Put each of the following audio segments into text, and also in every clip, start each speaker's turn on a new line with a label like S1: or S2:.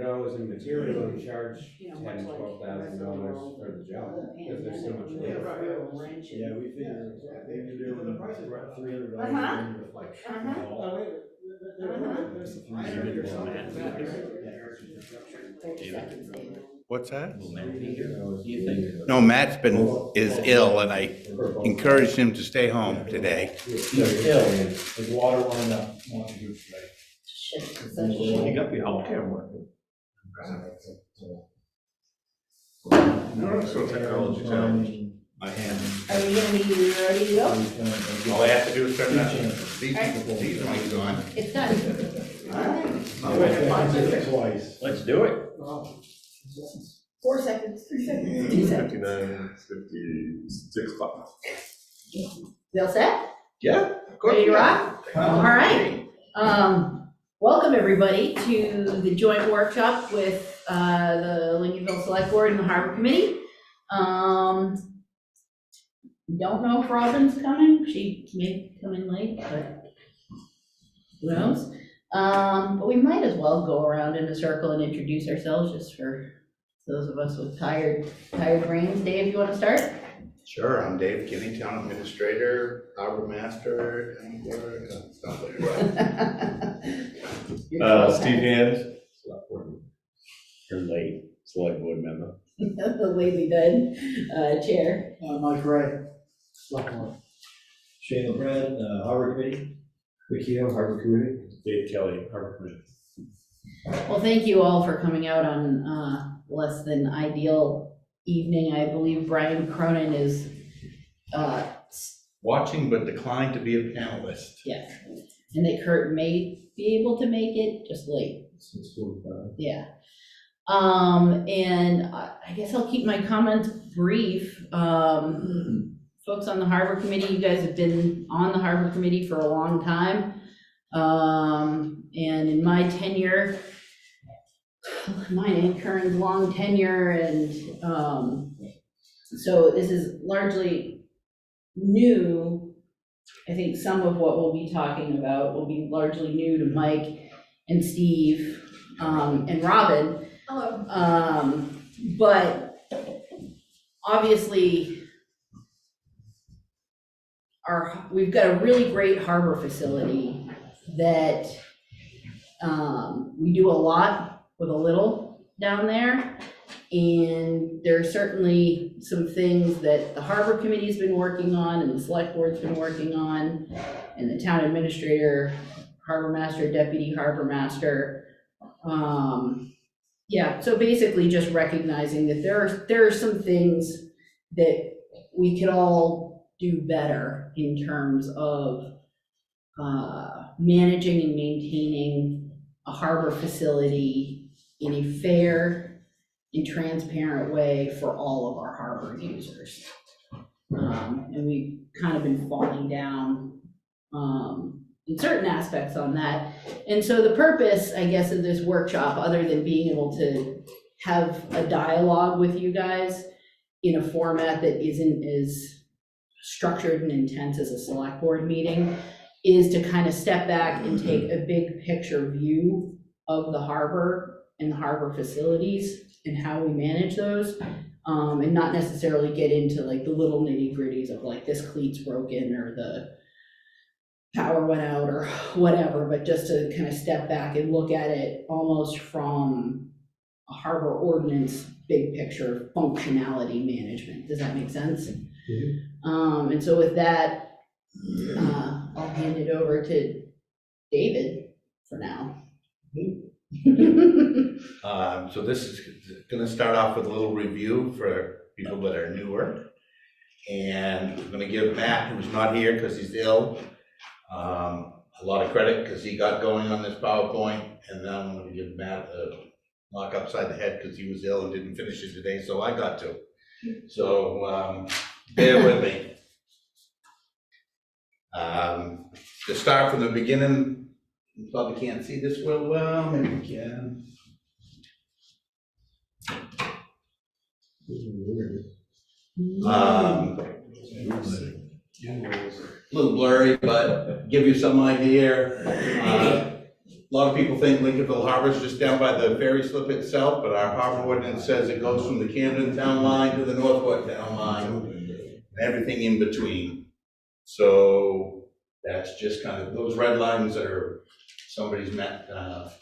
S1: $1,200 in material and charge
S2: You know,
S1: $10,000
S2: much
S1: to
S2: like
S1: $12,000
S2: the world,
S1: for the job,
S2: the
S1: because there's so much
S2: pandemic,
S1: labor.
S2: right, throw a wrench in.
S3: Yeah, we figure maybe they're doing $300
S2: Uh-huh.
S3: in reflection.
S2: Uh-huh.
S4: What's that?
S5: Will Matt be here? Do you think?
S4: No, is ill, and I encouraged him to stay home today.
S5: He's ill.
S3: His water line up, not to do today.
S2: Shit, it's such a shame.
S5: You got the healthcare working.
S6: So technology challenge.
S4: My hand.
S2: Are you gonna be ready to go?
S4: All I have to do is turn that. These mics on.
S2: It's done.
S3: Twice.
S5: Let's do it.
S2: 4 seconds, 3 seconds, 2 seconds.
S6: 59, 56 o'clock.
S2: You all set?
S4: Yeah.
S2: Ready to rock? All right. Welcome everybody to the joint workshop with the Lincolnville Select Board and the Harbor Committee. We don't know if Robin's coming. She may come in late, but who knows? But we might as well go around in a circle and introduce ourselves just for those of us with tired brains. Dave, you want to start?
S4: Sure, I'm Dave Kinney, Town Administrator, Harbor Master, and stuff like that.
S6: Steve Hand.
S5: You're late, select board member.
S2: The lately done chair.
S3: Mike Wright, Select Shane LeBrand, Harbor Committee. Rick Keough, Harbor Committee.
S6: Dave Kelly, Harbor Committee.
S2: Well, thank you all for coming out on less than ideal evening. I believe Brian Cronin is,
S4: Watching but declined to be a panelist.
S2: yes, and that Kurt may be able to make it, just late.
S3: 6:45.
S2: Yeah. And I guess I'll keep my comments brief. Folks on the Harbor Committee, you guys have been on the Harbor Committee for a long time. And in my tenure, mine and Kern's long tenure, and so this is largely new. I think some of what we'll be talking about will be largely new to Mike and Steve and Robin. Hello. But obviously, we've got a really great harbor facility that we do a lot with a little down there. And there are certainly some things that the Harbor Committee's been working on and the Select Board's been working on, and the Town Administrator, Harbor Master, Deputy Harbor Master. Yeah, so basically just recognizing that there are some things that we could all do better in terms of managing and maintaining a harbor facility in a fair and transparent way for all of our harbor users. And we've kind of been falling down in certain aspects on that. And so the purpose, I guess, of this workshop, other than being able to have a dialogue with you guys in a format that isn't as structured and intense as a select board meeting, is to kind of step back and take a big picture view of the harbor and the harbor facilities and how we manage those, and not necessarily get into like the little nitty gritties of like this cleat's broken or the power went out or whatever, but just to kind of step back and look at it almost from a harbor ordinance, big picture functionality management. Does that make sense?
S3: Mm-hmm.
S2: And so with that, I'll hand it over to David for now.
S4: So this is gonna start off with a little review for people that are newer. And I'm gonna give Matt, who's not here because he's ill, a lot of credit because he got going on this PowerPoint. And then I'm gonna give Matt a knock upside the head because he was ill and didn't finish it today, so I got to. So bear with me. To start from the beginning, you probably can't see this real well, maybe you can. A little blurry, but give you some idea. A lot of people think Lincolnville Harbor is just down by the ferry slip itself, but our harbor ordinance says it goes from the Camden town line to the Northport town line, and everything in between. So that's just kind of, those red lines are, somebody's thought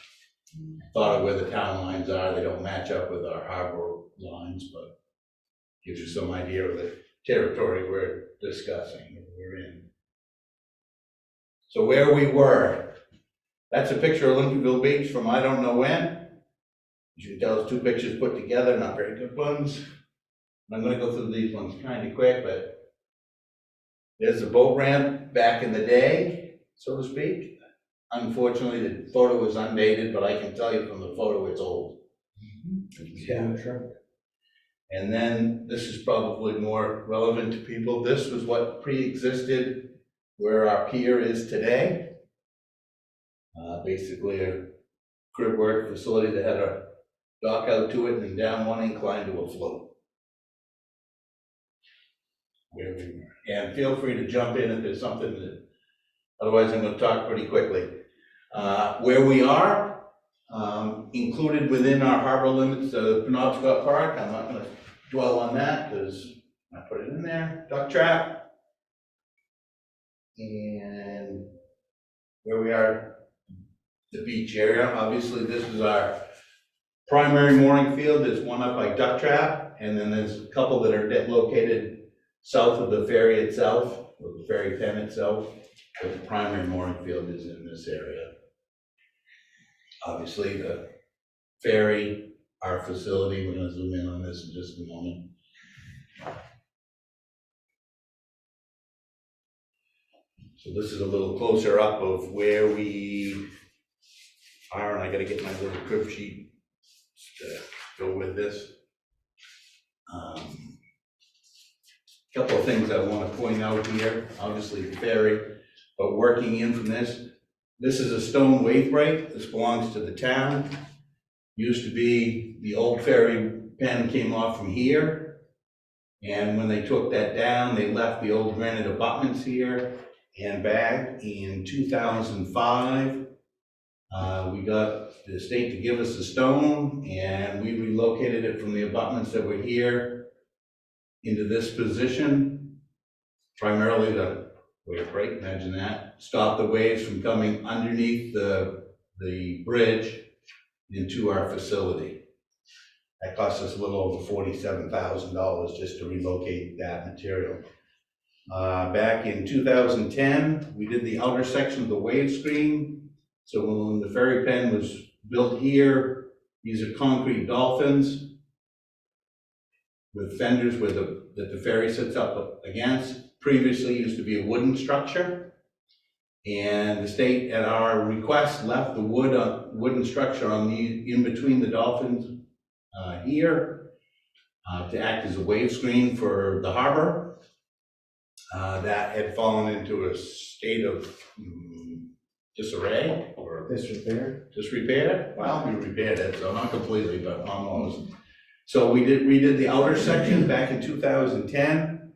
S4: of where the town lines are. They don't match up with our harbor lines, but gives you some idea of the territory we're discussing, we're in. So where we were, that's a picture of Lincolnville Beach from I don't know when. As you can tell, it's 2 pictures put together, not very good ones. I'm gonna go through these ones kind of quick, but there's a boat ramp back in the day, so to speak. Unfortunately, the photo was undated, but I can tell you from the photo it's old. Yeah. And then, this is probably more relevant to people. This was what pre-existed where our pier is today. Basically a crib work facility that had a dock out to it and down one incline to a float. Where we were. And feel free to jump in if there's something that, otherwise I'm going to talk pretty quickly. Where we are, included within our harbor limits of Penobscot Park. I'm not going to dwell on that because I put it in there. Duck trap. And where we are, the beach area. Obviously, this is our primary mooring field. There's one up by Duck Trap, and then there's a couple that are located south of the ferry itself, or the ferry pen itself. But the primary mooring field is in this area. Obviously, the ferry, our facility, we're going to zoom in on this in just a moment. So this is a little closer up of where we are, and I gotta get my little crib sheet to go with this. Couple of things I want to point out here, obviously the ferry, but working in from this is a stone wave break. This belongs to the town. Used to be the old ferry pen came off from here, and when they took that down, they left the old granite abutments here. And back in 2005, we got the state to give us the stone, and we relocated it from the abutments that were here into this position, primarily to wave break, imagine that, stop the waves from coming underneath the bridge into our facility. That cost us a little over $47,000 just to relocate that material. Back in 2010, we did the outer section of the wave screen. So when the ferry pen was built here, these are concrete dolphins with fenders where that the ferry sits up against. Previously used to be a wooden structure, and the state, at our request, left the wooden structure on in between the dolphins here to act as a wave screen for the harbor. That had fallen into a state of disarray or disrepair. Well, we repaired it, so not completely, but almost. So we redid the outer section back in 2010,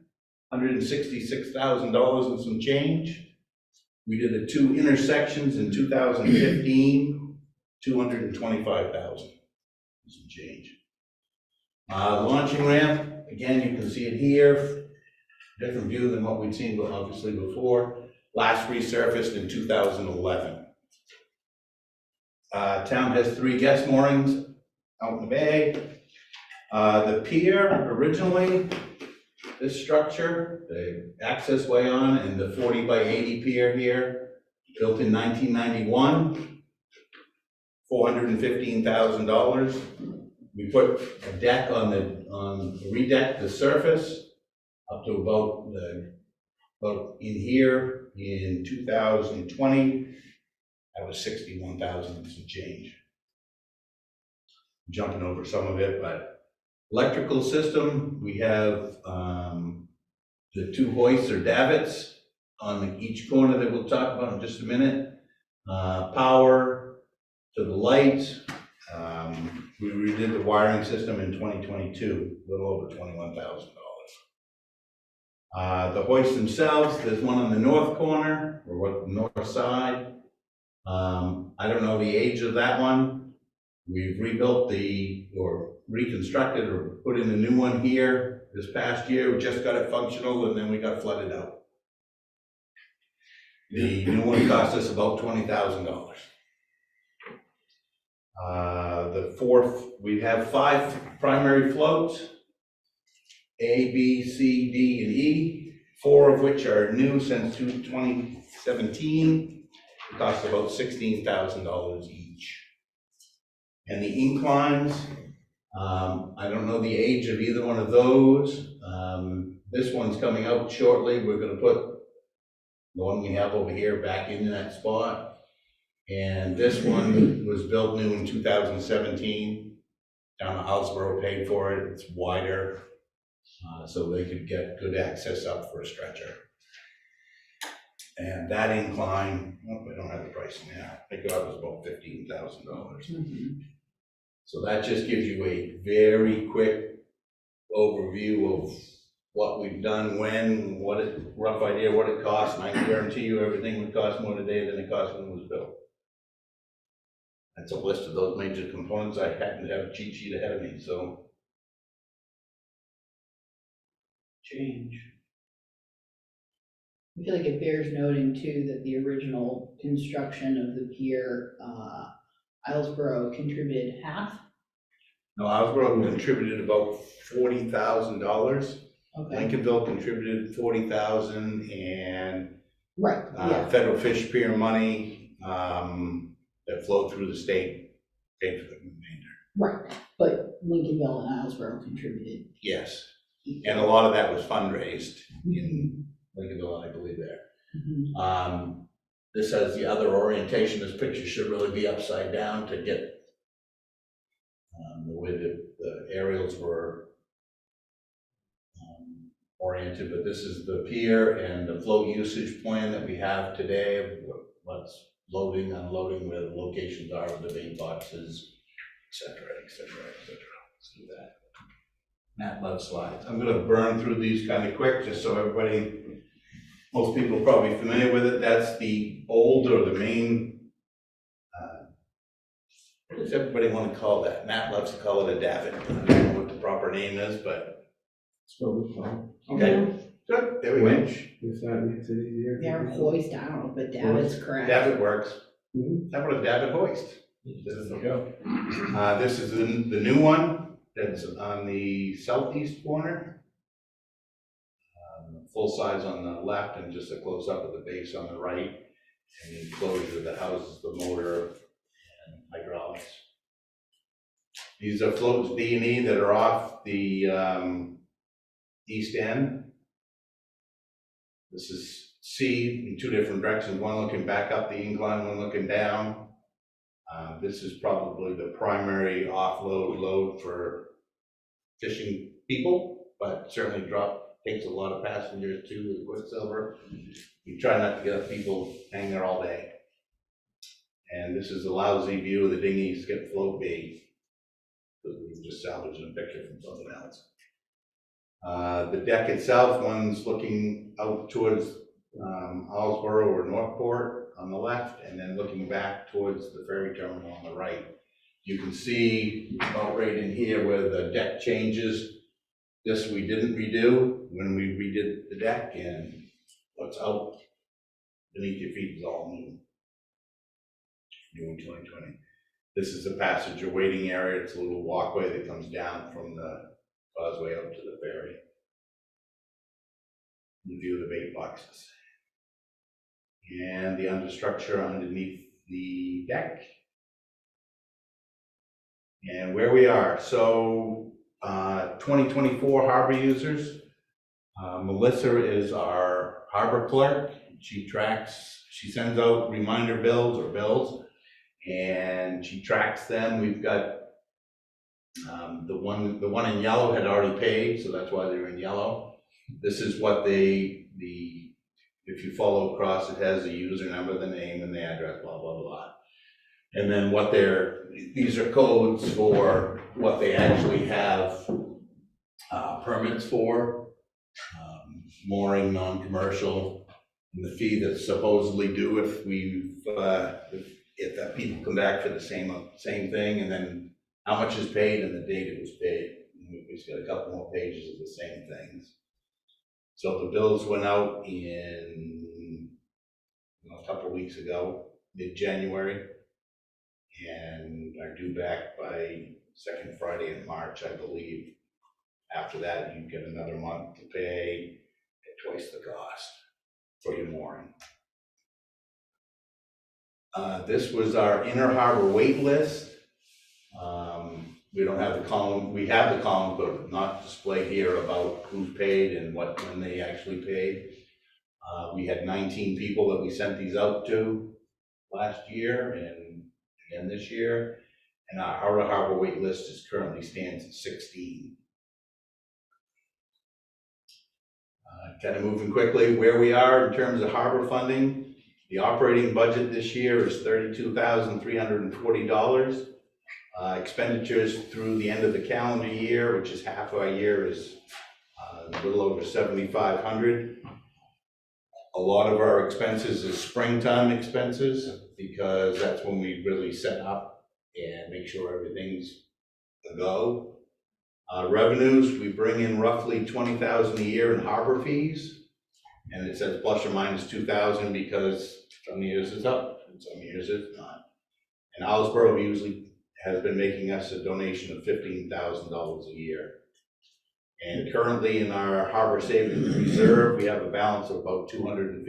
S4: $166,000 and some change. We did the 2 intersections in 2015, $225,000 and some change. The launching ramp, again, you can see it here. Different view than what we'd seen obviously before. Last resurfaced in 2011. Town has 3 guest moorings out in the bay. The pier, originally, this structure, the access way on, and the 40 by 80 pier here, built in 1991, $415,000. We put a deck redecked the surface up to about in here in 2020, that was $61,000 and some change. I'm jumping over some of it, but electrical system, we have the 2 hoists or davits on each corner that we'll talk about in just a minute. Power to the lights. We redid the wiring system in 2022, a little over $21,000. The hoists themselves, there's one on the north corner, or the north side, I don't know the age of that one. We've rebuilt or reconstructed or put in a new one here this past year. We just got it functional and then we got flooded out. The new one cost us about $20,000. We have 5 primary floats, A, B, C, D, and E, 4 of which are new since 2017. It costs about $16,000 each. And the inclines, I don't know the age of either one of those. This one's coming out shortly. We're gonna put the one we have over here back in that spot. And this one was built new in 2017. Down at Hillsborough paid for it. It's wider, so they could get good access up for a stretcher. And that incline, oh, I don't have the pricing now. I think that was about $15,000. So that just gives you a very quick overview of what we've done, when, rough idea what it costs, and I can guarantee you everything would cost more today than it cost when it was built. That's a list of those major components. I happen to have a cheat sheet ahead of me, so. Change.
S2: I feel like it bears noting too that the original construction of the pier, Islesboro contributed half.
S4: No, Islesboro contributed about $40,000.
S2: Okay,
S4: Lincolnville contributed $40,000, and
S2: right, yeah,
S4: federal fish pier money that flowed through the state paid for the remainder.
S2: right, but Lincolnville and Islesboro contributed.
S4: Yes,
S2: equally.
S4: and a lot of that was fundraised in Lincolnville, I believe there.
S2: Mhm.
S4: This has the other orientation. This picture should really be upside down to get the way the aerials were oriented, but this is the pier and the float usage plan that we have today, what's loading, unloading, where the locations are of the bait boxes, et cetera, et cetera, et cetera. Let's do that. Matt loves slides. I'm gonna burn through these kind of quick, just so everybody, most people are probably familiar with it. That's the old or the main, what does everybody want to call that? Matt loves to call it a davit. I don't know what the proper name is, but.
S1: So, fine.
S4: Okay, good, there we go.
S1: Winch, if that makes it easier.
S2: They're hoist, I don't know, but David's correct.
S4: Davit works.
S1: Mhm.
S4: How about a davit hoist?
S6: There we go.
S4: This is the new one that's on the southeast corner. Full size on the left and just a close up of the base on the right. And the enclosure that houses the motor and hydraulics. These are floats B and E that are off the east end. This is C in 2 different directions, one looking back up the incline, one looking down. This is probably the primary offload load for fishing people, but certainly takes a lot of passengers too with Quicksilver. We try not to get people hanging there all day. And this is a lousy view of the dinghy skip float B, because we just salvaged a picture from something else. The deck itself, one's looking out towards Islesboro or Northport on the left, and then looking back towards the ferry terminal on the right. You can see about right in here where the deck changes. This we didn't redo when we redid the deck, and what's out beneath your feet is all new. New in 2020. This is the passenger waiting area. It's a little walkway that comes down from the causeway up to the ferry. You view the bait boxes. And the understructure underneath the deck. And where we are. So 2024 harbor users. Melissa is our harbor clerk. She sends out reminder bills, and she tracks them. We've got the one in yellow had already paid, so that's why they're in yellow. This is what if you follow across, it has the user number, the name, and the address, blah, blah, blah. And then these are codes for what they actually have permits for, mooring, non-commercial, and the fee that's supposedly due if we if that people come back for the same thing, and then how much is paid and the date it was paid. We've got a couple more pages of the same things. So the bills went out in, a couple of weeks ago, mid-January, and are due back by second Friday in March, I believe. After that, you get another month to pay at twice the cost for your mooring. This was our Inner Harbor wait list. We don't have the column, we have the column, but not displayed here about who's paid and when they actually paid. We had 19 people that we sent these out to last year and again this year. And our Outer Harbor wait list currently stands at 16. Kind of moving quickly, where we are in terms of harbor funding. The operating budget this year is $32,340. Expenditures through the end of the calendar year, which is half our year, is a little over $7,500. A lot of our expenses is springtime expenses, because that's when we really set up and make sure everything's a go. Revenues, we bring in roughly $20,000 a year in harbor fees, and it says plus or minus 2,000 because some years it's up and some years it's not. And Owlsboro usually has been making us a donation of $15,000 a year. And currently in our harbor savings reserve, we have a balance of about $215,000.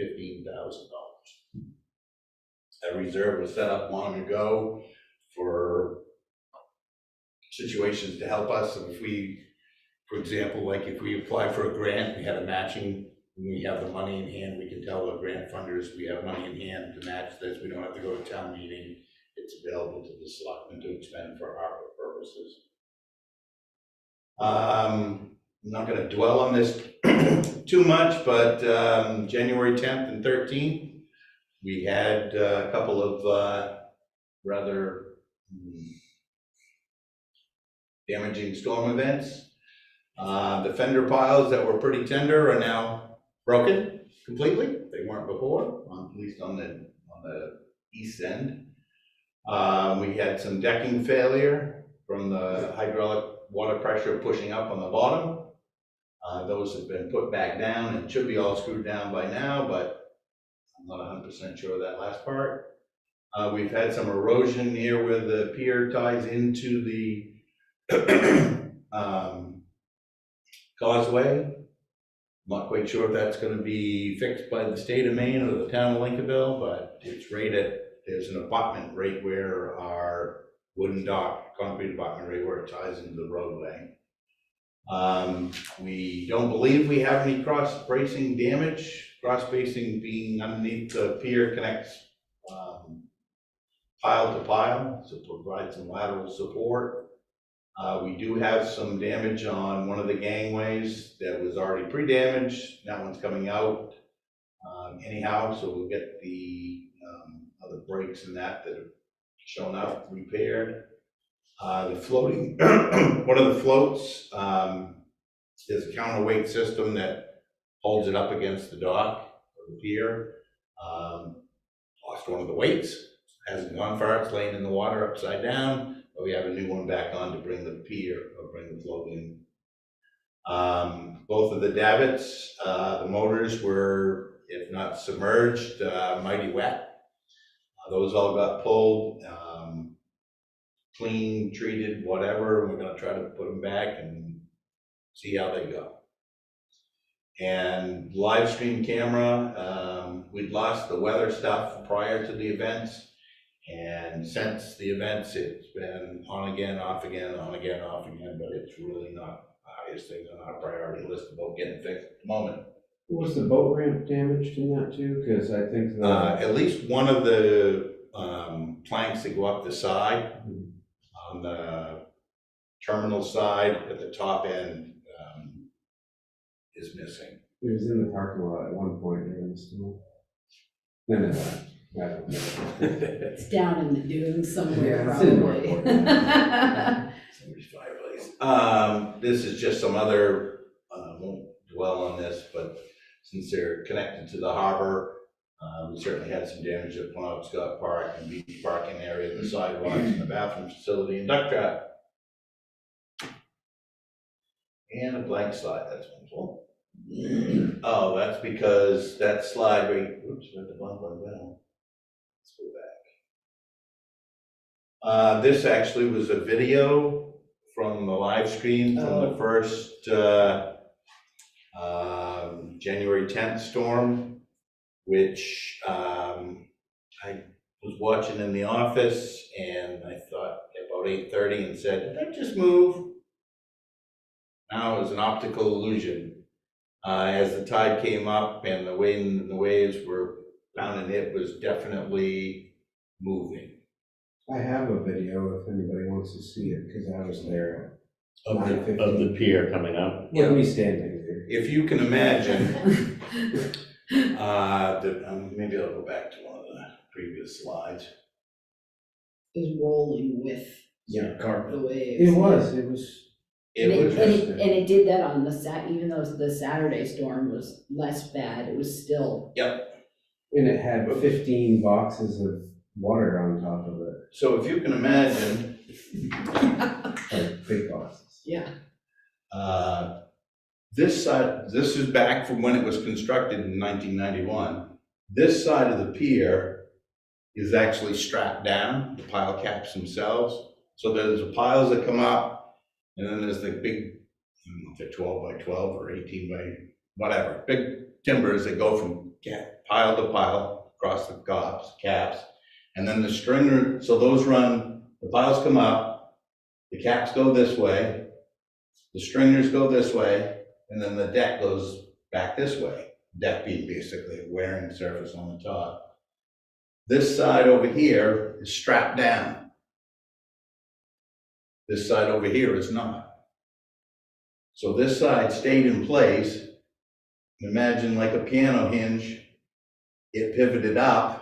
S4: That reserve was set up long ago for situations to help us. And if we, for example, like if we apply for a grant, we have a matching, when we have the money in hand, we can tell the grant funders we have money in hand to match this. We don't have to go to town meeting. It's available to the selectmen to expend for harbor purposes. I'm not going to dwell on this too much, but January 10th and 13th, we had a couple of rather damaging storm events. The fender piles that were pretty tender are now broken completely. They weren't before, at least on the east end. We had some decking failure from the hydraulic water pressure pushing up on the bottom. Those have been put back down and should be all screwed down by now, but I'm not 100% sure of that last part. We've had some erosion near where the pier ties into the causeway. I'm not quite sure if that's going to be fixed by the state of Maine or the town of Lincolnville, but it's there's an abutment right where our wooden dock, concrete abutment right where it ties into the roadway. We don't believe we have any cross bracing damage. Cross bracing being underneath the pier connects pile to pile, so provide some lateral support. We do have some damage on one of the gangways that was already pre-damaged. That one's coming out anyhow, so we'll get the other breaks and that have shown up repaired. The floating, one of the floats, there's a counterweight system that holds it up against the dock or the pier. Lost one of the weights, hasn't gone far, it's laying in the water upside down, but we have a new one back on to bring the pier or bring the float in. Both of the davits, the motors were, if not submerged, mighty wet. Those all got pulled, clean, treated, whatever. We're gonna try to put them back and see how they go. And live stream camera, we'd lost the weather stuff prior to the events. And since the events, it's been on again, off again, on again, off again, but it's really not the highest thing on our priority list about getting fixed at the moment.
S1: Was the boat ramp damaged in that too? Because I think
S4: At least one of the planks that go up the side, on the terminal side at the top end, is missing.
S1: it was in the parking lot at one point during the storm. No, I don't know.
S2: It's down in the dunes somewhere,
S1: Yeah, it's in
S2: probably.
S4: Somebody's fireplace. This is just some other, won't dwell on this, but since they're connected to the harbor, We certainly had some damage at Penobscot Park and beach parking area, the sidewalks, and the bathroom facility, and duck trap. And a blank slide, that's wonderful. Oh, that's because that slide, oops, where'd the bump went down? Let's go back. This actually was a video from the live stream from the first January 10th storm, which I was watching in the office, and I thought about 8:30 and said, did that just move? Now it was an optical illusion. As the tide came up and the wind and the waves were pounding, it was definitely moving.
S1: I have a video if anybody wants to see it, because I was there at
S5: Of
S1: 9:15.
S5: the pier coming up.
S1: With me standing there.
S4: If you can imagine, maybe I'll go back to one of the previous slides.
S2: Is rolling with
S5: Yeah, carpet.
S2: the waves.
S1: It was.
S4: It was
S2: And it did that on even though the Saturday storm was less bad, it was still,
S1: And it had 15 boxes of water on top of it,
S4: so if you can imagine,
S1: like big boxes.
S2: yeah.
S4: this side, this is back from when it was constructed in 1991. This side of the pier is actually strapped down, the pile caps themselves. So there's the piles that come up, and then there's the big, I don't know if they're 12 by 12 or 18 by whatever, big timbers that go from pile to pile across the caps. And then the stringer, so those run, the piles come up, the caps go this way, the stringers go this way, and then the deck goes back this way. Deck being basically a wearing surface on the top. This side over here is strapped down. This side over here is not. So this side stayed in place. Imagine like a piano hinge, it pivoted up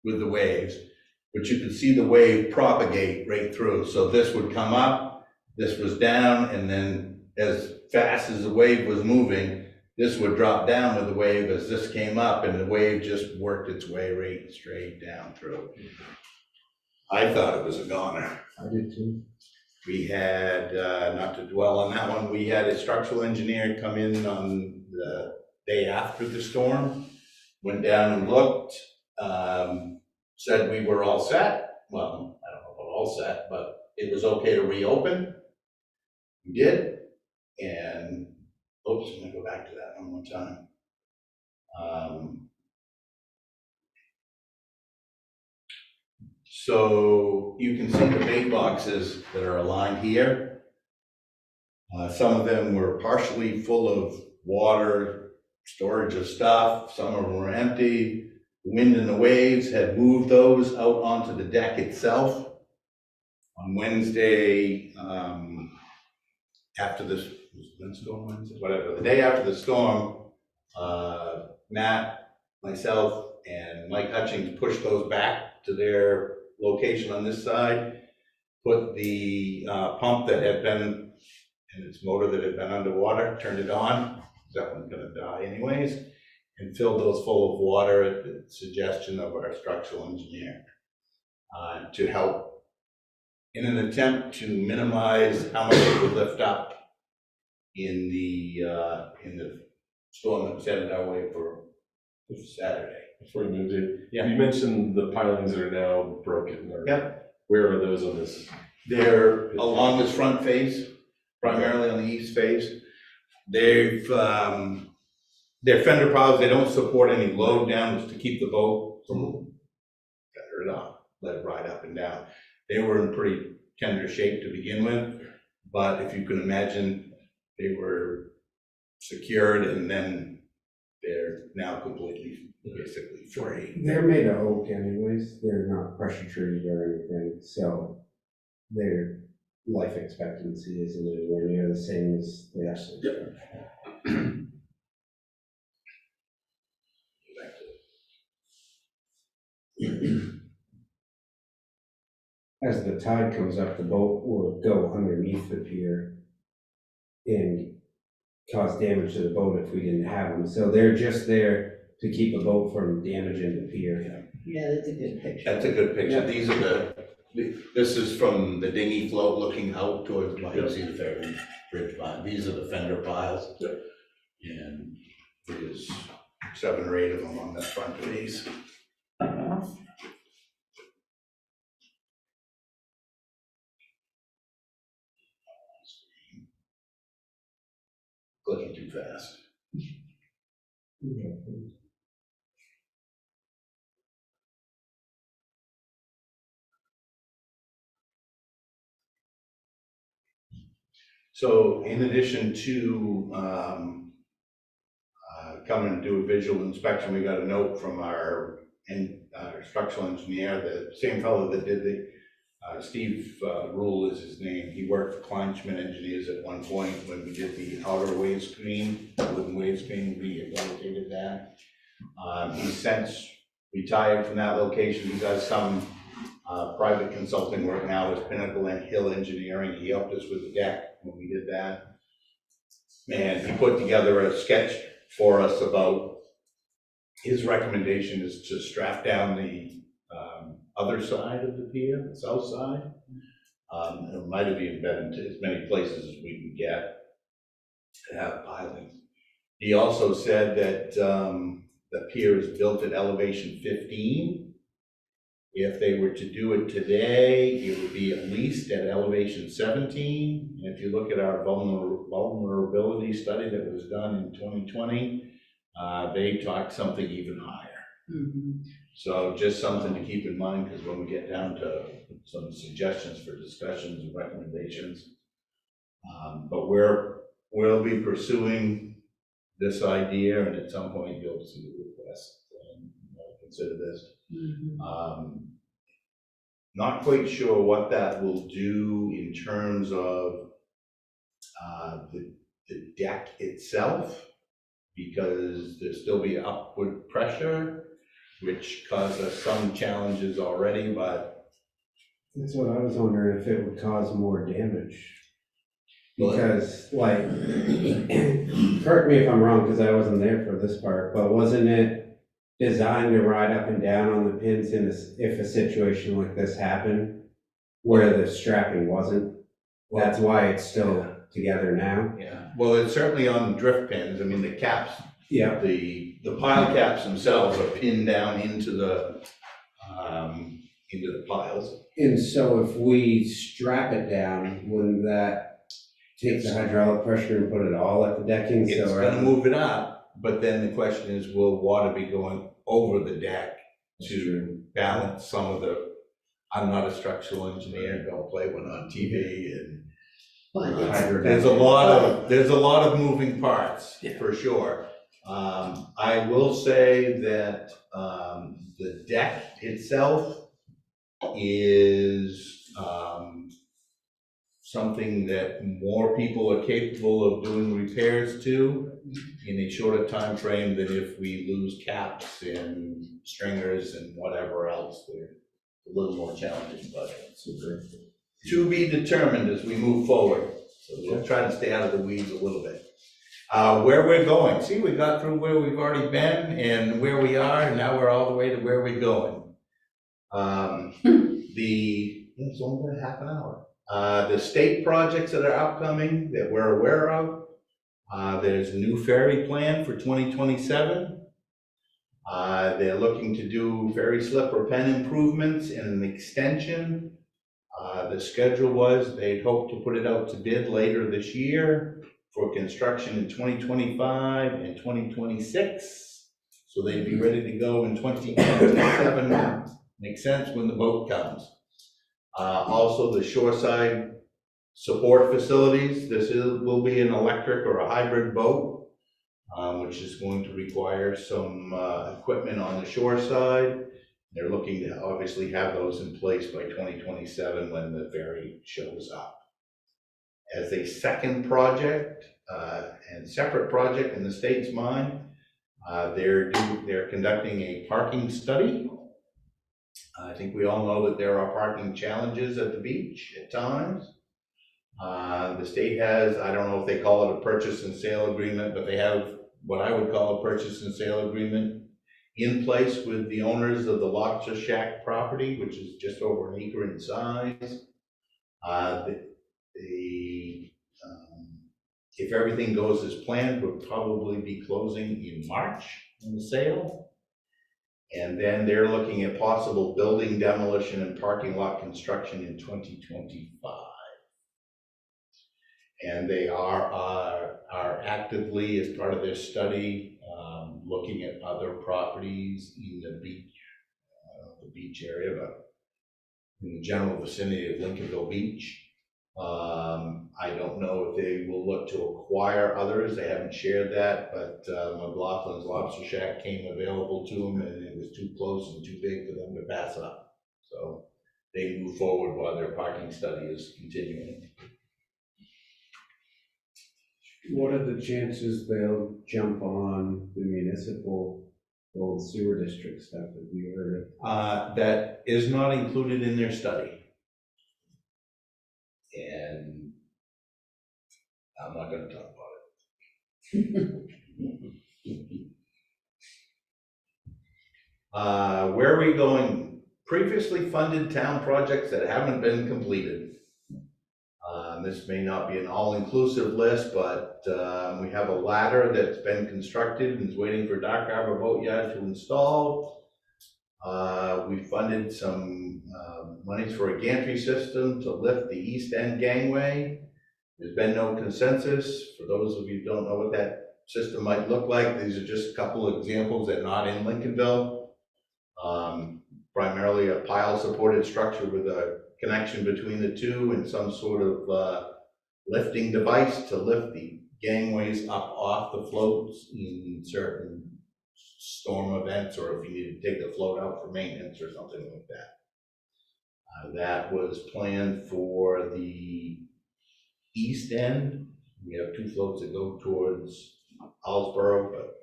S4: with the waves, but you could see the wave propagate right through. So this would come up, this was down, and then as fast as the wave was moving, this would drop down with the wave as this came up, and the wave just worked its way right straight down through. I thought it was a goner.
S1: I did too.
S4: We had, not to dwell on that one, we had a structural engineer come in on the day after the storm, went down and looked, said we were all set. Well, I don't know about all set, but it was okay to reopen. We did, and, oops, I'm gonna go back to that one more time. So you can see the bait boxes that are aligned here. Some of them were partially full of water, storage of stuff. Some of them were empty. The wind and the waves had moved those out onto the deck itself. On Wednesday, after this, whatever, the day after the storm, Matt, myself, and Mike Hutchings pushed those back to their location on this side, put the pump that had been, and its motor that had been underwater, turned it on, that one's gonna die anyways, and filled those full of water at the suggestion of our structural engineer, to help in an attempt to minimize how much it would lift up in the storm that was headed our way for Saturday.
S6: Before you moved in,
S4: Yeah.
S6: you mentioned the pilings that are now broken, or
S4: Yep.
S6: where are those on this?
S4: They're along this front face, primarily on the east face. They're fender piles, they don't support any load down, just to keep the boat from feather it off, let it ride up and down. They were in pretty tender shape to begin with, but if you can imagine, they were secured and then they're now completely, basically free.
S1: They're made of oak anyways, they're not pressure treated or anything, so their life expectancy isn't anywhere near the same as the asphalt. As the tide comes up, the boat will go underneath the pier and cause damage to the boat if we didn't have them. So they're just there to keep a boat from damaging the pier.
S2: Yeah, that's a good picture.
S4: That's a good picture. These are this is from the dinghy float looking out towards, well, you can see the ferry bridge line. These are the fender piles.
S6: Yep.
S4: And there's 7 or 8 of them on the front of these. Clicking too fast. So in addition to coming and do a visual inspection, we got a note from our structural engineer, the same fellow that did the, Steve Rule is his name. He worked for Kleinschmidt Engineers at one point when we did the outer wave screen, wooden wave screen, we rehabilitated that. He's since retired from that location. He does some private consulting work now with Pinnacle and Hill Engineering. He helped us with the deck when we did that. And he put together a sketch for us about his recommendation is to strap down the other side of the pier, the south side. It might have even been to as many places as we can get to have pilings. He also said that the pier is built at elevation 15. If they were to do it today, it would be at least at elevation 17. And if you look at our vulnerability study that was done in 2020, they talked something even higher.
S2: Mhm.
S4: So just something to keep in mind, because when we get down to some suggestions for discussions and recommendations. But we'll be pursuing this idea, and at some point you'll see the request and consider this.
S2: Mhm.
S4: Not quite sure what that will do in terms of the deck itself, because there'll still be upward pressure, which caused us some challenges already, but
S1: That's what I was wondering, if it would cause more damage.
S4: Well,
S1: Because, like, correct me if I'm wrong, because I wasn't there for this part, but wasn't it designed to ride up and down on the pins if a situation like this happened, where the strapping wasn't? That's why it's still together now?
S4: yeah, well, it's certainly on drift pins. I mean, the caps,
S1: Yeah.
S4: the pile caps themselves are pinned down into the piles.
S1: And so if we strap it down, wouldn't that take the hydraulic pressure and put it all at the decking?
S4: It's
S1: So
S4: gonna move it up, but then the question is, will water be going over the deck to balance some of the, I'm not a structural engineer, don't play one on TV, and
S2: But it's,
S4: there's a lot of moving parts, for sure. I will say that the deck itself is something that more people are capable of doing repairs to in a shorter time frame than if we lose caps and stringers and whatever else. They're a little more challenging, but to be determined as we move forward. So we'll try to stay out of the weeds a little bit. Where we're going, see, we got through where we've already been and where we are, and now we're all the way to where we're going. It's only been half an hour. The state projects that are upcoming that we're aware of, there's a new ferry plan for 2027. They're looking to do ferry slip or pen improvements and an extension. The schedule was they'd hope to put it out to bid later this year for construction in 2025 and 2026. So they'd be ready to go in 2027. Makes sense when the boat comes. Also, the shoreside support facilities. Will be an electric or a hybrid boat, which is going to require some equipment on the shore side. They're looking to obviously have those in place by 2027 when the ferry shows up. As a second project and separate project in the state's mind, they're conducting a parking study. I think we all know that there are parking challenges at the beach at times. The state has, I don't know if they call it a purchase and sale agreement, but they have what I would call a purchase and sale agreement in place with the owners of the Lobster Shack property, which is just over an acre in size. If everything goes as planned, we'll probably be closing in March on the sale. And then they're looking at possible building demolition and parking lot construction in 2025. And they are actively, as part of their study, looking at other properties in the beach area, but in the general vicinity of Lincolnville Beach. I don't know if they will look to acquire others. They haven't shared that, but McLaughlin's Lobster Shack came available to them, and it was too close and too big for them to pass up. So they move forward while their parking study is continuing.
S1: What are the chances they'll jump on the municipal old sewer district stuff? Have you heard of?
S4: That is not included in their study. And I'm not gonna talk about it. Where are we going? Previously funded town projects that haven't been completed. This may not be an all-inclusive list, but we have a ladder that's been constructed and is waiting for Dark Harbor Boatyard to install. We funded some monies for a gantry system to lift the East End gangway. There's been no consensus. For those of you who don't know what that system might look like, these are just a couple of examples that are not in Lincolnville. Primarily a pile-supported structure with a connection between the two and some sort of lifting device to lift the gangways up off the floats in certain storm events, or if you need to take the float out for maintenance or something like that. That was planned for the east end. We have two floats that go towards Hillsborough, but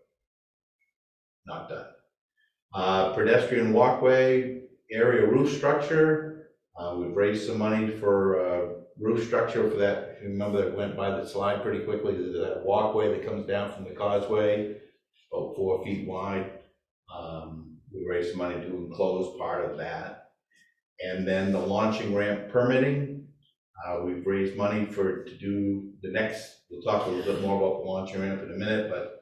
S4: not done. Pedestrian walkway, area roof structure. We've raised some money for roof structure for that. If you remember, that went by the slide pretty quickly. There's that walkway that comes down from the causeway, about 4 feet wide. We raised some money to enclose part of that. And then the launching ramp permitting. We've raised money to do the next, we'll talk a little bit more about the launching ramp in a minute, but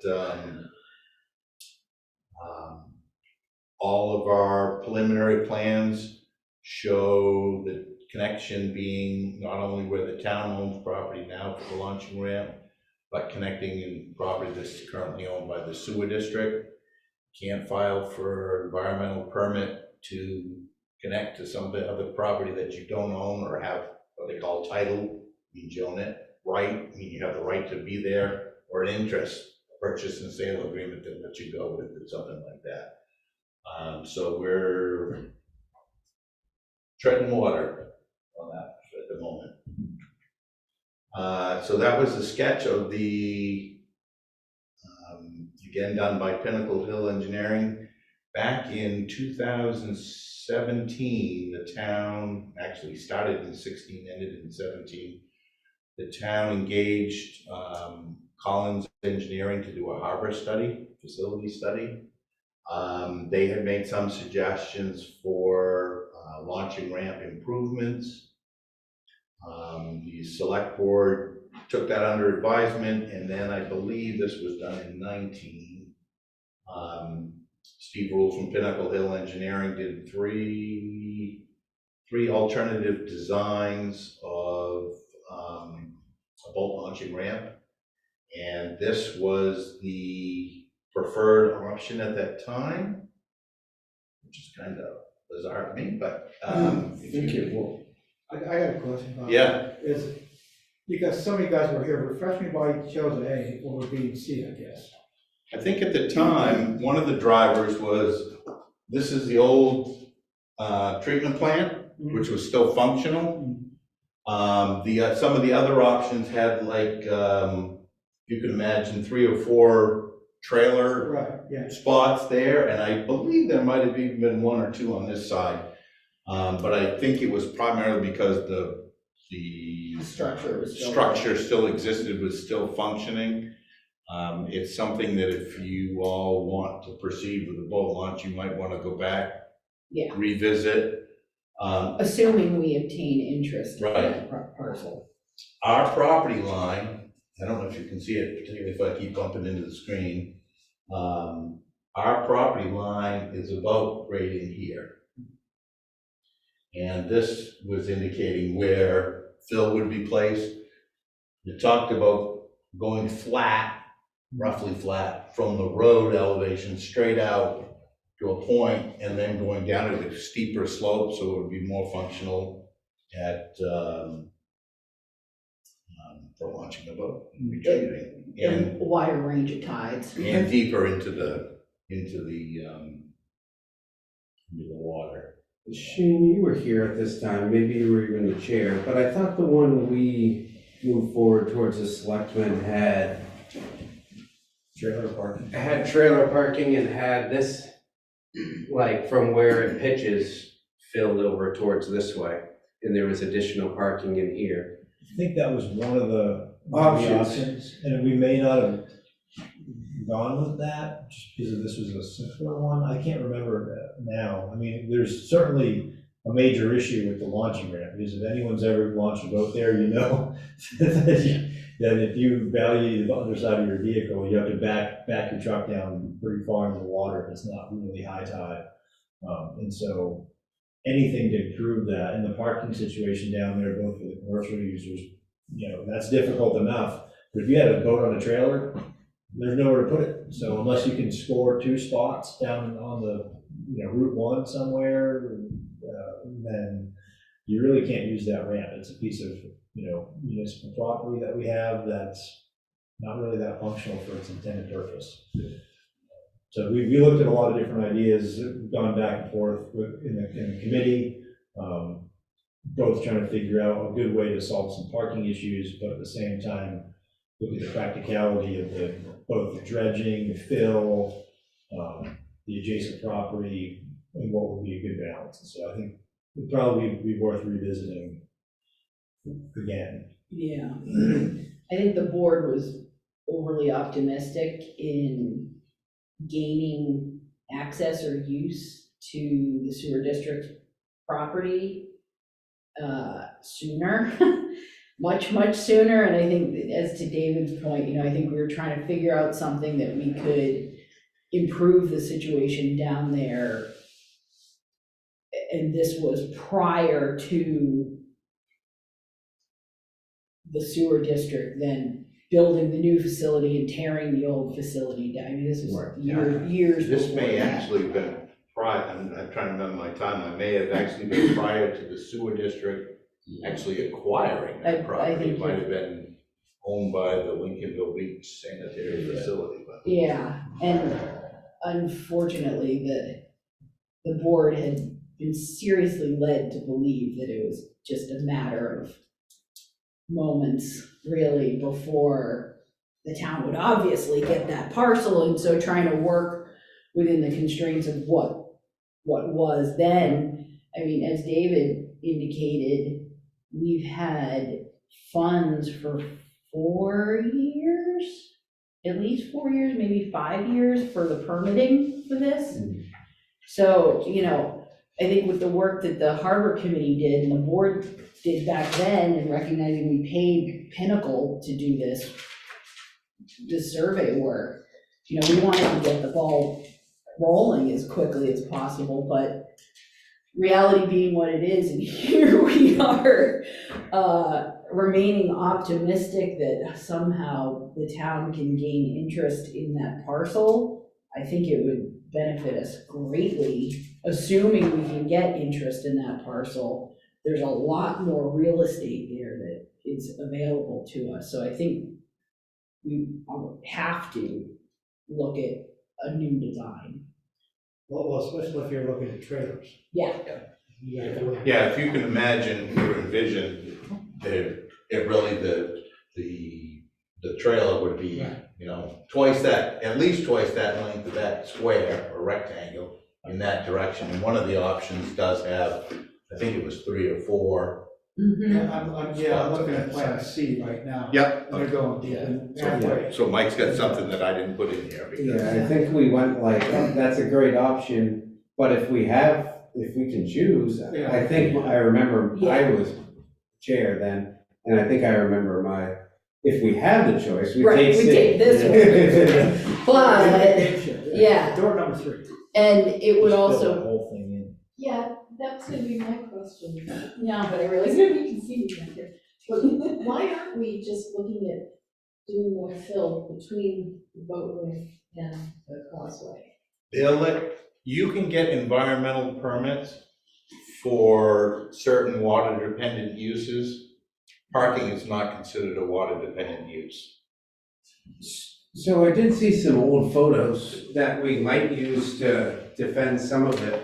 S4: all of our preliminary plans show the connection being not only where the town owns property now for the launching ramp, but connecting in property that's currently owned by the sewer district. Can't file for environmental permit to connect to some of the other property that you don't own or have what they call title, means you own it. Right, mean you have the right to be there, or an interest, a purchase and sale agreement that lets you go with it, something like that. So we're treading water on that at the moment. So that was a sketch of the, again, done by Pinnacle Hill Engineering. Back in 2017, the town actually started in 16, ended in 17. The town engaged Collins Engineering to do a harbor study, facility study. They had made some suggestions for launching ramp improvements. The select board took that under advisement, and then I believe this was done in 19. Steve Rules from Pinnacle Hill Engineering did three alternative designs of a boat launching ramp, and this was the preferred option at that time, which is kind of bizarre to me, but
S3: Thank you. I got a question about
S4: yeah.
S3: that. Is, because some of you guys were here, refresh me why you chose A over B and C, I guess.
S4: I think at the time, one of the drivers was, this is the old treatment plant, which was still functional. Some of the other options had, like, you could imagine 3 or 4 trailer
S3: Right, yeah.
S4: spots there, and I believe there might have even been 1 or 2 on this side. But I think it was primarily because the
S2: Structure was still.
S4: structure still existed, was still functioning. It's something that if you all want to proceed with the boat launch, you might want to go back,
S2: Yeah,
S4: revisit.
S2: assuming we obtain interest in
S4: Right.
S2: that parcel.
S4: Our property line, I don't know if you can see it, particularly if I keep bumping into the screen. Our property line is about right in here. And this was indicating where Phil would be placed. You talked about going flat, roughly flat, from the road elevation straight out to a point, and then going down to the steeper slope, so it would be more functional at, for launching a boat and retrieving,
S2: And a wider range of tides.
S4: and deeper into the water.
S1: Shane, you were here at this time, maybe you were even the chair, but I thought the one we moved forward towards the selectmen had
S3: Trailer parking.
S1: trailer parking and had this, like, from where it pitches filled over towards this way, and there was additional parking in here.
S3: I think that was one of the
S1: Options.
S3: options, and we may not have gone with that, just because this was a simpler one. I can't remember now. I mean, there's certainly a major issue with the launching ramp, because if anyone's ever launched a boat there, you know that if you value the underside of your vehicle, you have to back your truck down pretty far into the water if it's not really high tide. And so anything to improve that, and the parking situation down there, both for the commercial users, you know, that's difficult enough. But if you had a boat on a trailer, there's nowhere to put it. So unless you can score 2 spots down on the, you know, Route 1 somewhere, then you really can't use that ramp. It's a piece of, you know, municipal property that we have that's not really that functional for its intended purpose. So we looked at a lot of different ideas, gone back and forth in the committee, both trying to figure out a good way to solve some parking issues, but at the same time, look at the practicality of both the dredging, the fill, the adjacent property, and what would be a good balance. And so I think it'd probably be worth revisiting again.
S2: Yeah. I think the board was overly optimistic in gaining access or use to the sewer district property sooner, much sooner. And I think that, as to David's point, you know, I think we were trying to figure out something that we could improve the situation down there. And this was prior to the sewer district then building the new facility and tearing the old facility down. I mean, this was years
S4: This
S2: before
S4: may
S2: that.
S4: actually have been prior, I'm trying to remember my timeline, may have actually been prior to the sewer district actually acquiring
S2: I
S4: that property.
S2: think
S4: It might have been owned by the Lincolnville Beach Sanitary Facility, but.
S2: Yeah, and unfortunately, the board had been seriously led to believe that it was just a matter of moments, really, before the town would obviously get that parcel, and so trying to work within the constraints of what was then. I mean, as David indicated, we've had funds for 4 years, at least 4 years, maybe 5 years for the permitting for this. So, you know, I think with the work that the harbor committee did and the board did back then, and recognizing we paid Pinnacle to do this survey work, you know, we wanted to get the ball rolling as quickly as possible, but reality being what it is, and here we are, remaining optimistic that somehow the town can gain interest in that parcel. I think it would benefit us greatly, assuming we can get interest in that parcel. There's a lot more real estate there that is available to us, so I think we have to look at a new design.
S3: Well, especially if you're looking at trailers.
S2: Yeah.
S4: Yeah, if you can imagine or envision, the trailer would be, you know, at least twice that length of that square or rectangle in that direction. And one of the options does have, I think it was 3 or 4
S2: Mhm.
S7: I'm looking at Plan C right now.
S4: Yep.
S7: And they're going deep in halfway.
S4: So Mike's got something that I didn't put in here. because-
S1: Yeah, I think we went like, that's a great option, but if we can choose, I think, I remember I was chair then, and I think I remember if we have the choice, we
S2: Right,
S1: take
S2: we
S1: C.
S2: take this one. But, yeah.
S7: Door number 3.
S2: and it would
S3: Fill
S2: also,
S3: the whole thing in.
S8: Yeah, that's gonna be my question. Yeah, but I realize nobody can see me back here. But why aren't we just looking at doing more fill between the boatway and the causeway?
S4: You can get environmental permits for certain water dependent uses. Parking is not considered a water dependent use.
S1: So I did see some old photos that we might use to defend some of it.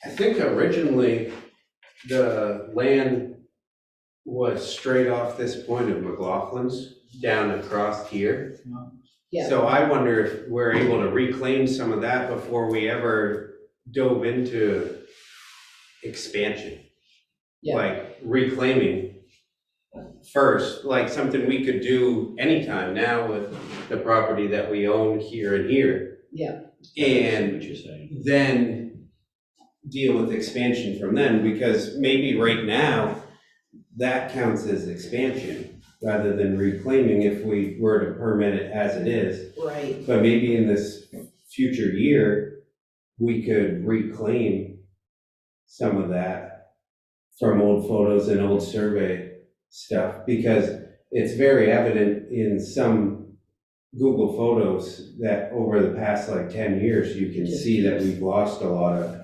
S1: I think originally the land was straight off this point of McLaughlin's down across here.
S2: yeah,
S1: So I wonder if we're able to reclaim some of that before we ever dove into expansion.
S2: Yeah.
S1: Like reclaiming first, like something we could do anytime now with the property that we own here and here.
S2: Yeah.
S1: And
S5: What you're saying.
S1: then deal with expansion from then, because maybe right now, that counts as expansion rather than reclaiming if we were to permit it as it is.
S2: right,
S1: But maybe in this future year, we could reclaim some of that from old photos and old survey stuff, because it's very evident in some Google photos that over the past like 10 years, you can see that we've lost a lot of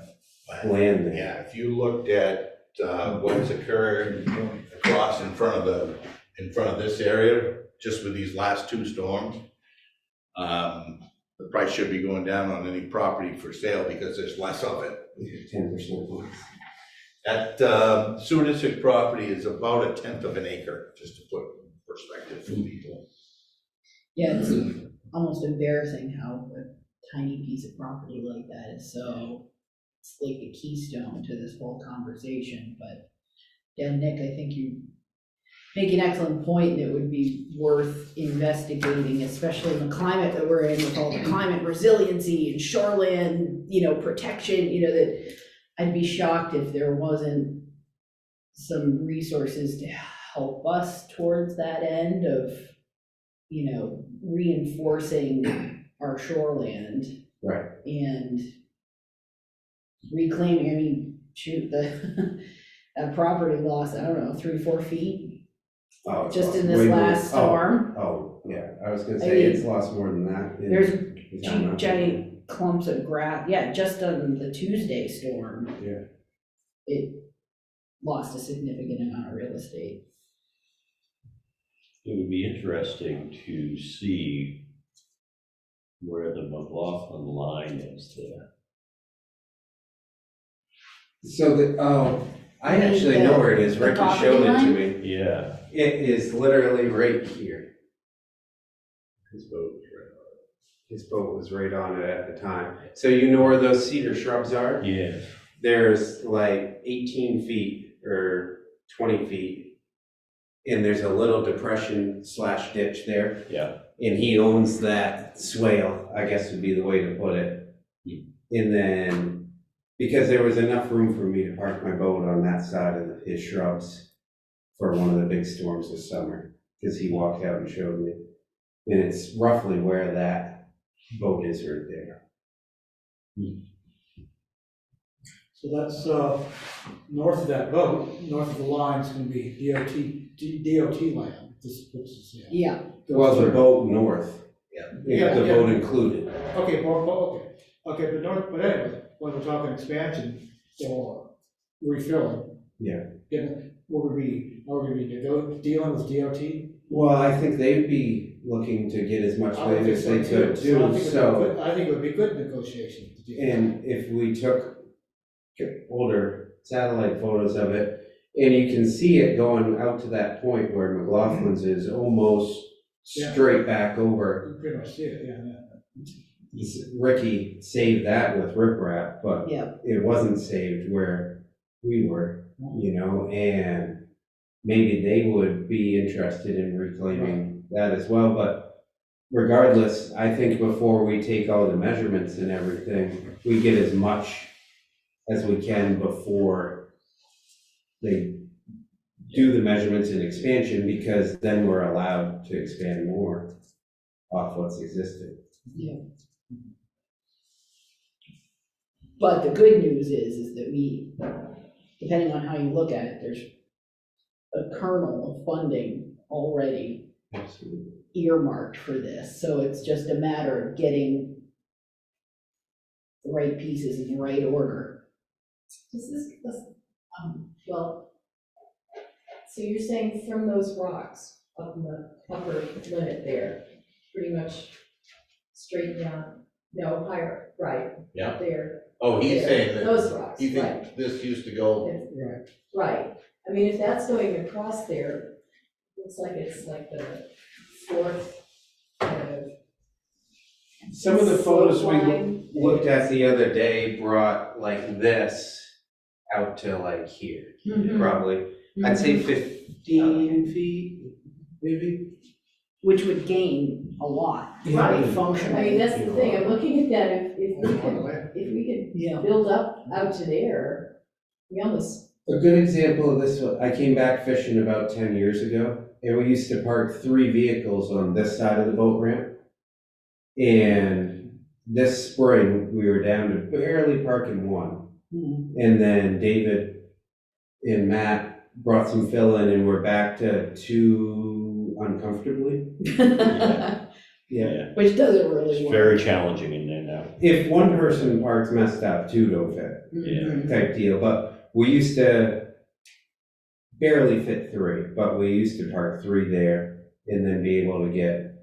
S1: land there.
S4: Yeah, if you looked at what's occurred across in front of this area, just with these last 2 storms, the price should be going down on any property for sale because there's less of it.
S1: 10% less.
S4: That sewer district property is about 1/10 of an acre, just to put in perspective for people.
S2: yeah, it's almost embarrassing how a tiny piece of property like that is so, it's like the keystone to this whole conversation, but, yeah, Nick, I think you make an excellent point that would be worth investigating, especially in the climate that we're in with all the climate resiliency and shoreline, protection, that I'd be shocked if there wasn't some resources to help us towards that end of, reinforcing our shoreland.
S1: Right.
S2: And reclaiming, shoot, that property lost, I don't know, 3-4 feet
S1: Oh, it's
S2: just
S1: lost
S2: in this
S1: way more-
S2: last storm.
S1: Oh, yeah, I was gonna
S2: I
S1: say, it's
S2: mean,
S1: lost more than that. in
S2: There's
S1: the town of-
S2: giant clumps of grass, yeah, just on the Tuesday storm.
S1: Yeah.
S2: It lost a significant amount of real estate.
S5: It would be interesting to see where the McLaughlin line is there.
S1: So I
S2: You mean
S1: actually know where it is,
S2: the
S1: Ricky
S2: property
S1: showed it to
S2: line?
S1: me.
S5: Yeah,
S1: It is literally right here.
S6: His boat was right on
S1: His boat was right on it at the time. So you know where those cedar shrubs are?
S5: yes.
S1: There's like 18 feet or 20 feet, and there's a little depression / ditch there.
S5: Yeah.
S1: And he owns that swale, I guess would be the way to put it. And then, because there was enough room for me to park my boat on that side of his shrubs for one of the big storms this summer, because he walked out and showed me. And it's roughly where that boat is right there.
S7: So that's, north of that boat, north of the line is gonna be DOT land. This puts us,
S2: Yeah,
S1: Well, the boat north.
S4: Yeah.
S1: Yeah, the
S7: Yeah.
S1: boat included.
S7: Okay, but anyway, when we're talking expansion or refilling.
S1: Yeah.
S7: Are we gonna be dealing with DOT?
S1: Well, I think they'd be looking to get as much
S7: I would
S1: land
S7: think
S1: as
S7: so
S1: they could
S7: So I
S1: too,
S7: think it'd be
S1: so.
S7: good- I think it would be good negotiation to do that.
S1: And if we took older satellite photos of it, and you can see it going out to that point where McLaughlin's is almost
S7: Yeah.
S1: straight back over.
S7: You pretty much see it, yeah.
S1: Ricky saved that with riprap, but
S2: yeah,
S1: it wasn't saved where we were, and maybe they would be interested in reclaiming that as well, but regardless, I think before we take all the measurements and everything, we get as much as we can before they do the measurements and expansion, because then we're allowed to expand more off what's existing.
S2: Yeah. But the good news is that we, depending on how you look at it, there's a kernel of funding already
S1: Absolutely.
S2: earmarked for this, so it's just a matter of getting the right pieces in the right order.
S8: This, well, so you're saying from those rocks up in the upper limit there, pretty much straight down, no, higher, right?
S4: Yeah.
S8: Up there.
S4: Oh, he's
S8: there,
S4: saying that,
S8: those rocks,
S4: you
S8: right,
S4: think this used to go,
S8: If- right. I mean, if that's going across there, looks like it's like the fourth,
S1: Some of the photos we
S8: line.
S1: looked at the other day brought like this out to like here, probably. I'd say 15 feet, maybe.
S2: Which would gain a lot,
S1: Yeah.
S2: right, functionally.
S8: I mean, that's the thing, I'm looking at that, if we
S2: Yeah.
S8: could build up out to there, we almost,
S1: A good example of this, I came back fishing about 10 years ago, and we used to park 3 vehicles on this side of the boat ramp. And this spring, we were down to barely parking 1. And then David and Matt brought some fill in, and we're back to 2 uncomfortably. Yeah.
S2: Which doesn't really
S5: It's
S2: work.
S5: very challenging in there now.
S1: If one person parks messed up, 2 don't fit,
S2: Mhm.
S1: type deal. But we used to barely fit 3, but we used to park 3 there and then be able to get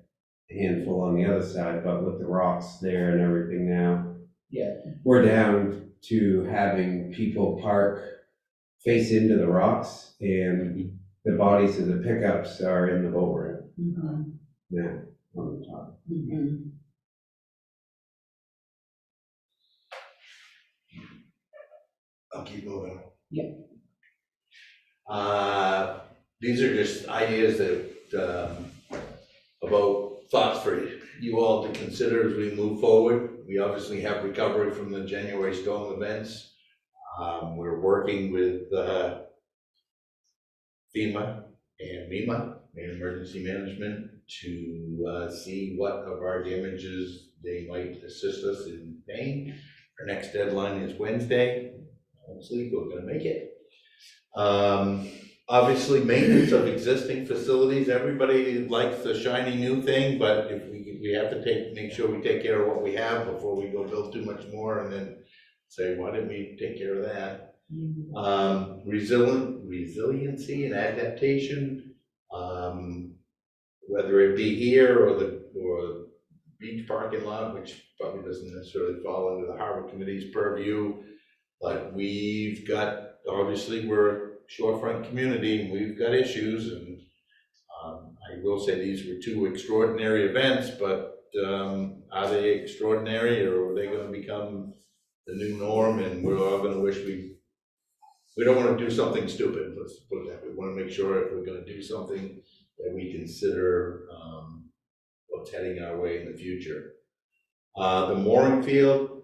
S1: a handful on the other side. But with the rocks there and everything now,
S2: Yeah.
S1: we're down to having people park face into the rocks, and the bodies of the pickups are in the boat ramp
S2: Mhm.
S1: now on the top.
S2: Mhm.
S4: I'll keep moving.
S2: Yep.
S4: These are just ideas that, about thoughts for you all to consider as we move forward. We obviously have recovery from the January storm events. We're working with, FEMA and MEMA, and Emergency Management, to, see what of our damages they might assist us in paying. Our next deadline is Wednesday. Hopefully, we're gonna make it. Obviously, maintenance of existing facilities, everybody likes the shiny new thing, but if we have to make sure we take care of what we have before we go build too much more and then say, why didn't we take care of that? Resiliency and adaptation, whether it be here or the beach parking lot, which probably doesn't necessarily fall under the harbor committee's purview. But we've got, obviously, we're a shorefront community, and we've got issues, and I will say these were 2 extraordinary events, but are they extraordinary, or are they gonna become the new norm, and we're all gonna wish we don't wanna do something stupid, let's put it that way. We wanna make sure if we're gonna do something, that we consider what's heading our way in the future. The mooring field,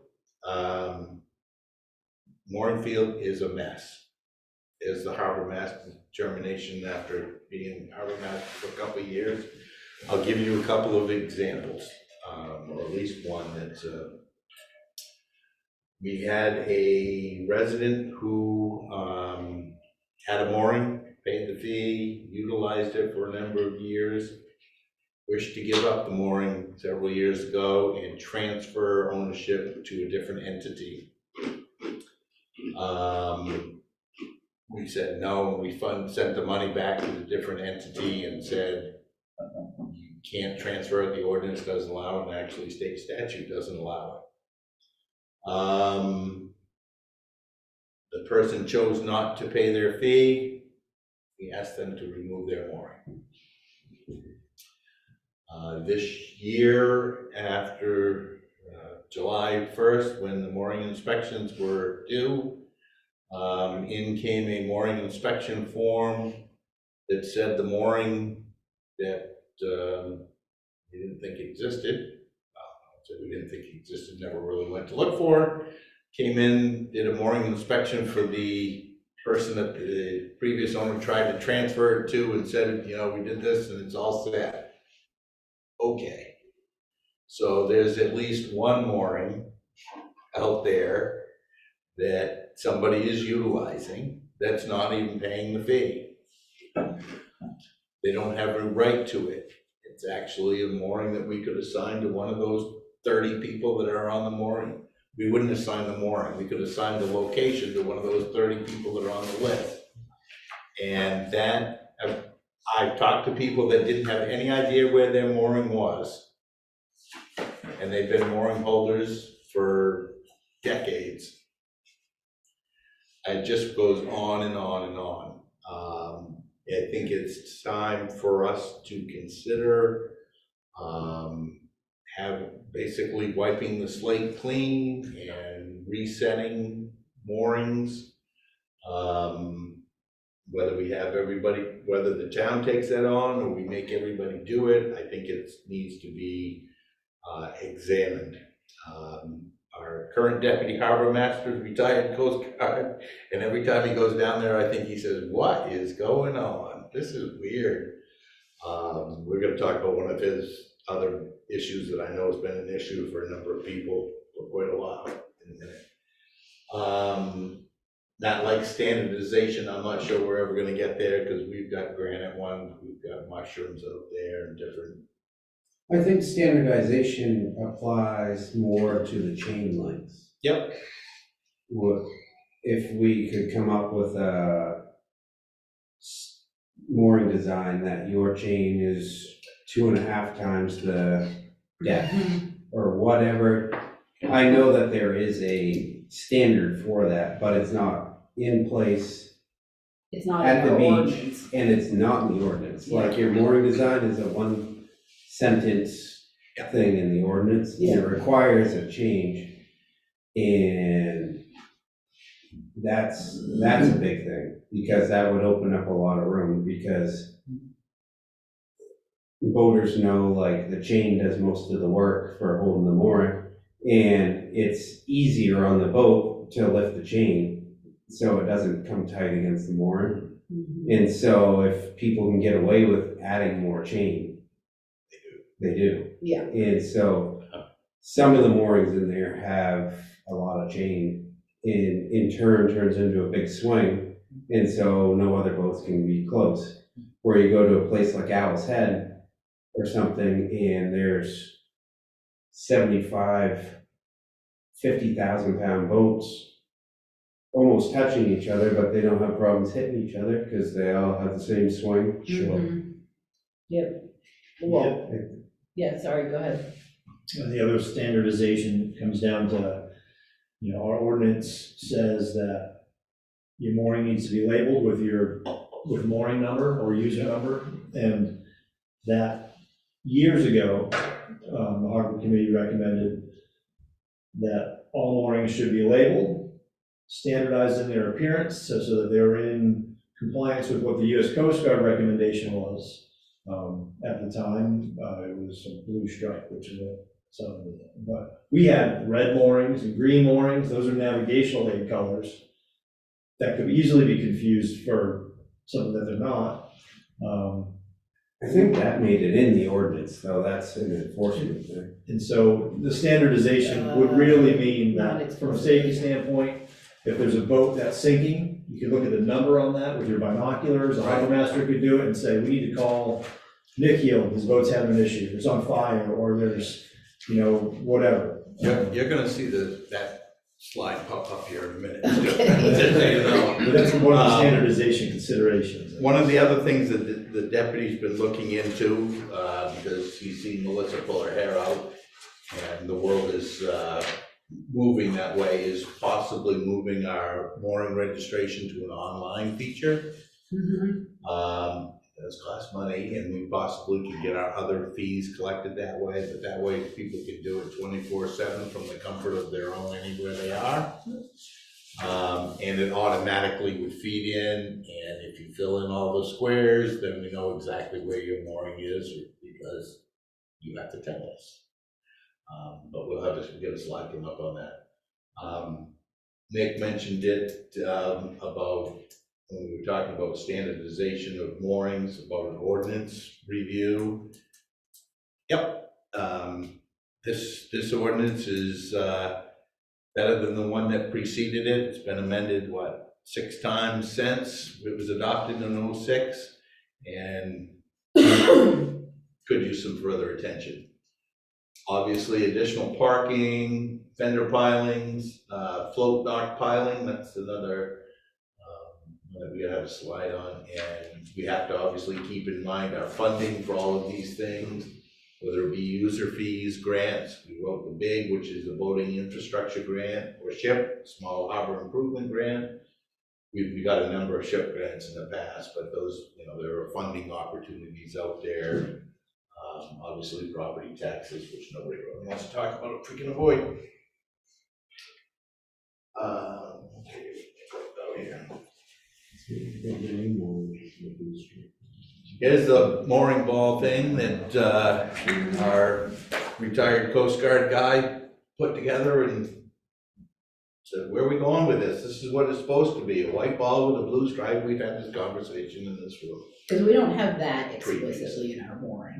S4: is a mess. Is the harbor master determination after being harbor master for a couple of years. I'll give you a couple of examples, or at least one that's, we had a resident who, had a mooring, paid the fee, utilized it for a number of years, wished to give up the mooring several years ago and transfer ownership to a different entity. We said no, and we sent the money back to the different entity and said, you can't transfer it, the ordinance doesn't allow it, and actually state statute doesn't allow it. The person chose not to pay their fee. We asked them to remove their mooring. This year, after July 1st, when the mooring inspections were due, in came a mooring inspection form that said the mooring that we didn't think existed. So we didn't think it existed, never really went to look for. Came in, did a mooring inspection for the person that the previous owner tried to transfer it to and said, you know, we did this and it's all set. Okay. So there's at least one mooring out there that somebody is utilizing that's not even paying the fee. They don't have a right to it. It's actually a mooring that we could assign to one of those 30 people that are on the mooring. We wouldn't assign the mooring. We could assign the location to one of those 30 people that are on the list. And that, I've talked to people that didn't have any idea where their mooring was. And they've been mooring holders for decades. It just goes on and on and on. I think it's time for us to consider basically wiping the slate clean and resetting moorings. Whether we have everybody, whether the town takes that on or we make everybody do it, I think it needs to be examined. Our current deputy harbor master is retired Coast Guard, and every time he goes down there, I think he says, what is going on? This is weird. We're gonna talk about one of his other issues that I know has been an issue for a number of people for quite a while in a minute. Not like standardization, I'm not sure we're ever gonna get there because we've got granite ones, we've got mushrooms out there and different.
S1: I think standardization applies more to the chain lengths.
S4: Yep.
S1: If we could come up with a mooring design that your chain is 2.5 times the depth or whatever. I know that there is a standard for that, but it's not in place
S2: It's not
S1: at
S2: in
S1: the
S2: our
S1: beach,
S2: ordinance.
S1: and it's not in the ordinance. Like your mooring design is a one sentence thing in the ordinance.
S2: Yeah.
S1: It requires a change, and that's a big thing, because that would open up a lot of room, because boaters know, like, the chain does most of the work for holding the mooring, and it's easier on the boat to lift the chain, so it doesn't come tight against the mooring. And so if people can get away with adding more chain, they do.
S2: Yeah.
S1: And so some of the moorings in there have a lot of chain, and in turn turns into a big swing, and so no other boats can be close. Where you go to a place like Owl's Head or something, and there's 75, 50,000 pound boats almost touching each other, but they don't have problems hitting each other because they all have the same swing.
S2: Yep. Well, yeah, sorry, go ahead.
S3: And the other standardization comes down to, you know, our ordinance says that your mooring needs to be labeled with mooring number or user number, and that years ago, the Harbor Committee recommended that all moorings should be labeled, standardized in their appearance, so that they're in compliance with what the U.S. Coast Guard recommendation was. At the time, it was a blue stripe, which is what some of it, but we had red moorings and green moorings. Those are navigational aid colors that could easily be confused for something that they're not.
S1: I think that made it in the ordinance, though. That's an enforcement thing.
S3: And so the standardization would really mean
S2: Not
S3: that from a safety standpoint, if there's a boat that's sinking, you can look at the number on that with your binoculars. A harbor master could do it and say, we need to call Nick Hill, his boat's having an issue, it's on fire, or there's, you know, whatever.
S4: You're gonna see that slide pop up here in a minute. Just so you know.
S3: But that's one of the standardization considerations.
S4: One of the other things that the deputy's been looking into, because he's seen Melissa pull her hair out, and the world is moving that way, is possibly moving our mooring registration to an online feature. It does cost money, and we possibly can get our other fees collected that way, but that way people can do it 24/7 from the comfort of their own anywhere they are. And it automatically would feed in, and if you fill in all the squares, then we know exactly where your mooring is, because you have to tell us. But we'll have to get a slide from up on that. Nick mentioned it, about, when we were talking about standardization of moorings, about an ordinance review. Yep, this ordinance is, better than the one that preceded it. It's been amended, 6 times since it was adopted in '06, and could use some further attention. Obviously, additional parking, fender pilings, float dock piling, that's another, that we have a slide on, and we have to obviously keep in mind our funding for all of these things, whether it be user fees, grants. We wrote the BIG, which is the boating infrastructure grant, or SHIP, Small Harbor Improvement Grant. We got a number of SHIP grants in the past, but those, there are funding opportunities out there. Obviously, property taxes, which nobody really wants to talk about, if we can avoid. Okay, go here. Here's the mooring ball thing that our retired Coast Guard guy put together and said, where are we going with this? This is what it's supposed to be, a white ball with a blue stripe. We've had this conversation in this room.
S2: Because we don't have that explicitly in our mooring.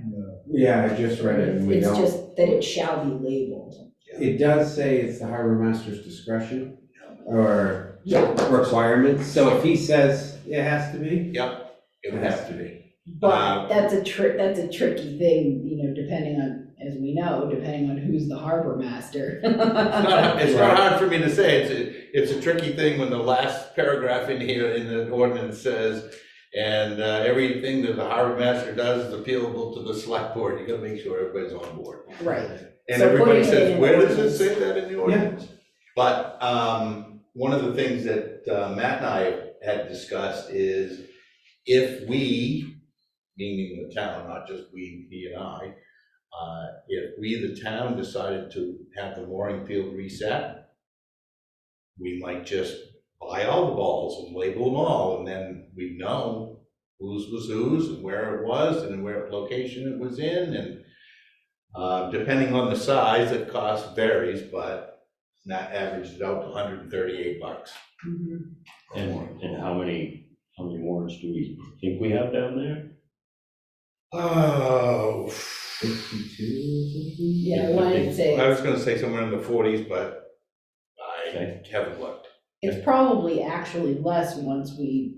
S1: Yeah, I just read it, and we
S2: It's
S1: don't.
S2: just that it shall be labeled.
S1: It does say it's the harbor master's discretion or
S2: Yeah.
S1: requirements, so if he says it has to be,
S4: Yep, it would have to be.
S2: But that's a tricky thing, depending on, as we know, depending on who's the harbor master.
S4: It's not hard for me to say. It's a tricky thing when the last paragraph in here in the ordinance says, and everything that the harbor master does is appealable to the select board. You gotta make sure everybody's on board.
S2: Right.
S4: And
S2: So
S4: everybody
S2: putting it
S4: says,
S2: in
S4: where does it
S2: ordinance.
S4: say that in the ordinance? But one of the things that Matt and I had discussed is if we, meaning the town, not just we, he and I, if we, the town, decided to have the mooring field reset, we might just buy all the balls and label them all, and then we know whose was whose and where it was and where location it was in, and depending on the size, the cost varies, but that averaged out to $138.
S2: Mhm.
S5: And how many moorings do we think we have down there?
S4: Oh,
S1: 52 or something?
S2: Yeah, I wanted to say,
S4: I was gonna say somewhere in the 40s, but I
S5: Okay.
S4: haven't looked.
S2: it's probably actually less once we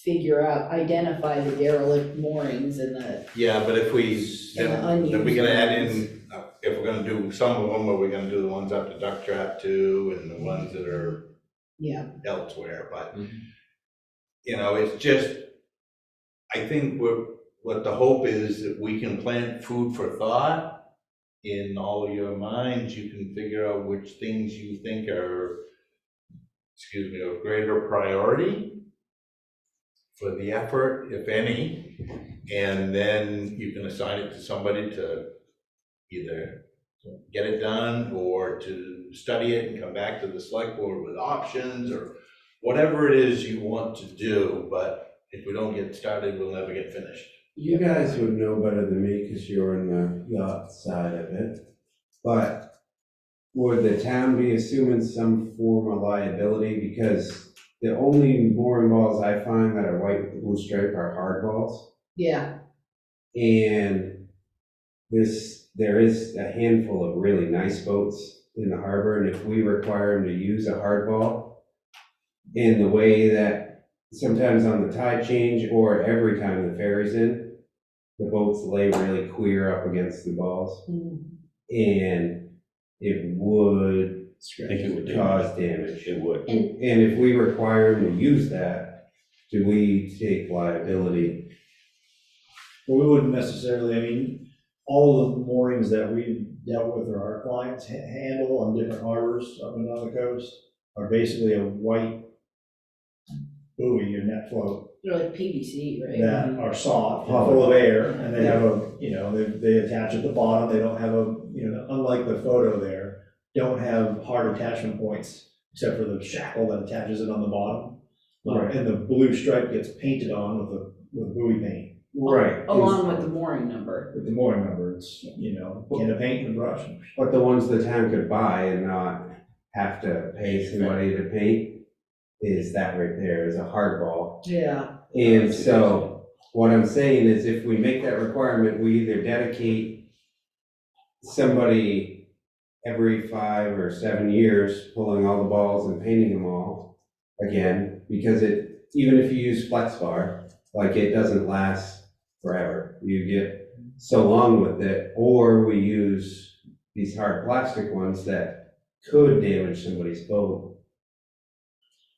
S2: identify the derelict moorings and the,
S4: Yeah, but if we,
S2: And the
S4: then we're gonna add
S2: unused
S4: in, if we're gonna do some of them, or we're gonna do the ones up to Duck Trap too, and the ones that are
S2: yeah.
S4: elsewhere, but,
S1: Mhm.
S4: it's just, I think what the hope is that we can plant food for thought in all of your minds. You can figure out which things you think are, of greater priority for the effort, if any, and then you can assign it to somebody to either get it done or to study it and come back to the select board with options or whatever it is you want to do. But if we don't get started, we'll never get finished.
S1: You guys would know better than me because you're in the yacht side of it, but would the town be assuming some form of liability? Because the only mooring balls I find that are white with the blue stripe are hard balls.
S2: Yeah,
S1: And there is a handful of really nice boats in the harbor, and if we require them to use a hard ball in the way that sometimes on the tide change or every time the ferry's in, the boats lay really queer up against the balls, and it would
S5: I think it would
S1: cause damage.
S5: It would.
S1: And if we require them to use that, do we take liability?
S3: Well, we wouldn't necessarily, all the moorings that we've dealt with or our clients handle on different harbors up and down the coast are basically a white buoy or net float
S2: they're like PVC, right?
S3: that are soft, and full of air, and they have they attach at the bottom, they don't have unlike the photo there, don't have hard attachment points except for the shackle that attaches it on the bottom.
S1: Right.
S3: And the blue stripe gets painted on with buoy paint.
S1: Right.
S2: Along with the mooring number.
S3: With the mooring number, it's, can of paint and a brush.
S1: But the ones the town could buy and not have to pay somebody to paint is that right there, is a hardball.
S2: Yeah.
S1: And so, what I'm saying is if we make that requirement, we either dedicate somebody every 5 or 7 years pulling all the balls and painting them all again, because even if you use Flex Bar, like it doesn't last forever. You get so long with it, or we use these hard plastic ones that could damage somebody's boat.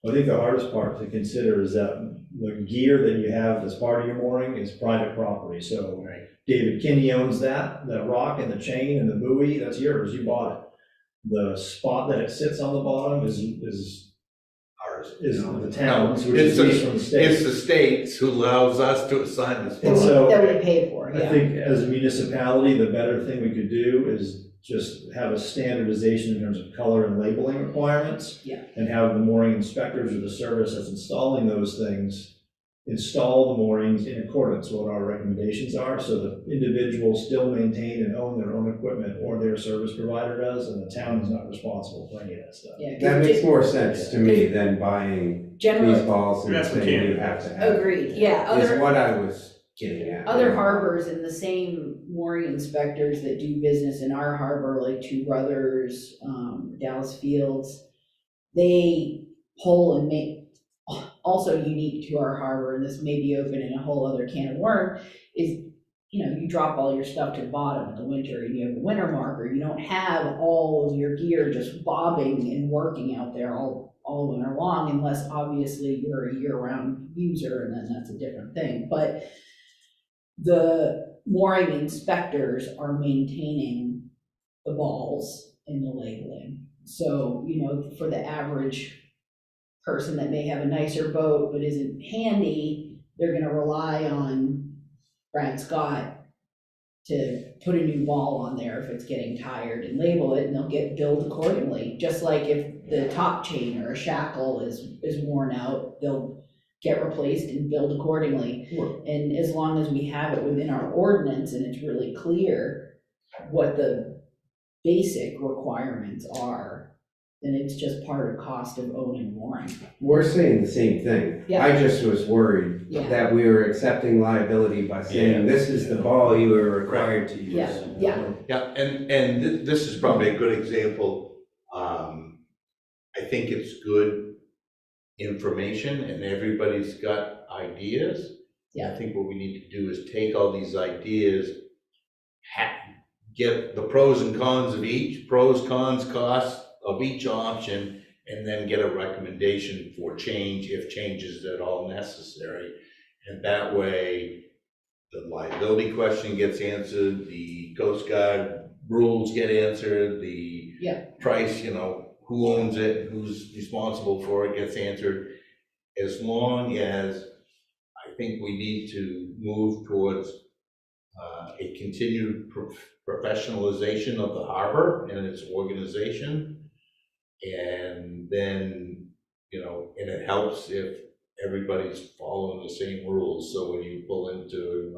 S3: I think the hardest part to consider is that the gear that you have as part of your mooring is private property. So David Kinney owns that rock and the chain and the buoy, that's yours, you bought it. The spot that it sits on the bottom is
S4: Ours.
S3: the town's, which
S4: It's
S3: is leased from the state.
S4: It's the states who allows us to assign this.
S3: And so-
S2: That we pay for,
S3: I
S2: yeah.
S3: think as a municipality, the better thing we could do is just have a standardization in terms of color and labeling requirements.
S2: Yeah.
S3: And have the mooring inspectors or the service that's installing those things install the moorings in accordance with what our recommendations are, so that individuals still maintain and own their own equipment, or their service provider does, and the town is not responsible for any of that stuff.
S2: Yeah, 'cause
S1: That makes more sense to me than buying these
S2: generally,
S1: balls and
S6: That's what
S1: saying you
S6: Canada
S1: have to have.
S2: agreed, yeah,
S1: Is
S2: other,
S1: what I was getting at.
S2: other harbors and the same mooring inspectors that do business in our harbor, like Two Brothers, Dallas Fields, they pull and make, also unique to our harbor, and this may be opening a whole other can of worms, is, you drop all your stuff to the bottom in the winter and you have a winter marker, you don't have all of your gear just bobbing and working out there all winter long, unless obviously you're a year-round user, and then that's a different thing. But the mooring inspectors are maintaining the balls and the labeling. So, for the average person that may have a nicer boat but isn't handy, they're gonna rely on Brad Scott to put a new ball on there if it's getting tired and label it, and they'll get billed accordingly. Just like if the top chain or a shackle is worn out, they'll get replaced and billed accordingly.
S1: Sure.
S2: And as long as we have it within our ordinance and it's really clear what the basic requirements are, then it's just part of cost of owning mooring.
S1: We're saying the same thing.
S2: Yeah.
S1: I just was worried
S2: Yeah.
S1: that we were accepting liability by saying, this is the ball you were required to use.
S2: Yeah.
S4: Yeah, and this is probably a good example. I think it's good information and everybody's got ideas.
S2: Yeah.
S4: I think what we need to do is take all these ideas, get the pros and cons of each, pros, cons, costs of each option, and then get a recommendation for change, if change is at all necessary. And that way, the liability question gets answered, the Coast Guard rules get answered, the price, who owns it, who's responsible for it gets answered. As long as, I think we need to move towards a continued professionalization of the harbor and its organization. And then, and it helps if everybody's following the same rules. So when you pull into,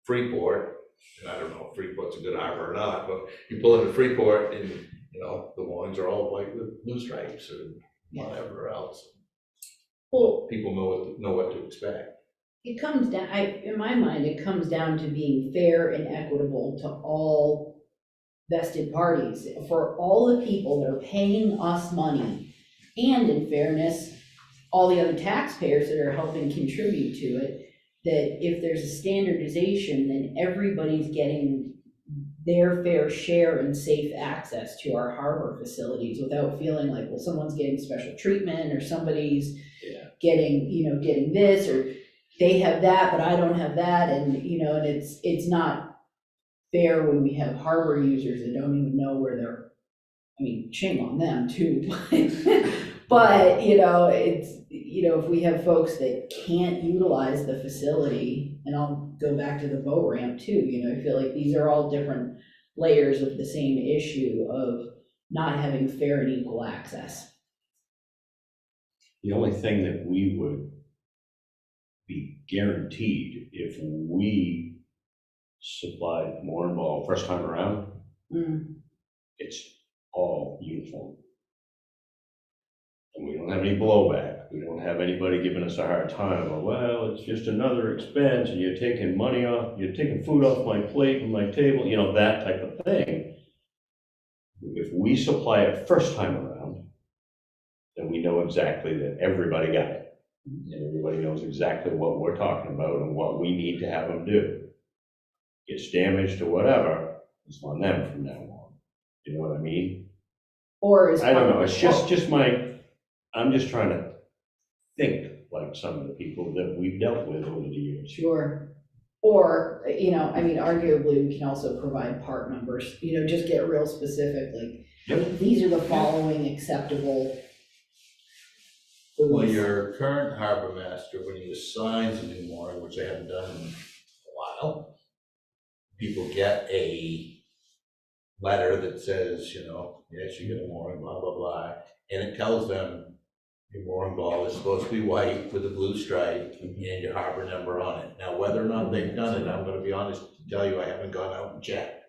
S4: Freeport, and I don't know if Freeport's a good harbor or not, but you pull into Freeport and, the moorings are all white with blue stripes or whatever else.
S2: Well,
S4: People know what to expect.
S2: it comes down, in my mind, it comes down to being fair and equitable to all vested parties, for all the people that are paying us money, and in fairness, all the other taxpayers that are helping contribute to it, that if there's a standardization, then everybody's getting their fair share and safe access to our harbor facilities without feeling like, well, someone's getting special treatment, or somebody's getting this, or they have that, but I don't have that, and, and it's not fair when we have harbor users that don't even know where they're, shame on them too, but, it's, if we have folks that can't utilize the facility, and I'll go back to the boat ramp too, I feel like these are all different layers of the same issue of not having fair and equal access.
S5: The only thing that we would be guaranteed if we supplied more and more first time around, it's all uniform. And we don't have any blowback. We don't have anybody giving us a hard time, or, well, it's just another expense, and you're taking money off, you're taking food off my plate and my table, you know, that type of thing. If we supply it first time around, then we know exactly that everybody got it. And everybody knows exactly what we're talking about and what we need to have them do. Gets damaged or whatever, it's on them from now on. You know what I mean?
S2: Or is.
S5: I don't know, it's just I'm just trying to think like some of the people that we've dealt with over the years.
S2: Sure. Or, you know, I mean, arguably, we can also provide part numbers, you know, just get real specific, like,
S5: Yep.
S2: these are the following acceptable
S4: Well,
S2: foods.
S4: your current harbor master, when he assigns a new mooring, which they haven't done in a while, people get a letter that says, you know, yes, you get a mooring, blah, blah, blah, and it tells them your mooring ball is supposed to be white with a blue stripe and your harbor number on it. Now, whether or not they've done it, I'm gonna be honest to tell you, I haven't gone out and checked.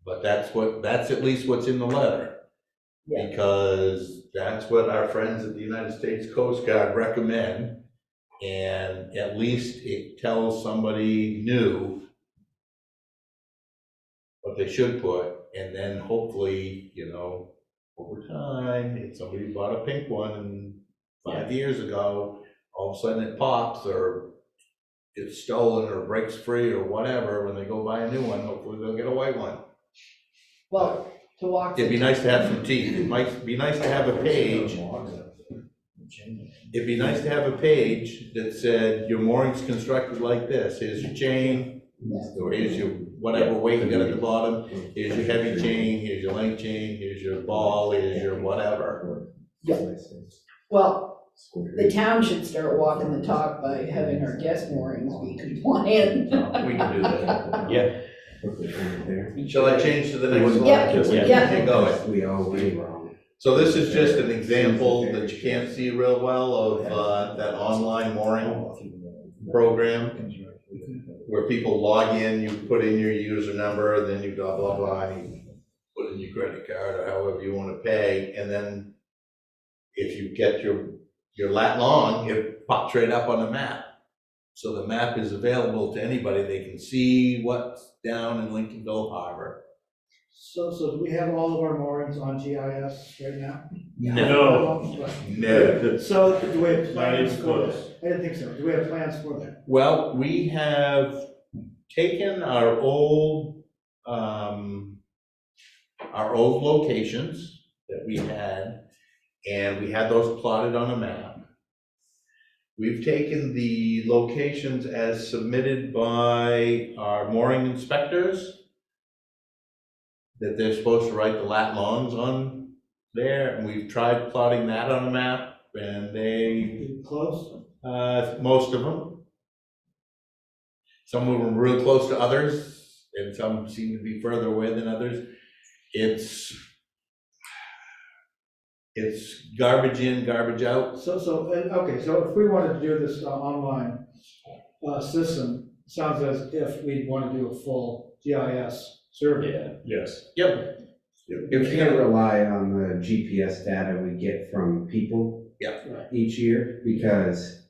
S4: But that's at least what's in the letter.
S2: Yeah.
S4: Because that's what our friends at the United States Coast Guard recommend. And at least it tells somebody new what they should put, and then hopefully, you know, over time, if somebody bought a pink one 5 years ago, all of a sudden it pops or it's stolen or breaks free or whatever, when they go buy a new one, hopefully they'll get a white one.
S2: Well, to walk.
S4: It'd be nice to have some teeth. It might be nice to have a page. It'd be nice to have a page that said, your mooring's constructed like this. Here's your chain, or here's your whatever weight you got at the bottom. Here's your heavy chain, here's your light chain, here's your ball, here's your whatever.
S2: Well, the town should start walking the talk by having our guest moorings be compliant.
S4: We can do that.
S5: Yeah.
S4: Shall I change to the next slide?
S2: Yeah, yeah.
S4: Keep going.
S1: We all way wrong.
S4: So this is just an example that you can't see real well of that online mooring program, where people log in, you put in your user number, then you blah, blah, blah, and you put in your credit card or however you want to pay, and then if you get your lat long, it pops right up on the map. So the map is available to anybody. They can see what's down in Lincolnville Harbor.
S7: So do we have all of our moorings on GIS right now?
S3: No.
S4: No.
S7: So do we have
S3: Not even
S7: plans for
S3: close.
S7: that? I didn't think so. Do we have plans for that?
S4: Well, we have taken our old locations that we had, and we had those plotted on a map. We've taken the locations as submitted by our mooring inspectors, that they're supposed to write the lat longs on there, and we've tried plotting that on a map, and they,
S7: Close?
S4: most of them. Some of them are real close to others, and some seem to be further away than others. It's garbage in, garbage out.
S7: So if we wanted to do this online system, sounds as if we'd want to do a full GIS survey.
S3: Yes.
S4: Yep.
S1: We can't rely on the GPS data we get from people.
S4: Yeah.
S1: Each year, because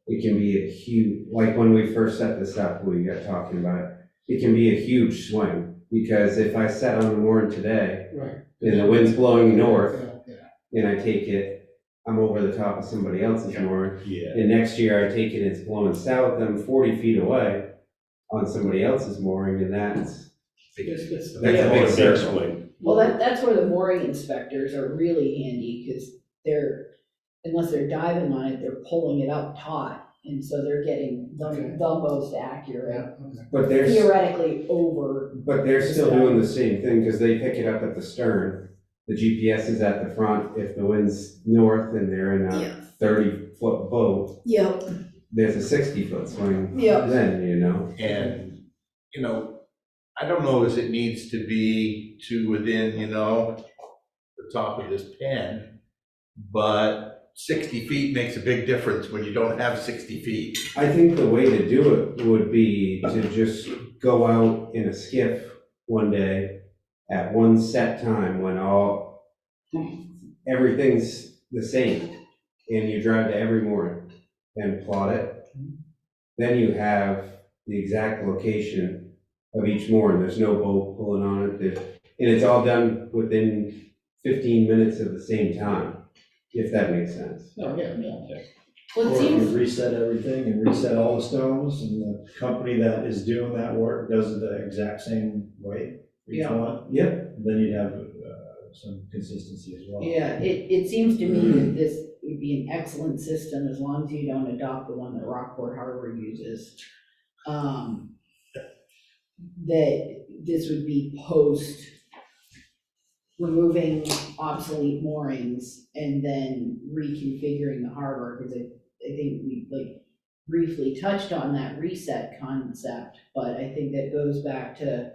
S1: it can be a huge, like when we first set this up, we got talking about it, it can be a huge swing, because if I set on the mooring today,
S7: Right.
S1: and the wind's blowing north,
S7: Yeah.
S1: and I take it, I'm over the top of somebody else's mooring,
S5: Yeah.
S1: and next year I take it, it's blowing south, I'm 40 feet away on somebody else's mooring, and that's
S7: It's-
S1: That's a big circle.
S5: swing.
S2: Well, that's where the mooring inspectors are really handy, because unless they're diving on it, they're pulling it up taut, and so they're getting the most accurate,
S7: Yeah, okay.
S1: but they're still doing the same thing, because they pick it up at the stern. The GPS is at the front. If the wind's north and they're in a
S2: Yeah.
S1: 30-foot boat,
S2: Yep,
S1: there's a 60-foot swing
S2: Yep.
S1: then, you know?
S4: And, you know, I don't know as it needs to be to within, the top of this pen, but 60 feet makes a big difference when you don't have 60 feet.
S1: I think the way to do it would be to just go out in a skiff one day at one set time when everything's the same, and you drive to every mooring and plot it. Then you have the exact location of each mooring. There's no boat pulling on it. And it's all done within 15 minutes of the same time, if that makes sense.
S2: Well, it
S3: Or if
S2: seems,
S3: you reset everything and reset all the stones, and the company that is doing that work does it the exact same way for each
S2: Yeah.
S3: one,
S1: Yep.
S3: then you'd have some consistency as well.
S2: yeah, it seems to me that this would be an excellent system as long as you don't adopt the one that Rockport Harbor uses. That this would be post removing obsolete moorings and then reconfiguring the harbor, because I think we briefly touched on that reset concept, but I think that goes back to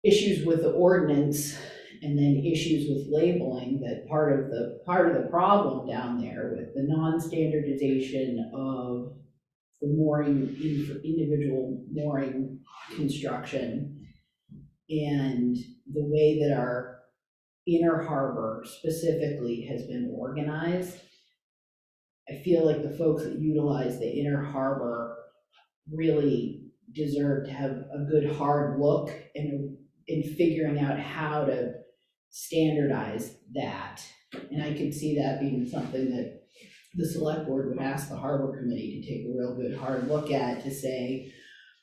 S2: issues with the ordinance and then issues with labeling, that part of the problem down there with the non-standardization of the mooring, individual mooring construction, and the way that our inner harbor specifically has been organized. I feel like the folks that utilize the inner harbor really deserve to have a good hard look in figuring out how to standardize that. And I could see that being something that the select board would ask the harbor committee to take a real good hard look at, to say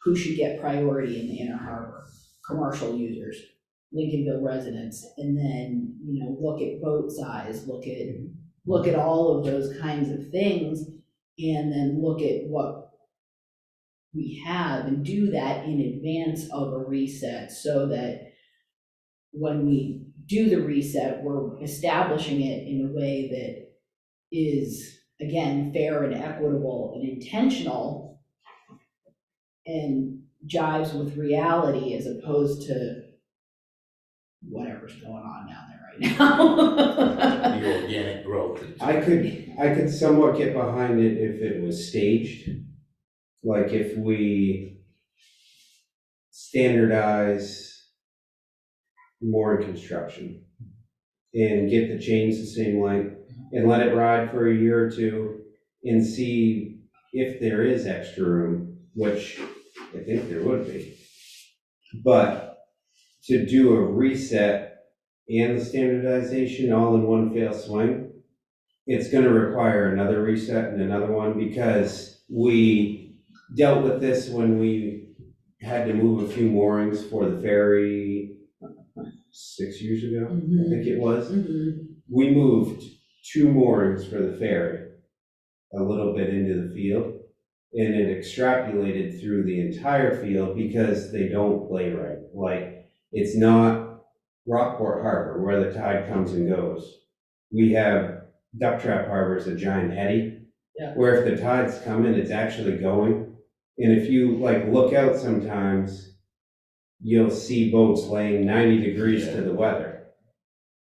S2: who should get priority in the inner harbor: commercial users, Lincolnville residents, and then, look at boat size, look at all of those kinds of things, and then look at what we have and do that in advance of a reset, so that when we do the reset, we're establishing it in a way that is, again, fair and equitable and intentional and jives with reality, as opposed to whatever's going on down there right now.
S4: The organic growth.
S1: I could somewhat get behind it if it was staged. Like if we standardize mooring construction and get the chains the same length and let it ride for a year or two and see if there is extra room, which I think there would be. But to do a reset and the standardization all in one fell swing, it's gonna require another reset and another one, because we dealt with this when we had to move a few moorings for the ferry 6 years ago, I think it was. We moved 2 moorings for the ferry a little bit into the field, and it extrapolated through the entire field because they don't play right. Like, it's not Rockport Harbor where the tide comes and goes. We have Duck Trap Harbor is a giant eddy, where if the tide's coming, it's actually going. And if you look out sometimes, you'll see boats laying 90 degrees to the weather.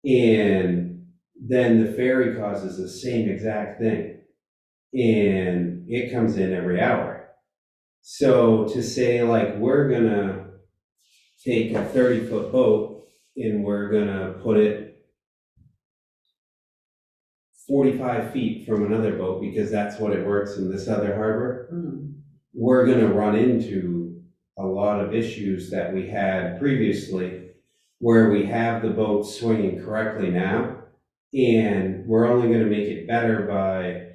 S1: And then the ferry causes the same exact thing. And it comes in every hour. So to say we're gonna take a 30-foot boat and we're gonna put it 45 feet from another boat because that's what it works in this other harbor, we're gonna run into a lot of issues that we had previously, where we have the boat swinging correctly now, and we're only gonna make it better by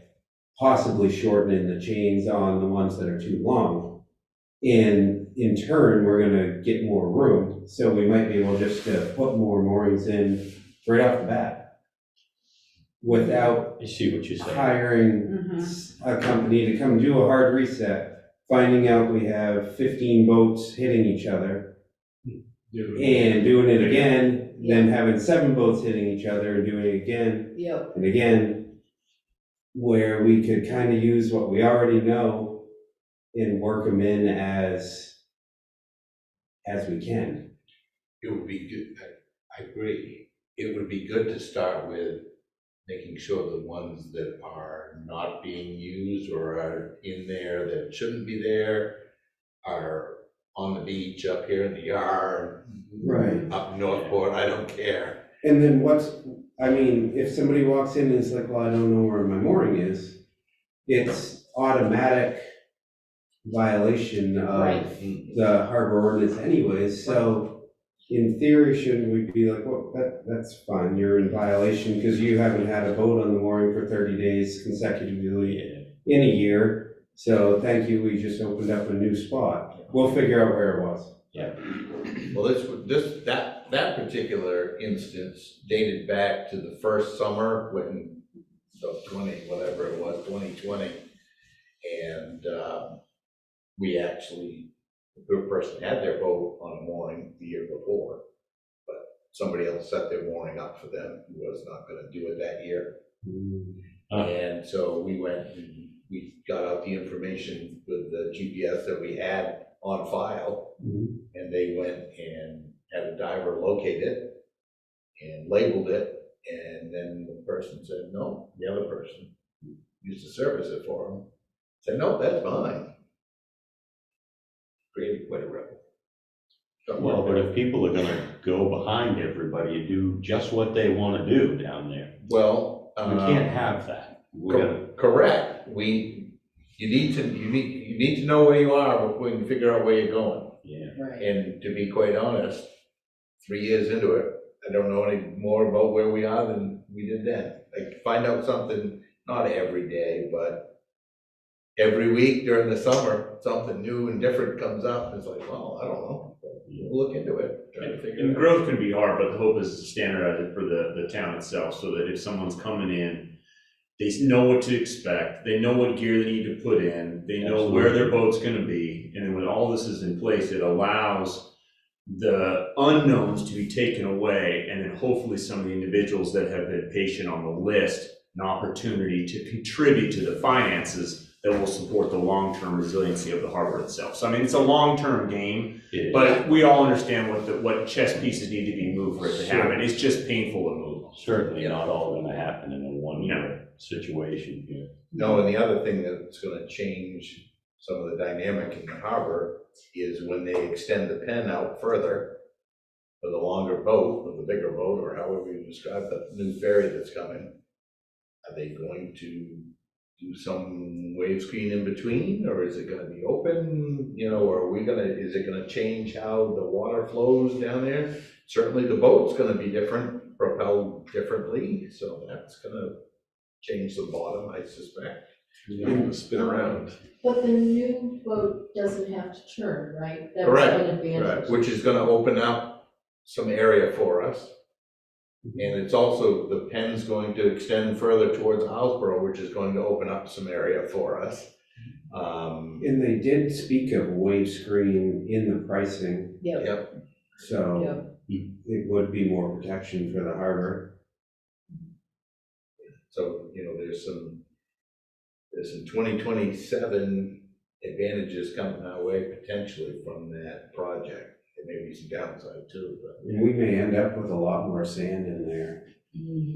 S1: possibly shortening the chains on the ones that are too long. And in turn, we're gonna get more room, so we might be able just to put more moorings in right off the bat, without
S5: I see what you're saying.
S1: hiring a company to come do a hard reset, finding out we have 15 boats hitting each other, and doing it again, then having 7 boats hitting each other and doing it again and again, where we could kind of use what we already know and work them in as as we can.
S4: It would be good, I agree. It would be good to start with making sure the ones that are not being used or are in there that shouldn't be there are on the beach, up here in the yard,
S1: Right.
S4: up in Northport, I don't care.
S1: And then if somebody walks in and is like, well, I don't know where my mooring is, it's automatic violation of
S2: Right.
S1: the harbor ordinance anyways, so in theory, shouldn't we be like, well, that's fine, you're in violation because you haven't had a boat on the mooring for 30 days consecutively in a year, so thank you, we just opened up a new spot. We'll figure out where it was.
S4: Well, that particular instance dated back to the first summer when, so 2020. And we actually, the person had their boat on a mooring the year before, but somebody else set their mooring up for them who was not gonna do it that year. And so we went and we got out the information with the GPS that we had on file, and they went and had a diver locate it and labeled it, and then the person said, no, the other person used to service it for them, said, no, that's mine. Created quite a ripple.
S5: Well, but if people are gonna go behind everybody and do just what they wanna do down there,
S4: Well,
S5: we can't have that. We gotta,
S4: correct. You need to know where you are before you can figure out where you're going.
S5: yeah.
S2: Right.
S4: And to be quite honest, 3 years into it, I don't know any more about where we are than we did then. I find out something, not every day, but every week during the summer, something new and different comes up. It's like, well, I don't know. We'll look into it, try to figure
S6: And
S4: it out.
S6: growth can be hard, but the hope is to standardize it for the town itself, so that if someone's coming in, they know what to expect, they know what gear they need to put in, they know where their boat's gonna be, and then when all this is in place, it allows the unknowns to be taken away, and then hopefully some of the individuals that have been patient on the list, an opportunity to contribute to the finances that will support the long-term resiliency of the harbor itself. So I mean, it's a long-term game,
S5: It is.
S6: but we all understand what chess pieces need to be moved for it to
S5: Sure.
S6: happen. It's just painful to move.
S5: Certainly not all gonna happen in a
S6: No.
S5: one-year situation here.
S4: No, and the other thing that's gonna change some of the dynamic in the harbor is when they extend the pen out further for the longer boat, or the bigger boat, or however you describe the new ferry that's coming, are they going to do some wave screen in between, or is it gonna be open, or is it gonna change how the water flows down there? Certainly the boat's gonna be different, propelled differently, so that's gonna change the bottom, I suspect.
S6: Spin around.
S8: But the new boat doesn't have to turn, right?
S4: Correct,
S8: That's an advantage.
S4: Which is gonna open up some area for us. And it's also, the pen's going to extend further towards Islesboro, which is going to open up some area for us.
S1: And they did speak of wave screen in the pricing,
S2: Yep.
S1: so it would be more protection for the harbor.
S4: So, there's some 2027 advantages coming our way potentially from that project. There may be some downside too, but.
S1: And we may end up with a lot more sand in there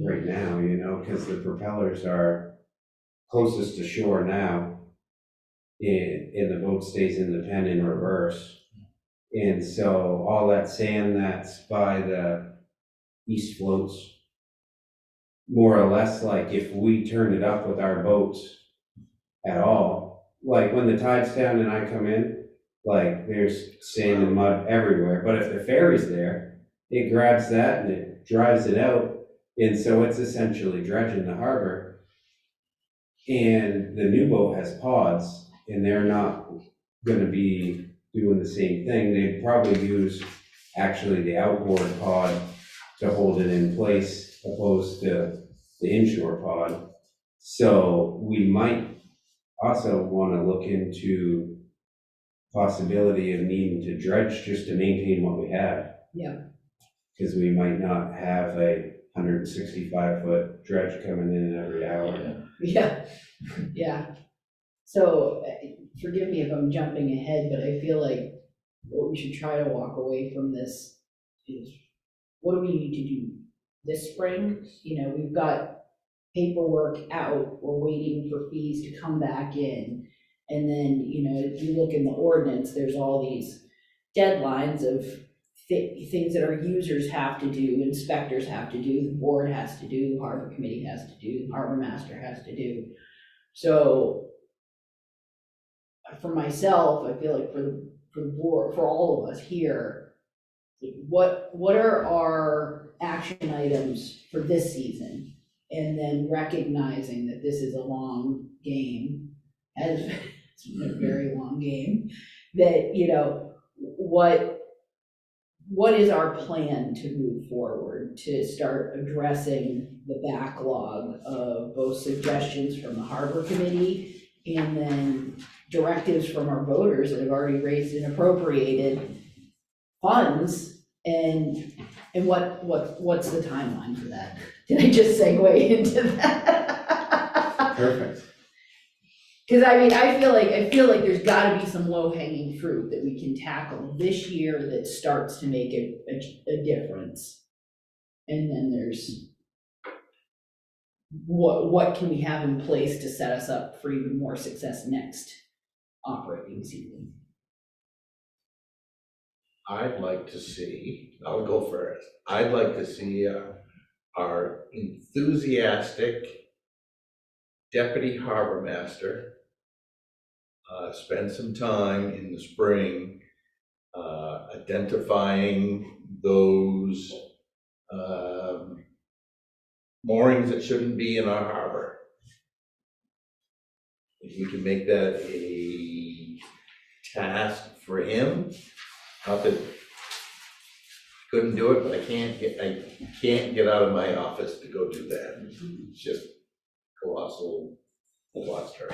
S1: right now, because the propellers are closest to shore now. And the boat stays in the pen in reverse. And so all that sand that's by the east floats, more or less like if we turn it up with our boats at all, like when the tide's down and I come in, like there's sand and mud everywhere, but if the ferry's there, it grabs that and it drives it out, and so it's essentially dredging the harbor. And the new boat has pods, and they're not gonna be doing the same thing. They'd probably use actually the outboard pod to hold it in place opposed to the inshore pod. So we might also wanna look into possibility of needing to dredge just to maintain what we have.
S2: Yeah.
S1: Because we might not have a 165-foot dredge coming in every hour.
S2: Yeah. So forgive me if I'm jumping ahead, but I feel like what we should try to walk away from this is, what do we need to do this spring? You know, we've got paperwork out, we're waiting for fees to come back in. And then, you know, if you look in the ordinance, there's all these deadlines of things that our users have to do, inspectors have to do, the board has to do, the harbor committee has to do, the harbor master has to do. So for myself, I feel like for the board, for all of us here, what are our action items for this season? And then recognizing that this is a long game, as it's been a very long game, that, you know, what is our plan to move forward to start addressing the backlog of both suggestions from the harbor committee and then directives from our voters that have already raised and appropriated funds, and what's the timeline for that? Did I just segue into that?
S1: Perfect.
S2: Because I mean, I feel like there's got to be some low-hanging fruit that we can tackle this year that starts to make a difference. And then there's what can we have in place to set us up for even more success next operating season?
S4: I'd like to see, I'll go first, I'd like to see our enthusiastic deputy harbor master spend some time in the spring identifying those moorings that shouldn't be in our harbor. If we can make that a task for him, not that I couldn't do it, but I can't get out of my office to go do that. It's just colossal cluster.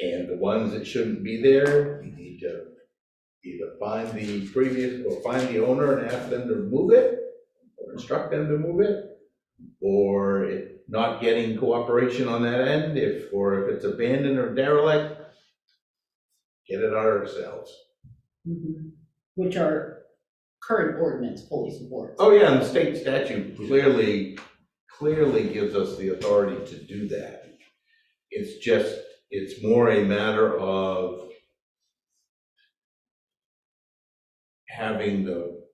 S4: And the ones that shouldn't be there, you need to either find the previous, or find the owner and ask them to remove it, or instruct them to move it, or it not getting cooperation on that end, or if it's abandoned or derelict, get it out ourselves.
S2: Which our current ordinance fully supports.
S4: Oh, yeah, and the state statute clearly gives us the authority to do that. It's more a matter of having the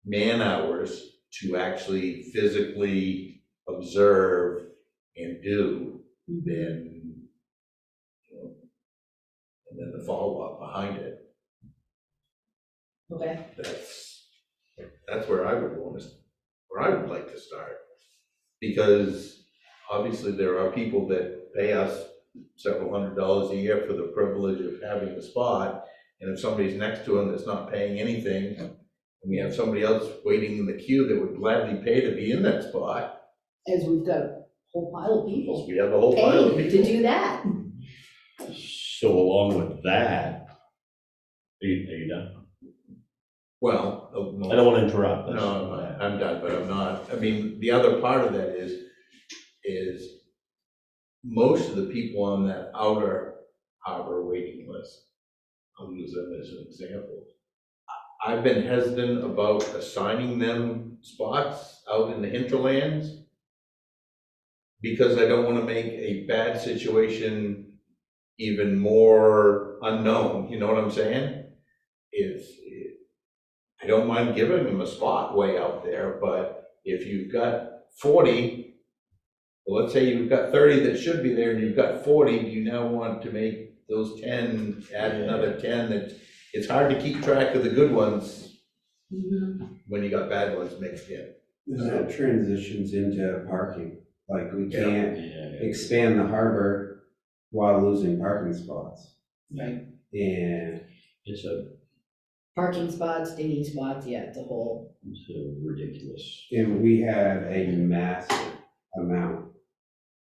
S4: man hours to actually physically observe and do than, you know, and then the follow-up behind it.
S2: Okay.
S4: That's where I would like to start. Because obviously there are people that pay us several $100s a year for the privilege of having the spot. And if somebody's next to them that's not paying anything, and we have somebody else waiting in the queue that would gladly pay to be in that spot.
S2: As we've got a whole pile of people
S4: We have a whole pile of
S2: paying
S4: people.
S2: to do that.
S5: So along with that, are you done?
S4: Well,
S5: I don't want to interrupt. That's-
S4: no, I'm done, but I'm not. I mean, the other part of that is most of the people on that outer harbor waiting list, I'll use them as an example. I've been hesitant about assigning them spots out in the hinterlands because I don't want to make a bad situation even more unknown, you know what I'm saying? I don't mind giving them a spot way out there, but if you've got 40, well, let's say you've got 30 that should be there and you've got 40, do you now want to make those 10, add another 10? That it's hard to keep track of the good ones when you got bad ones mixed in.
S1: That transitions into parking, like we
S4: Yeah.
S1: can't expand the harbor while losing parking spots.
S2: Right.
S1: And
S5: It's a
S2: Parking spots, dinghy spots, yeah, it's ridiculous.
S1: And we have a massive amount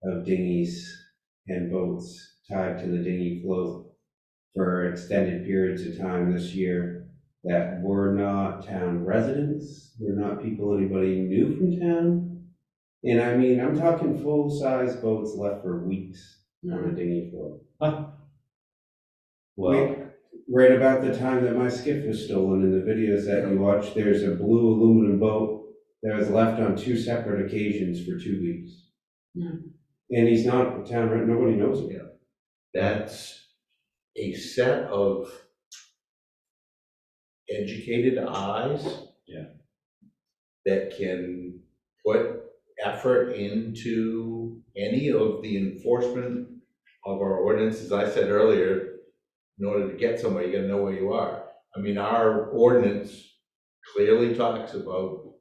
S1: of dinghies and boats tied to the dinghy float for extended periods of time this year that were not town residents, were not people anybody knew from town. And I mean, I'm talking full-size boats left for weeks on a dinghy float.
S5: well,
S1: right about the time that my skiff was stolen in the videos that you watched, there's a blue aluminum boat that was left on 2 separate occasions for 2 weeks. And he's not a town, nobody knows him.
S4: That's a set of educated eyes.
S5: Yeah.
S4: That can put effort into any of the enforcement of our ordinances. I said earlier, in order to get somewhere, you gotta know where you are. I mean, our ordinance clearly talks about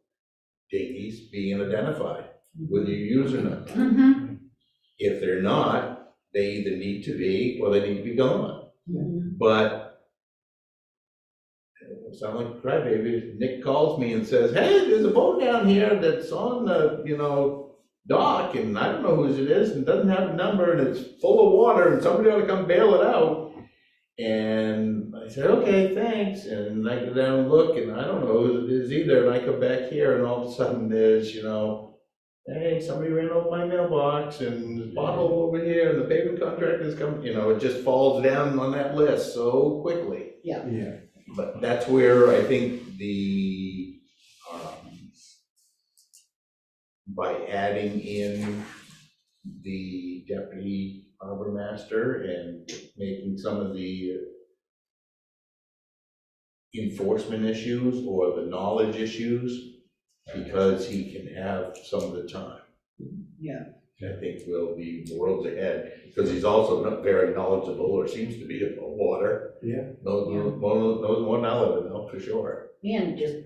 S4: dinghies being identified with your user number.
S2: Mm-hmm.
S4: If they're not, they either need to be or they need to be gone. But it sounds like a crybaby. Nick calls me and says, hey, there's a boat down here that's on the, dock, and I don't know whose it is, and doesn't have a number, and it's full of water, and somebody ought to come bail it out. And I said, okay, thanks, and I go down and look, and I don't know who it is either, and I come back here, and all of a sudden there's, hey, somebody ran over my mailbox, and there's a bottle over here, and the pavement contractor's coming, it just falls down on that list so quickly.
S1: Yeah.
S4: But that's where I think by adding in the deputy harbor master and making some of the enforcement issues or the knowledge issues, because he can have some of the time.
S2: Yeah.
S4: I think we'll be worlds ahead, because he's also not very knowledgeable, or seems to be, about water.
S1: Yeah.
S4: Knows more than I'll ever know, for sure.
S2: And just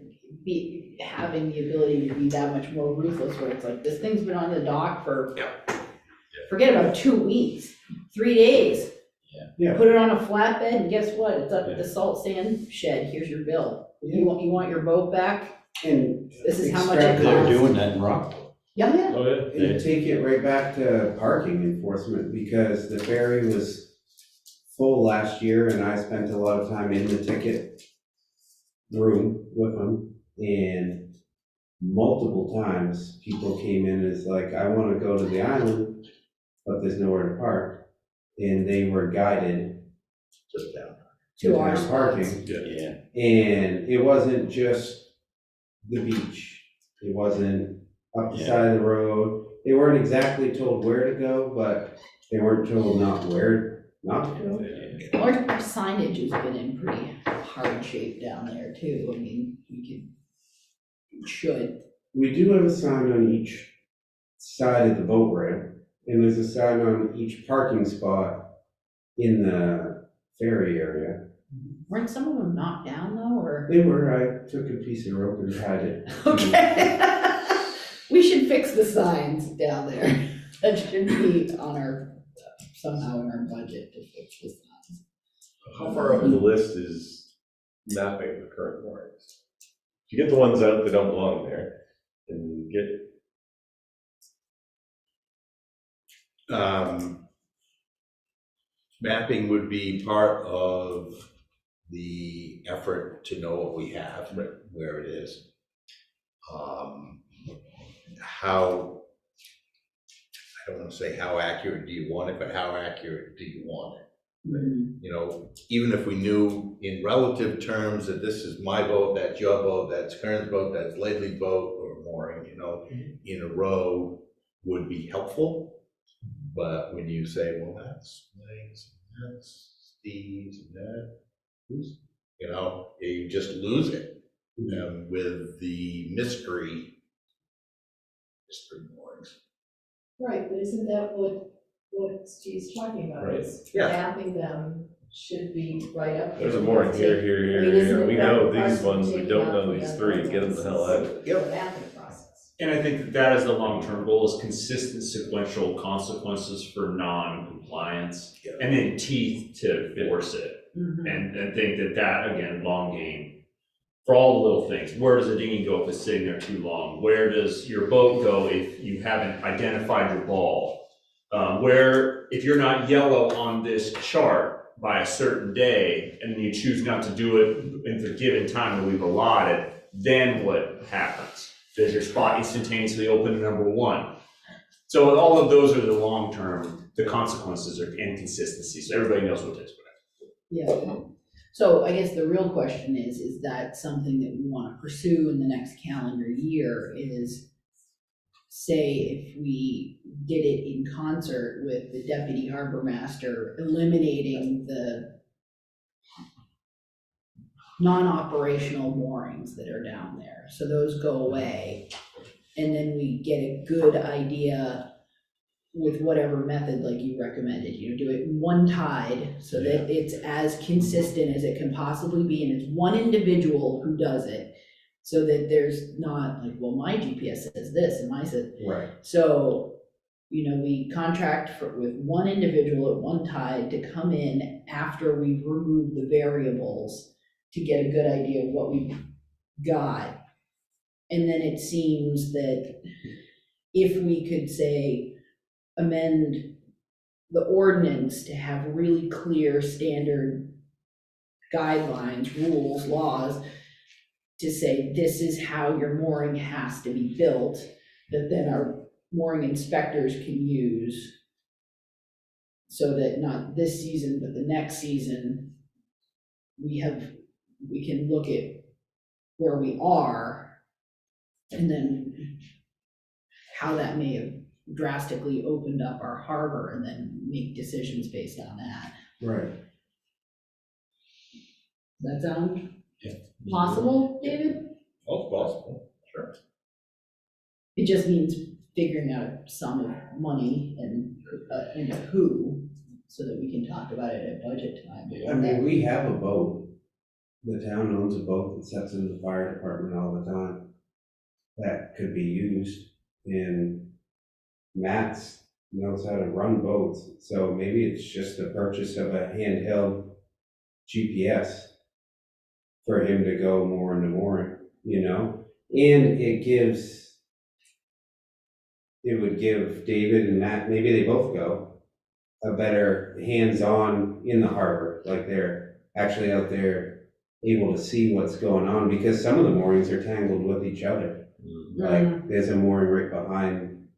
S2: having the ability to be that much more ruthless, where it's like, this thing's been on the dock for, forget about 2 weeks, 3 days.
S1: Yeah.
S2: Put it on a flatbed, and guess what? It's up at the salt sand shed, here's your bill. You want your boat back?
S1: And
S2: This is how much it
S1: extrapolate-
S2: costs.
S9: They're doing that in Rockville.
S2: Yeah.
S5: Oh, yeah.
S1: And take it right back to parking enforcement, because the ferry was full last year, and I spent a lot of time in the ticket room with them, and multiple times, people came in as like, I wanna go to the island, but there's nowhere to park, and they were guided
S4: Just down.
S2: To our
S1: town
S2: spots.
S1: parking.
S5: Yeah.
S1: And it wasn't just the beach, it wasn't up the
S5: Yeah.
S1: side of the road. They weren't exactly told where to go, but they weren't told not where not to go.
S2: Our signage has been in pretty hard shape down there too. I mean, should.
S1: We do have a sign on each side of the boat ramp, and there's a sign on each parking spot in the ferry area.
S2: Weren't some of them knocked down though, or?
S1: They were, I took a piece of rope and tied it.
S2: Okay. We should fix the signs down there. That should be on our, somehow in our budget to fix the signs.
S10: How far up the list is mapping the current moorings? If you get the ones out that don't belong there, and get,
S4: Mapping would be part of the effort to know what we have, where it is. How, I don't want to say how accurate do you want it, but how accurate do you want it? Even if we knew in relative terms that this is my boat, that's your boat, that's Kern's boat, that's Ledley's boat, or mooring, in a row would be helpful. But when you say, well, that's Mike's, and that's Steve's, and that, who's, you just lose it with the mystery moorings.
S8: Right, but isn't that what Steve's talking about,
S10: Right.
S8: is
S4: Yeah.
S8: mapping them should be right up there.
S10: there's a mooring here, here, here,
S8: I mean,
S10: here,
S8: isn't
S10: we
S8: it
S10: know
S8: better
S10: these
S8: for us
S10: ones,
S8: to
S10: we
S8: take
S10: don't
S8: out
S10: know
S8: the
S10: these
S8: other
S10: three,
S8: ones
S10: get them the hell out of it.
S8: The mapping process.
S6: And I think that is the long-term goal, is consistent sequential consequences for non-compliance,
S4: Yeah.
S6: and then teeth to force it.
S2: Mhm.
S6: And think that, again, long game, for all the little things. Where does a dinghy go if it's sitting there too long? Where does your boat go if you haven't identified your ball? Where, if you're not yellow on this chart by a certain day, and then you choose not to do it in the given time that we've allotted, then what happens? Does your spot instantaneously open to number 1? So all of those are the long-term, the consequences are inconsistency, so everybody knows what to expect.
S2: Yeah. So I guess the real question is that something that we want to pursue in the next calendar year is, say, if we did it in concert with the deputy harbor master, eliminating the non-operational moorings that are down there, so those go away. And then we get a good idea with whatever method like you recommended, do it in one tide so that it's as consistent as it can possibly be, and it's one individual who does it, so that there's not like, well, my GPS says this and mine says.
S1: Right.
S2: So, we contract with one individual at one tide to come in after we've removed the variables to get a good idea of what we've got. And then it seems that if we could, say, amend the ordinance to have really clear standard guidelines, rules, laws, to say this is how your mooring has to be built, that then our mooring inspectors can use, so that not this season, but the next season, we can look at where we are, and then how that may have drastically opened up our harbor, and then make decisions based on that.
S1: Right.
S2: Does that sound
S10: Yeah.
S2: possible, David?
S10: All possible, sure.
S2: It just means figuring out a sum of money and a who, so that we can talk about it at budget time.
S1: I mean, we have a boat. The town owns a boat that sets in the fire department all the time. That could be used, and Matt's knows how to run boats, so maybe it's just the purchase of a handheld GPS for him to go more into mooring, and it would give David and Matt, maybe they both go, a better hands-on in the harbor, like they're actually out there able to see what's going on, because some of the moorings are tangled with each other. Like, there's a mooring right behind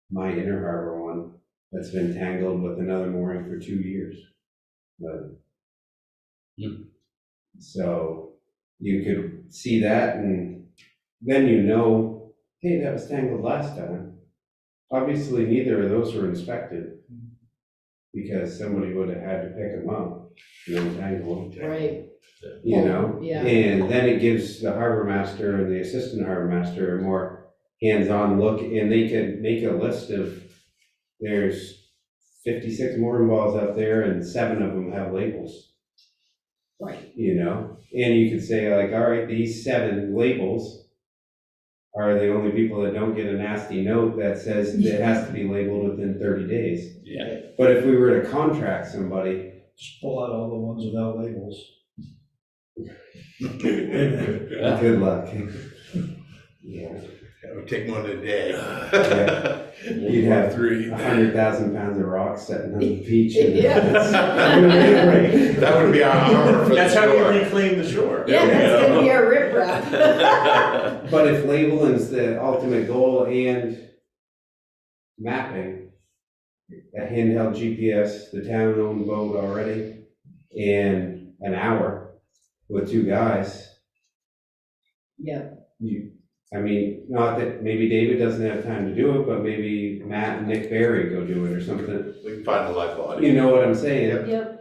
S1: my inner harbor one that's been tangled with another mooring for 2 years. But, so you could see that, and then hey, that was tangled last time. Obviously, neither of those were inspected, because somebody would have had to pick them up and untangle them.
S2: Right. Yeah.
S1: And then it gives the harbor master and the assistant harbor master a more hands-on look, and they can make a list of, there's 56 mooring balls out there and 7 of them have labels.
S2: Right.
S1: And you could say like, all right, these 7 labels are the only people that don't get a nasty note that says it has to be labeled within 30 days.
S5: Yeah.
S1: But if we were to contract somebody,
S3: Just pull out all the ones without labels.
S1: good luck. Yeah.
S4: It would take more than a day.
S1: Yeah. You'd have 100,000 pounds of rocks sitting on the beach. And
S4: That would be our armor for the
S5: That's how we
S4: shore.
S5: reclaim the shore.
S2: Yeah, that's gonna be our riprap.
S1: But if labeling's the ultimate goal and mapping, a handheld GPS, the town-owned boat already, and an hour with 2 guys,
S2: Yep.
S1: not that maybe David doesn't have time to do it, but maybe Matt and Nick Berry go do it or something.
S4: We can find a life body.
S1: You know what I'm saying?
S2: Yep.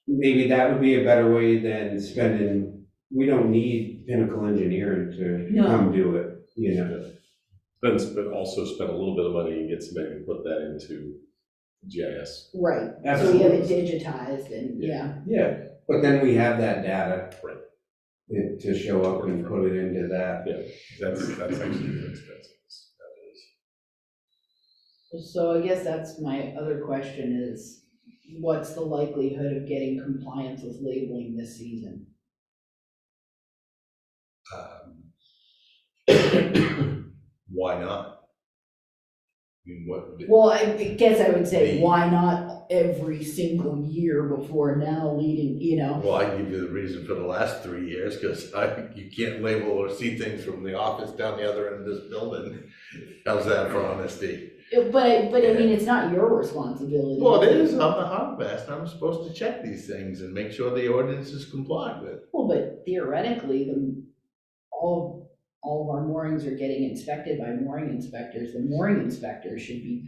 S1: Maybe that would be a better way than spending, we don't need Pinnacle Engineering to
S2: No.
S1: come do it,
S10: But also spend a little bit of money and get somebody to put that into GIS.
S2: Right. So we have it digitized and, yeah.
S1: Yeah, but then we have that data.
S10: Right.
S1: To show up and put it into that.
S10: Yeah, that's actually expensive. That is.
S2: So I guess that's my other question is, what's the likelihood of getting compliance with labeling this season?
S4: Why not? What?
S2: Well, I guess I would say, why not every single year before now leading,
S4: Well, I give you the reason for the last 3 years, because you can't label or see things from the office down the other end of this building. How's that for honesty?
S2: But I mean, it's not your responsibility.
S4: Well, it is, I'm the harbor master, I'm supposed to check these things and make sure the ordinance is complied with.
S2: Well, but theoretically, all of our moorings are getting inspected by mooring inspectors. The mooring inspectors should be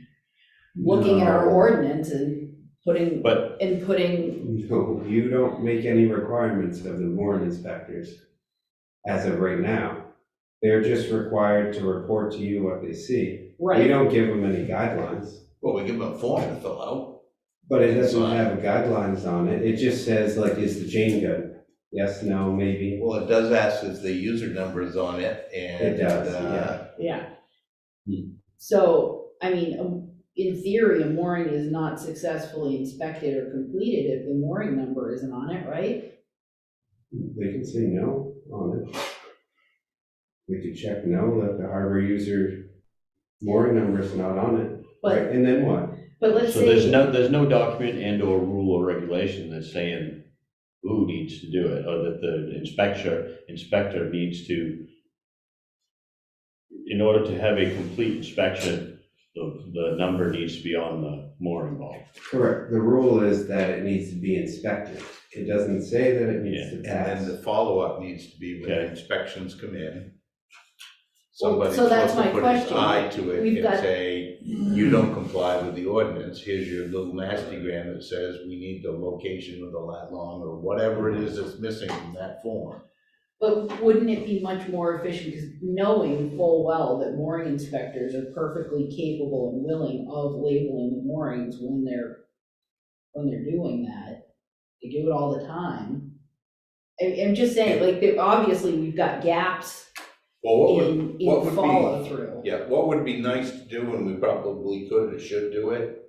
S2: looking at our
S1: No.
S2: ordinance and putting,
S5: But
S1: No, you don't make any requirements of the mooring inspectors as of right now. They're just required to report to you what they see. We
S2: right,
S1: don't give them any guidelines,
S4: Well, we give them a form to fill out.
S1: but it doesn't have guidelines on it. It just says like, is the chain good? Yes, no, maybe.
S4: Well, it does ask if the user numbers on it, and.
S1: It does, yeah.
S2: yeah. So, I mean, in theory, a mooring is not successfully inspected or completed if the mooring number isn't on it, right?
S1: They can say no on it. We could check no, that the harbor user mooring number is not on it,
S2: But,
S1: right? And then what?
S2: but let's
S5: so
S2: say.
S5: there's no document and or rule or regulation that's saying who needs to do it, or that the inspector needs to, in order to have a complete inspection, the number needs to be on the mooring boat.
S1: Correct. The rule is that it needs to be inspected. It doesn't say that it needs to
S4: And
S1: pass.
S4: then the follow-up needs to be when the
S5: Okay.
S4: inspections come in.
S2: Well,
S4: Somebody's
S2: so that's
S4: supposed to
S2: my
S4: put his
S2: question.
S4: eye to it
S2: We've
S4: and
S2: got-
S4: say, you don't comply with the ordinance, here's your little nasty gram that says we need the location of the lat long, or whatever it is that's missing from that form.
S2: But wouldn't it be much more efficient, because knowing full well that mooring inspectors are perfectly capable and willing of labeling the moorings when they're doing that, they do it all the time. I'm just saying, like, obviously, we've got gaps
S4: Well, what would,
S2: in
S4: what would be-
S2: follow through.
S4: yeah, what would be nice to do, and we probably could or should do it,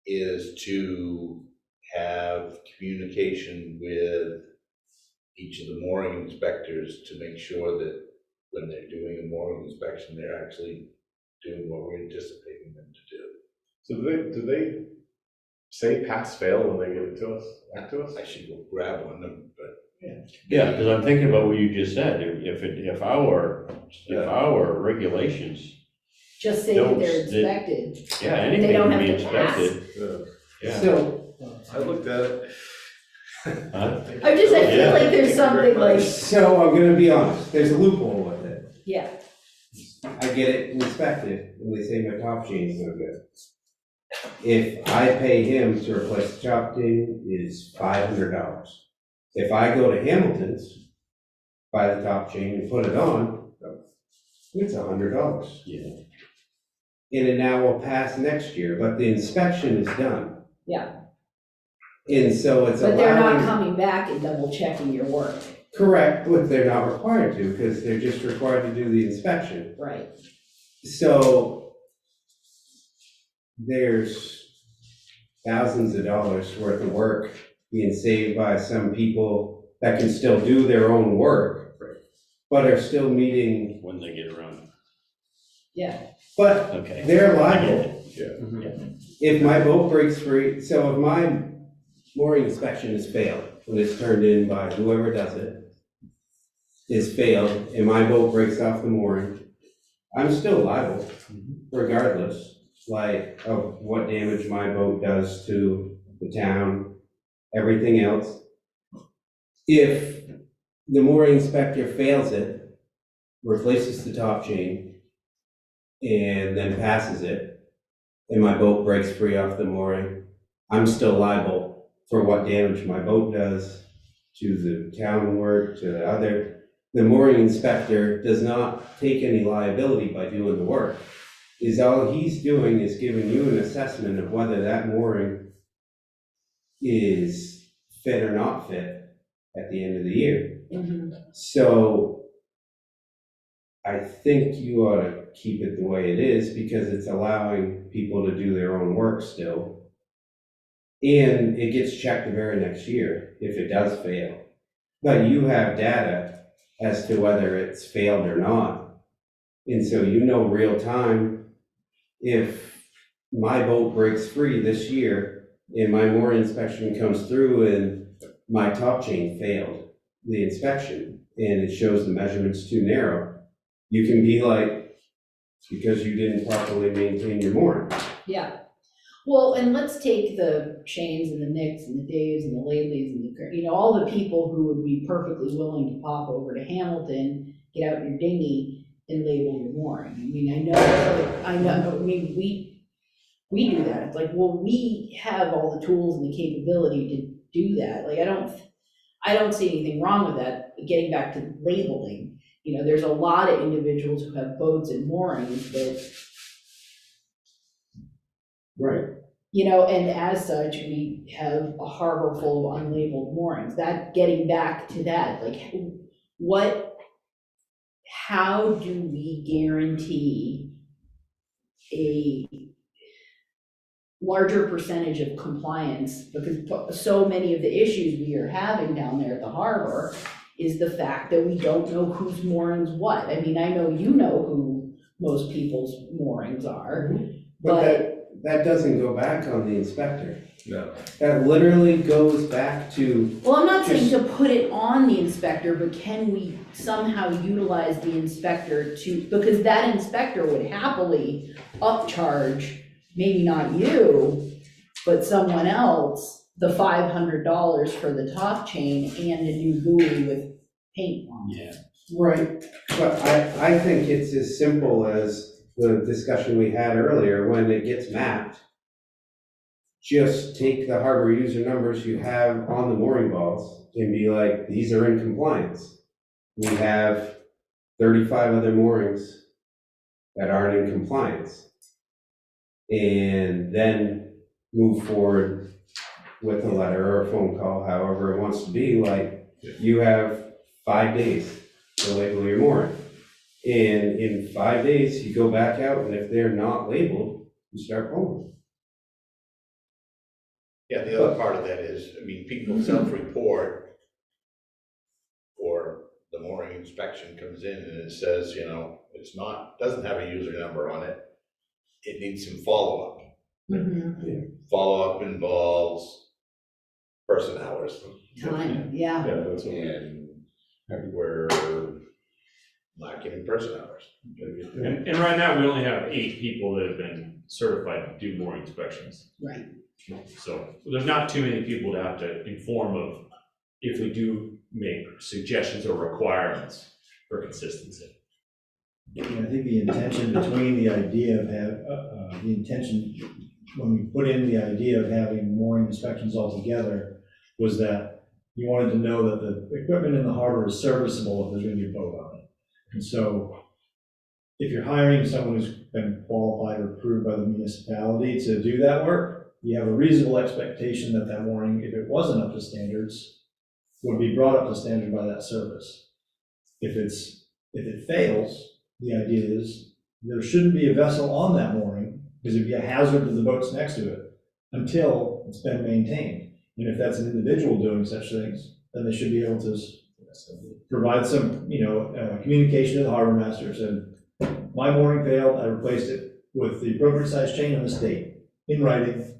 S4: is to have communication with each of the mooring inspectors to make sure that when they're doing a mooring inspection, they're actually doing what we're anticipating them to do.
S10: So do they say pass fail when they give it to us, back to us?
S4: I should go grab one, but.
S5: Yeah, because I'm thinking about what you just said, if our regulations,
S2: Just say that
S5: Don't-
S2: they're
S5: that-
S2: inspected.
S5: yeah, anything
S2: don't
S5: can be
S2: have to pass.
S5: inspected,
S10: Yeah.
S5: yeah.
S1: So,
S10: I looked at it.
S5: Huh?
S2: I feel
S5: Yeah.
S2: like there's something like,
S1: so I'm gonna be honest, there's a loophole with it.
S2: yeah,
S1: I get it inspected, and they say my top chain's no good. If I pay him to replace the top chain, is $500. If I go to Hamilton's, buy the top chain and put it on, it's $100.
S5: Yeah.
S1: And it now will pass next year, but the inspection is done.
S2: yeah.
S1: And so it's
S2: But they're not
S1: allowing,
S2: coming back and double checking your work,
S1: correct, but they're not required to, because they're just required to do the inspection.
S2: right?
S1: So there's thousands of dollars worth of work being saved by some people that can still do their own work, but are still meeting,
S5: When they get around,
S2: Yeah,
S1: but
S5: okay.
S1: they're
S5: I get
S1: liable.
S5: it.
S1: If my boat breaks free, so if my mooring inspection has failed, when it's turned in by whoever does it, is failed, and my boat breaks off the mooring, I'm still liable regardless, like, of what damage my boat does to the town, everything else. If the mooring inspector fails it, replaces the top chain, and then passes it, and my boat breaks free off the mooring, I'm still liable for what damage my boat does to the town work, to the other. The mooring inspector does not take any liability by doing the work. All he's doing is giving you an assessment of whether that mooring is fit or not fit at the end of the year.
S2: mhm.
S1: So I think you ought to keep it the way it is, because it's allowing people to do their own work still. And it gets checked the very next year if it does fail. But you have data as to whether it's failed or not. And so you know real time, if my boat breaks free this year and my mooring inspection comes through and my top chain failed the inspection and it shows the measurements too narrow, you can be like, because you didn't properly maintain your mooring.
S2: Yeah. Well, and let's take the Shanes and the Nicks and the Daves and the Ladleys and the, all the people who would be perfectly willing to pop over to Hamilton, get out your dinghy and label your mooring. I mean, we do that. It's like, well, we have all the tools and the capability to do that. Like, I don't see anything wrong with that. Getting back to labeling, there's a lot of individuals who have boats and moorings that,
S1: Right.
S2: and as such, we have a harbor full of unlabeled moorings. That, getting back to that, like, how do we guarantee a larger percentage of compliance? Because so many of the issues we are having down there at the harbor is the fact that we don't know whose moorings what. I mean, I know you know who most people's moorings are, but
S1: That doesn't go back on the inspector.
S10: No.
S1: That literally goes back to,
S2: well, I'm not saying to put it on the inspector, but can we somehow utilize the inspector because that inspector would happily upcharge, maybe not you, but someone else, the $500 for the top chain and a new buoy with paint on it.
S5: Yeah.
S1: right, but I think it's as simple as the discussion we had earlier, when it gets mapped, just take the harbor user numbers you have on the mooring balls and be like, these are in compliance. We have 35 other moorings that aren't in compliance. And then move forward with a letter or a phone call, however it wants to be, like, you have 5 days to label your mooring. And in 5 days, you go back out, and if they're not labeled, you start pulling.
S4: Yeah, the other part of that is, people self-report, or the mooring inspection comes in and it says, doesn't have a user number on it. It needs some follow-up. Follow-up involves person hours,
S2: Time, yeah.
S10: Yeah, that's what.
S4: and we're lacking in person hours.
S6: And right now, we only have 8 people that have been certified to do mooring inspections.
S2: Right.
S6: So there's not too many people to have to inform of if we do make suggestions or requirements for consistency.
S3: Yeah, I think the intention between the idea of the intention, when we put in the idea of having mooring inspections altogether, was that you wanted to know that the equipment in the harbor is serviceable if there's gonna be a boat on it. And so, if you're hiring someone who's been qualified or approved by the municipality to do that work, you have a reasonable expectation that that mooring, if it wasn't up to standards, would be brought up to standard by that service. If it fails, the idea is there shouldn't be a vessel on that mooring, because it'd be a hazard to the boats next to it until it's been maintained. And if that's an individual doing such things, then they should be able to provide some, communication to the harbor master, said, my mooring failed, I replaced it with the appropriate size chain on this date, in writing,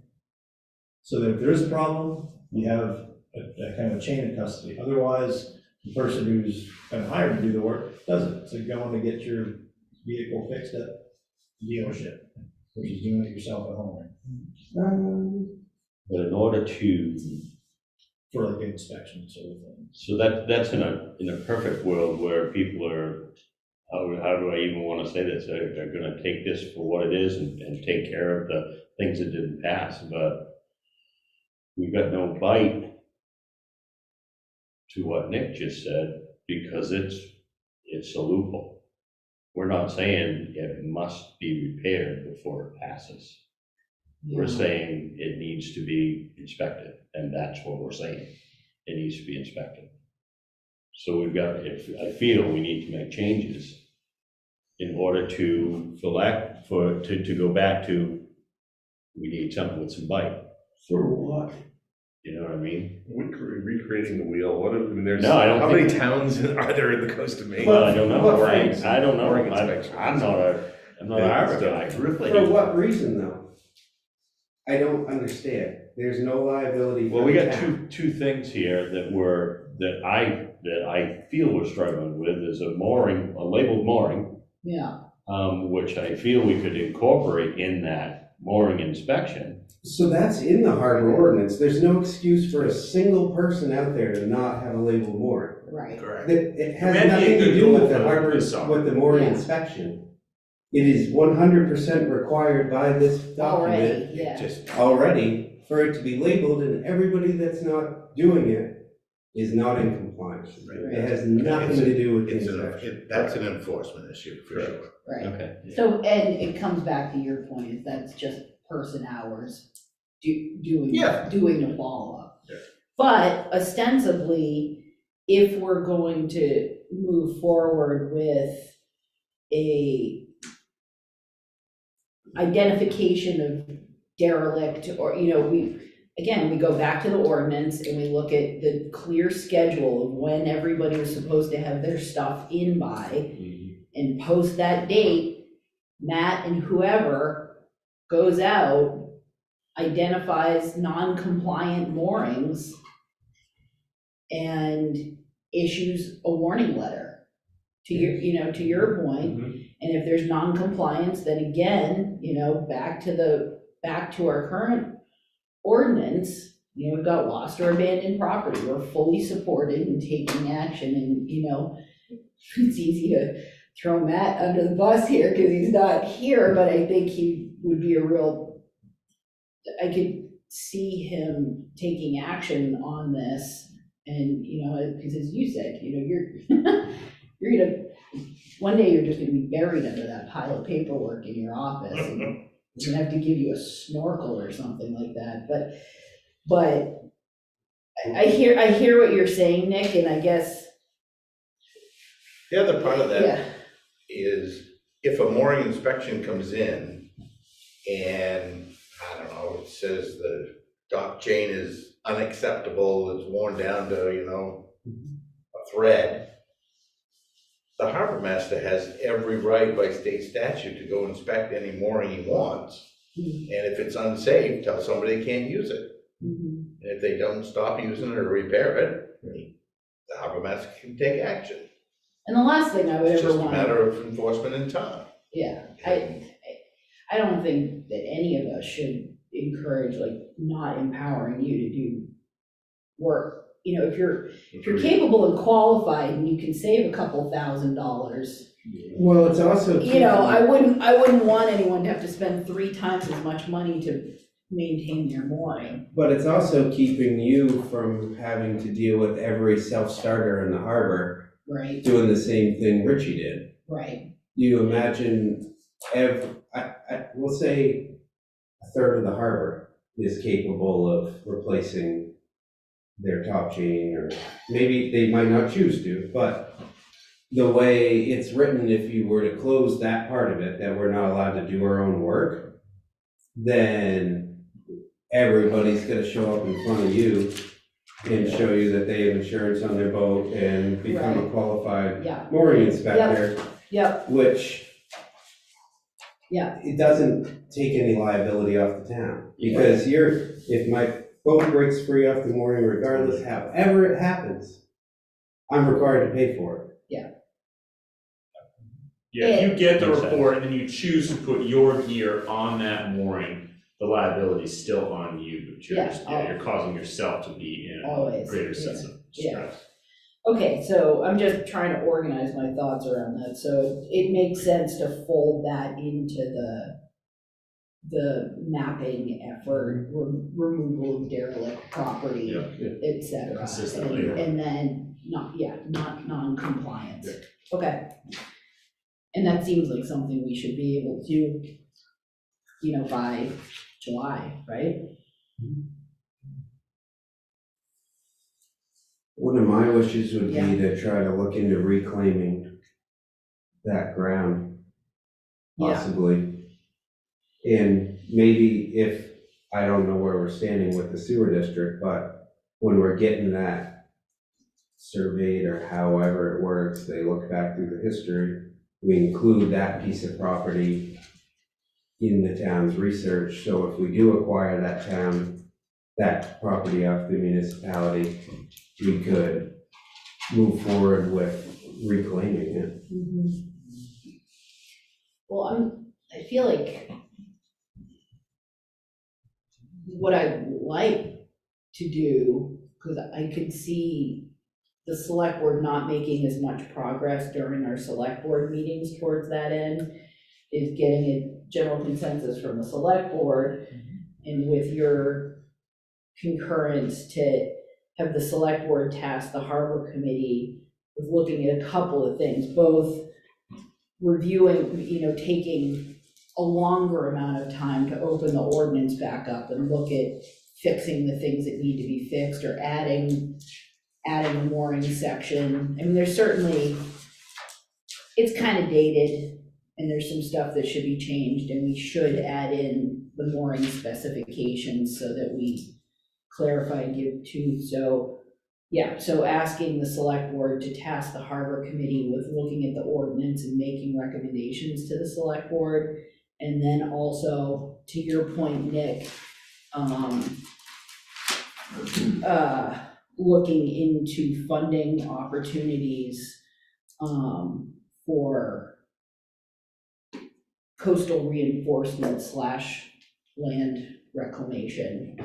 S3: so that if there is a problem, you have a kind of a chain of custody. Otherwise, the person who's been hired to do the work does it. So going to get your vehicle fixed at the dealership, which is doing it yourself at home.
S5: But in order to,
S3: For like inspection sort of thing.
S5: so that's in a perfect world where people are, how do I even want to say this? They're gonna take this for what it is and take care of the things that didn't pass, but we've got no bite to what Nick just said, because it's a loophole. We're not saying it must be repaired before it passes. We're saying it needs to be inspected, and that's what we're saying. It needs to be inspected. So I feel we need to make changes in order to go back to, we need something with some bite.
S1: For what?
S5: You know what I mean?
S10: Recreating the wheel, there's,
S5: No, I don't
S10: how
S5: think-
S10: many towns are there in the coast of Maine?
S5: Well, I don't know.
S1: What
S5: Right?
S1: for?
S5: I don't know.
S10: Mooring inspection.
S5: I'm not a harbor guy, really.
S1: For what reason, though? I don't understand. There's no liability for
S5: Well, we
S1: the
S5: got
S1: town.
S5: two things here that I feel we're struggling with, is a labeled mooring.
S2: Yeah.
S5: which I feel we could incorporate in that mooring inspection.
S1: So that's in the harbor ordinance. There's no excuse for a single person out there to not have a labeled mooring.
S2: Right.
S4: Correct.
S1: It has
S6: That'd be a
S1: nothing to
S6: good
S1: do
S6: goal
S1: with the
S6: for
S1: harbor,
S6: this summer.
S1: with the mooring
S2: Yeah.
S1: inspection. It is 100% required by this document
S2: Already, yeah.
S4: Just,
S1: already for it to be labeled, and everybody that's not doing it is not in compliance.
S4: Right.
S1: It has nothing to do with the
S4: it's
S1: inspection.
S4: that's an enforcement issue for
S1: Correct.
S4: sure.
S2: Right.
S5: Okay.
S2: So, and it comes back to your point, is that's just person hours doing
S4: Yeah.
S2: the follow-up.
S4: Yeah.
S2: But ostensibly, if we're going to move forward with a identification of derelict, or, you know, we go back to the ordinance and we look at the clear schedule of when everybody was supposed to have their stuff in by, and post that date, Matt and whoever goes out, identifies non-compliant moorings, and issues a warning letter to your, to your point. And if there's non-compliance, then again, back to our current ordinance, we've got lost or abandoned property. We're fully supported in taking action, and, it's easy to throw Matt under the bus here because he's not here, but I think he would be I could see him taking action on this, and, because as you said, you're gonna, one day you're just gonna be buried under that pile of paperwork in your office, and we're gonna have to give you a snorkel or something like that, but I hear what you're saying, Nick, and I guess,
S4: The other part of that
S2: yeah,
S4: is if a mooring inspection comes in and, I don't know, it says the dock chain is unacceptable, it's worn down to, a thread, the harbor master has every right by state statute to go inspect any mooring he wants.
S2: Mhm.
S4: And if it's unsafe, tell somebody they can't use it.
S2: Mhm.
S4: And if they don't stop using it or repair it, the harbor master can take action.
S2: and the last thing I would
S4: It's
S2: ever
S4: just a
S2: want.
S4: matter of enforcement in time.
S2: Yeah, I don't think that any of us should encourage, not empowering you to do work. If you're capable and qualified and you can save a couple $1,000s,
S1: Well, it's also.
S2: I wouldn't want anyone to have to spend 3 times as much money to maintain their mooring.
S1: But it's also keeping you from having to deal with every self-starter in the harbor
S2: Right,
S1: doing the same thing Richie did.
S2: right,
S1: You imagine we'll say a third of the harbor is capable of replacing their top chain, or maybe they might not choose to, but the way it's written, if you were to close that part of it, that we're not allowed to do our own work, then everybody's gonna show up in front of you and show you that they have insurance on their boat and become a
S2: Right.
S1: qualified
S2: yeah,
S1: mooring inspector,
S2: yep,
S1: which
S2: yeah,
S1: it doesn't take any liability off the town, because if my boat breaks free off the mooring, regardless, however it happens, I'm required to pay for it.
S6: Yeah, if you get the
S5: Makes sense.
S6: report and then you choose to put your gear on that mooring, the liability is still on you, but you're causing yourself to be in a
S2: Always,
S6: greater sense of
S2: yeah.
S6: stress.
S2: Okay, so I'm just trying to organize my thoughts around that, so it makes sense to fold that into the mapping effort, removal of derelict property, et cetera.
S6: Consistently.
S2: And then, not non-compliance. Okay. And that seems like something we should be able to, by July, right?
S1: One of my wishes would
S2: Yeah.
S1: be to try to look into reclaiming that ground,
S2: Yeah.
S1: possibly. And maybe if, I don't know where we're standing with the sewer district, but when we're getting that surveyed, or however it works, they look back through the history, we include that piece of property in the town's research, so if we do acquire that property off the municipality, we could move forward with reclaiming it.
S2: Well, I feel like what I'd like to do, because I could see the select board not making as much progress during our select board meetings towards that end, is getting a general consensus from the select board, and with your concurrence to have the select board task the harbor committee with looking at a couple of things, both reviewing, taking a longer amount of time to open the ordinance back up and look at fixing the things that need to be fixed, or adding a mooring section. I mean, there's certainly, it's kind of dated, and there's some stuff that should be changed, and we should add in the mooring specifications so that we clarify and give to, so, yeah, so asking the select board to task the harbor committee with looking at the ordinance and making recommendations to the select board. And then also, to your point, Nick, looking into funding opportunities for coastal reinforcement / land reclamation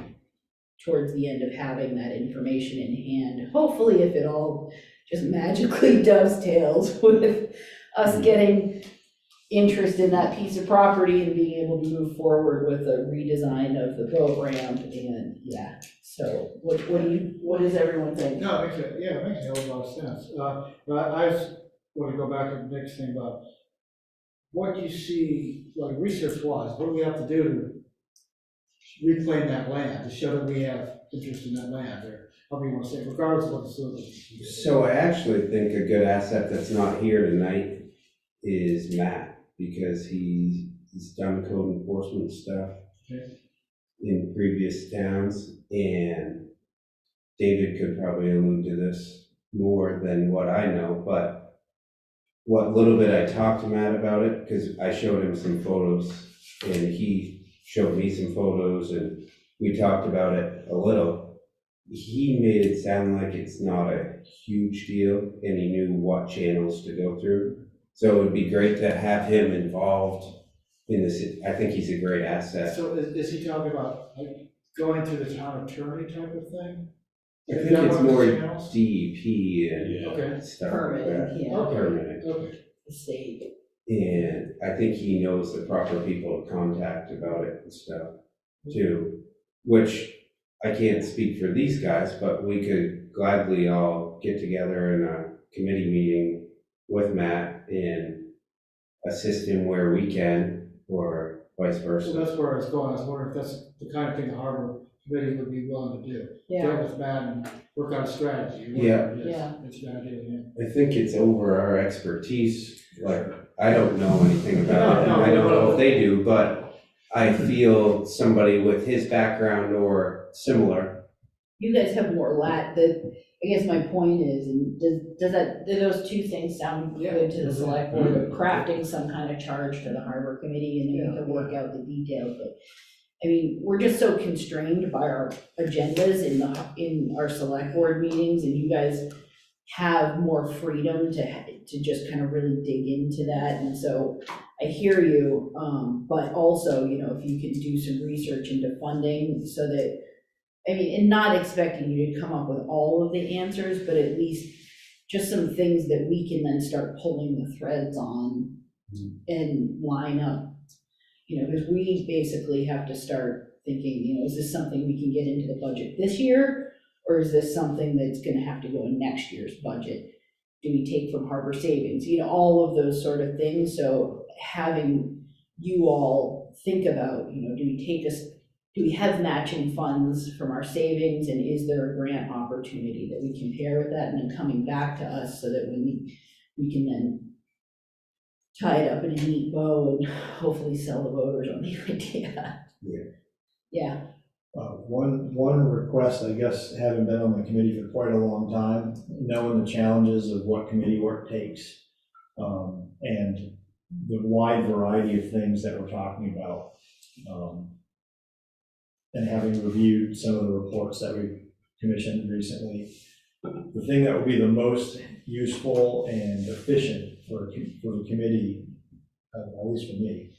S2: towards the end of having that information in hand. Hopefully, if it all just magically dovetails with us getting interest in that piece of property and being able to move forward with a redesign of the boat ramp, and yeah. So what does everyone think?
S7: No, it makes a whole lot of sense. But I just want to go back to the next thing about what you see, like research-wise, what do we have to do to reclaim that land, to show that we have interest in that land, or however you want to say it, regardless of what the solution is.
S1: So I actually think a good asset that's not here tonight is Matt, because he's done code enforcement stuff
S7: Okay.
S1: in previous towns, and David could probably allude to this more than what I know, but what little bit I talked to Matt about it, because I showed him some photos, and he showed me some photos, and we talked about it a little. He made it sound like it's not a huge deal, and he knew what channels to go through. So it would be great to have him involved in this. I think he's a great asset.
S7: So is he talking about like going through the town attorney type of thing?
S1: I
S7: Is
S1: think
S7: that
S1: it's
S7: one of the
S1: more
S7: channels?
S1: DEP and
S7: Okay,
S1: stuff like
S2: Permitting,
S1: that.
S2: yeah,
S7: Okay.
S1: Permitting.
S7: okay.
S2: the state.
S1: And I think he knows the proper people to contact about it and stuff too, which I can't speak for these guys, but we could gladly all get together in a committee meeting with Matt and assist him where we can, or vice
S7: So
S1: versa.
S7: that's where I was going. I was wondering if that's the kind of thing the harbor committee would be willing to do.
S2: Yeah,
S7: Get with Matt and work out a strategy.
S1: Yeah.
S7: whatever it is.
S2: Yeah.
S7: It's a good idea, yeah.
S1: I think it's over our expertise, like, I don't know anything about it, and I don't know if they do, but I feel somebody with his background or similar.
S2: you guys have more I guess my point is, and do those two things sound good to the select board, of crafting some kind of charge for the harbor committee, and then we can work out the details, but I mean, we're just so constrained by our agendas in our select board meetings, and you guys have more freedom to just kind of really dig into that, and so I hear you, but also, if you can do some research into funding so that, I mean, and not expecting you to come up with all of the answers, but at least just some things that we can then start pulling the threads on and line up. Because we basically have to start thinking, is this something we can get into the budget this year? Or is this something that's gonna have to go in next year's budget? Do we take from harbor savings? All of those sort of things. So having you all think about, do we have matching funds from our savings, and is there a grant opportunity that we can pair with that, and then coming back to us so that when we can then tie it up in a neat bow and hopefully sell the voters on the idea. Yeah.
S3: One request, I guess, having been on the committee for quite a long time, knowing the challenges of what committee work takes, and the wide variety of things that we're talking about, and having reviewed some of the reports that we've commissioned recently, the thing that would be the most useful and efficient for the committee at least for me,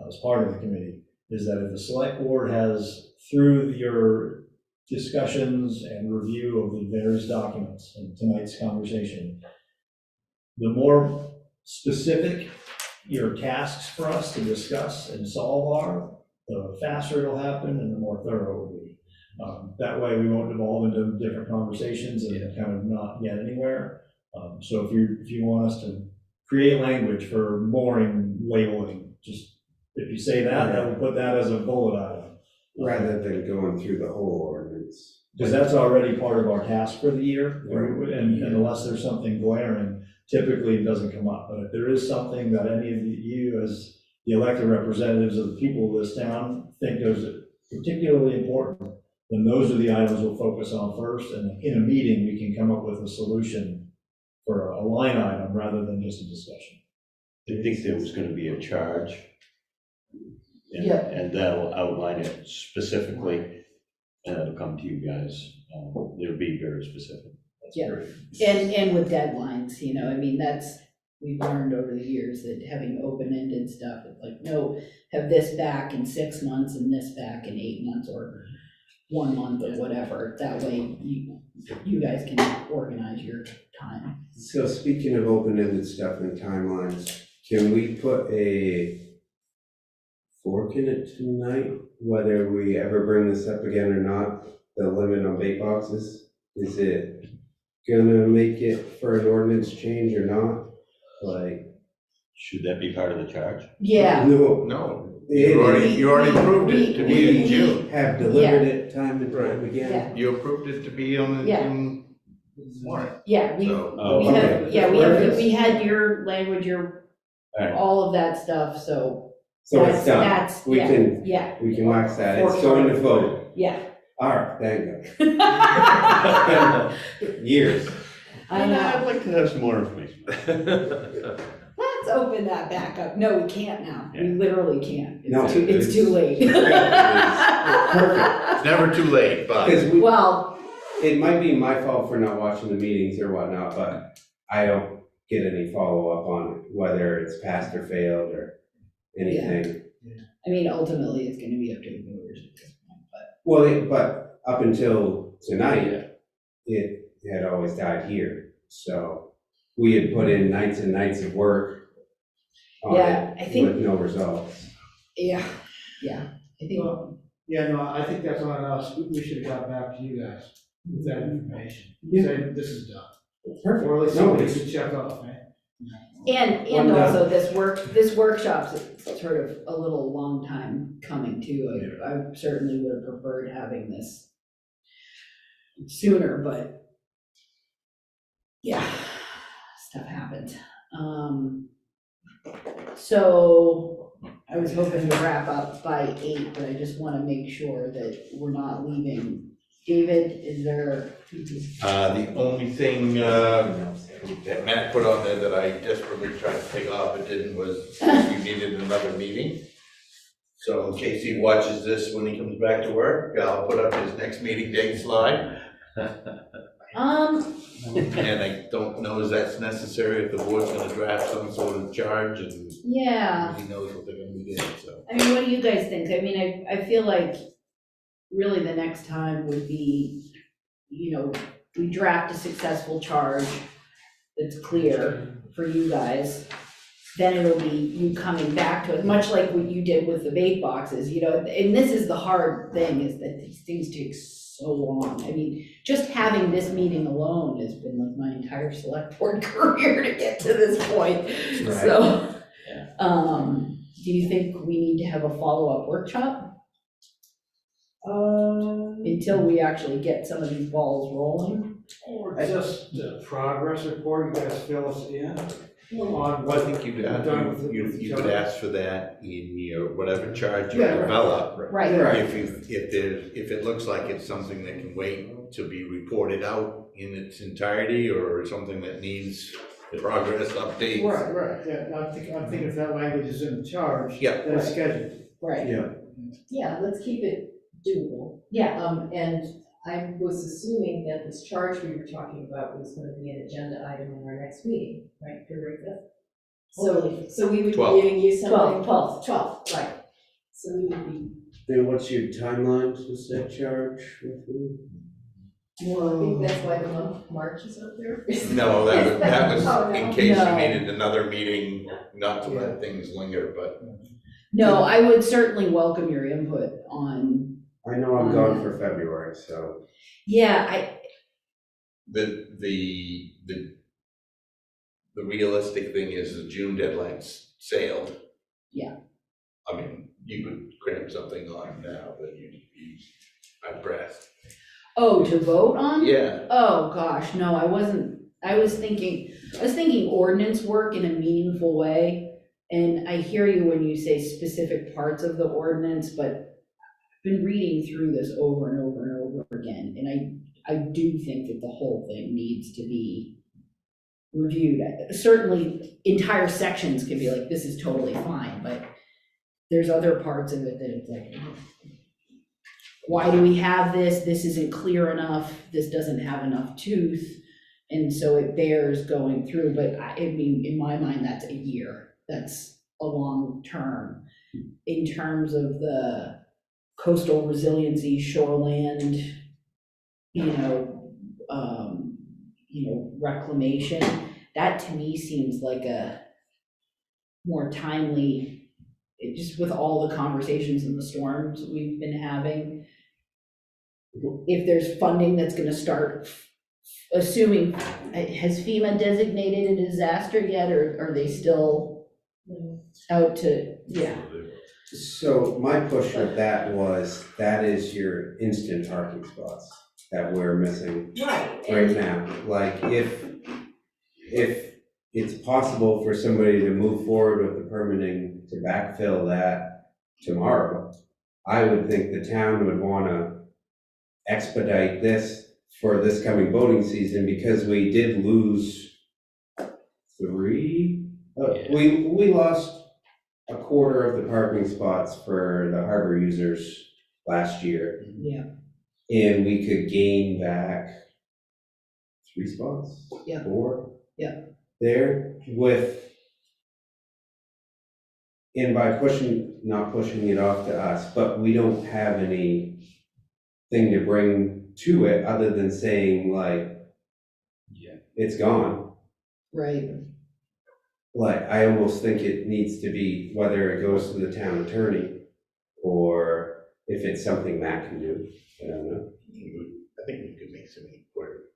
S3: as part of the committee, is that if the select board has, through your discussions and review of the various documents in tonight's conversation, the more specific your tasks for us to discuss and solve are, the faster it'll happen and the more thorough it will be. That way we won't devolve into different conversations and kind of not get anywhere. So if you want us to create language for mooring labeling, just, if you say that, then we'll put that as a bullet item.
S1: Rather than going through the whole ordinance.
S3: Because that's already part of our task for the year, and unless there's something glaring, typically it doesn't come up. But if there is something that any of you, as the elected representatives of the people of this town, think is particularly important, then those are the items we'll focus on first, and in a meeting, we can come up with a solution for a line item rather than just a discussion.
S5: I think there was gonna be a charge. And-
S2: Yeah.
S5: And that'll outline it specifically, and it'll come to you guys. It'll be very specific.
S2: Yeah. And with deadlines, you know, I mean, we've learned over the years that having open-ended stuff, it's like, no, have this back in 6 months and this back in 8 months or 1 month or whatever. That way you guys can organize your time.
S1: So speaking of open-ended stuff and timelines, can we put a fork in it tonight, whether we ever bring this up again or not, the limit on vape boxes? Is it gonna make it for an ordinance change or not? Like,
S5: Should that be part of the charge?
S2: Yeah,
S1: no,
S4: No,
S1: it-
S4: you already approved it to be in
S1: we
S4: June.
S1: have delivered it time and time again.
S2: Yeah.
S4: You approved it to be on the
S2: Yeah.
S4: June warrant,
S2: yeah,
S4: so.
S5: Oh,
S2: we had,
S1: okay.
S2: yeah, we had your language,
S5: All right.
S2: all of that stuff, so.
S1: So it's done,
S2: That's,
S1: we
S2: yeah,
S1: can,
S2: yeah,
S1: we can wax that, it's going to vote.
S2: yeah.
S1: All right, thank you. Years.
S2: I know.
S5: I'd like to have some more information.
S2: Let's open that back up. No, we can't now. We
S5: Yeah.
S2: literally can't.
S1: No,
S2: It's too late.
S1: Perfect.
S4: It's never too late, but.
S1: Because
S2: Well,
S1: it might be my fault for not watching the meetings or whatnot, but I don't get any follow-up on it, whether it's passed or failed or anything.
S2: I mean, ultimately, it's gonna be up to the voters at this point, but.
S1: Well, but up until tonight, it had always died here. So we had put in nights and nights of work on
S2: Yeah, I
S1: it
S2: think-
S1: with no results.
S2: Yeah, I think,
S7: Well, yeah, no, I think that's on us. We should have got back to you guys with that information. Say, this is done.
S1: Perfect.
S7: Or at least
S1: No,
S7: somebody
S1: it's-
S7: should check off, man.
S2: and
S1: One done.
S2: also this workshop's sort of a little long time coming too. I certainly would have preferred having this sooner, but yeah, stuff happens. So I was hoping to wrap up by 8, but I just want to make sure that we're not leaving. David, is there?
S4: The only thing, that Matt put on there that I desperately tried to take off but didn't was you needed another meeting. So in case he watches this when he comes back to work, I'll put up his next meeting date slide. And I don't know if that's necessary, if the board's gonna draft some sort of charge and
S2: Yeah.
S4: he knows what they're gonna be doing, so.
S2: I mean, what do you guys think? I mean, I feel like really the next time would be, you know, we draft a successful charge that's clear for you guys. Then it'll be you coming back to it, much like what you did with the vape boxes, you know, and this is the hard thing, is that these things take so long. I mean, just having this meeting alone has been like my entire select board career to get to this point.
S1: Right.
S2: So,
S5: Yeah.
S2: do you think we need to have a follow-up workshop until we actually get some of these balls rolling?
S7: Or just a progress report, you guys fill us in on
S4: Well, I think you'd,
S7: Done with the-
S4: you
S7: with the
S4: could
S7: charge.
S4: ask for that in your, whatever charge you
S7: Yeah, right.
S4: develop.
S2: Right,
S1: Right.
S4: If it looks like it's something that can wait to be reported out in its entirety, or something that needs progress updates.
S7: Right, yeah, I'm thinking if that language is in the charge.
S4: Yeah.
S7: Then it's scheduled.
S2: right.
S1: Yeah.
S8: Yeah, let's keep it doable.
S2: Yeah,
S8: And I was assuming that this charge we were talking about was gonna be an agenda item in our next meeting, right, February 5th? So we would be
S4: 12.
S8: giving you something.
S2: 12.
S8: 12, right. So we would be,
S1: Then what's your timeline to set charge with food?
S8: I think that's why the month of March is up there.
S4: No, that was
S8: Oh, no.
S4: in case you
S2: No.
S4: needed another meeting, not to let things linger, but
S2: No, I would certainly welcome your input on,
S1: I know I'm gone for February, so.
S2: yeah,
S4: the realistic thing is the June deadline's sailed.
S2: Yeah.
S4: I mean, you could cram something on now, but you I'd press.
S2: oh, to vote on?
S4: Yeah,
S2: Oh, gosh, no, I was thinking ordinance work in a meaningful way. And I hear you when you say specific parts of the ordinance, but I've been reading through this over and over and over again. And I do think that the whole thing needs to be reviewed. Certainly, entire sections can be like, this is totally fine, but there's other parts of it that it's like, why do we have this? This isn't clear enough. This doesn't have enough tooth. And so it bears going through, but I mean, in my mind, that's a year. That's a long term. In terms of the coastal resiliency, shoreland, reclamation, that to me seems like a more timely, just with all the conversations and the storms we've been having. If there's funding that's gonna start, assuming, has FEMA designated a disaster yet, or are they still out to, yeah,
S1: So my push with that was, that is your instant parking spots that we're missing right now. Like, if it's possible for somebody to move forward with the permitting to backfill that tomorrow, I would think the town would wanna expedite this for this coming voting season, because we did lose three, we lost a quarter of the parking spots for the harbor users last year.
S2: yeah,
S1: And we could gain back 3 spots?
S2: Yeah.
S1: 4?
S2: Yeah.
S1: There and by not pushing it off to us, but we don't have anything to bring to it other than saying like, it's gone.
S2: right,
S1: Like, I almost think it needs to be, whether it goes to the town attorney or if it's something Matt can do, I don't know.
S4: I think we could make some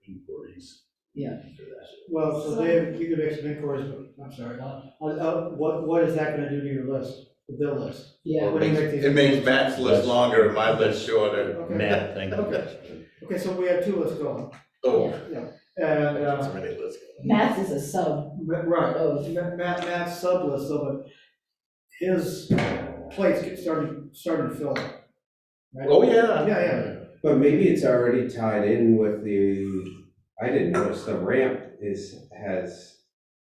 S4: inquiries.
S2: Yeah.
S4: For that.
S7: Well, so Dave, you could make some inquiries, but, I'm sorry, what is that gonna do to your list, the bill list?
S2: yeah.
S7: What do you make these-
S4: It makes Matt's list longer and my list shorter.
S7: Okay.
S5: Matt, thank you.
S7: Okay, so we have 2 lists going,
S4: Oh,
S7: and,
S4: that's many lists.
S2: Matt's is a sub
S7: right,
S2: of,
S7: Matt's sub list, so but his plates get starting to fill up. Right?
S4: Oh, yeah.
S7: Yeah,
S1: But maybe it's already tied in with I didn't notice the ramp has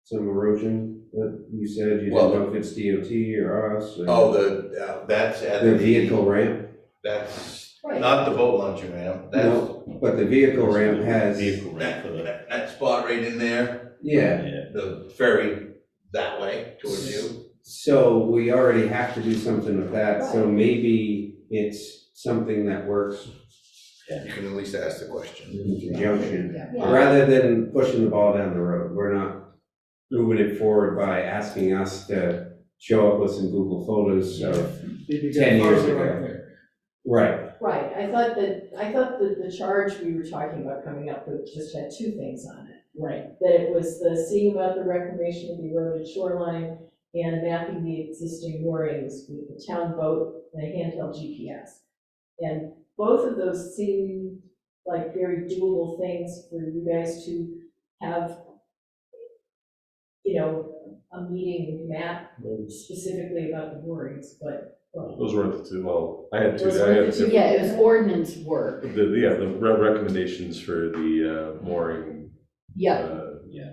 S1: some erosion, that you said, you
S4: Well,
S1: didn't know if it's DOT or us. or-
S4: Oh, that's at
S1: The vehicle ramp?
S4: That's
S8: Right.
S4: not the boat launching ramp, that's,
S1: No, but the vehicle ramp has,
S5: Vehicle ramp for the,
S4: that spot right in there,
S1: yeah.
S4: the ferry that way towards you.
S1: So we already have to do something with that, so maybe it's something that works
S4: You can at least ask the question.
S1: in conjunction.
S8: Yeah.
S1: Rather than pushing the ball down the road, we're not moving it forward by asking us to show up with some Google photos of,
S7: yeah.
S1: 10 years ago.
S7: Right there.
S1: right,
S8: Right, I thought that the charge we were talking about coming up with just had 2 things on it.
S2: right,
S8: That it was the seeing about the reclamation of the eroded shoreline and mapping the existing moorings with the town boat and a handheld GPS. And both of those seem like very doable things for you guys to have, a meeting with Matt specifically about the moorings, but.
S10: Those weren't the 2, well, I had 2,
S8: Those
S10: I
S8: were
S10: had
S8: the 2.
S2: yeah, it was ordinance work,
S10: the recommendations for the mooring,
S2: yeah,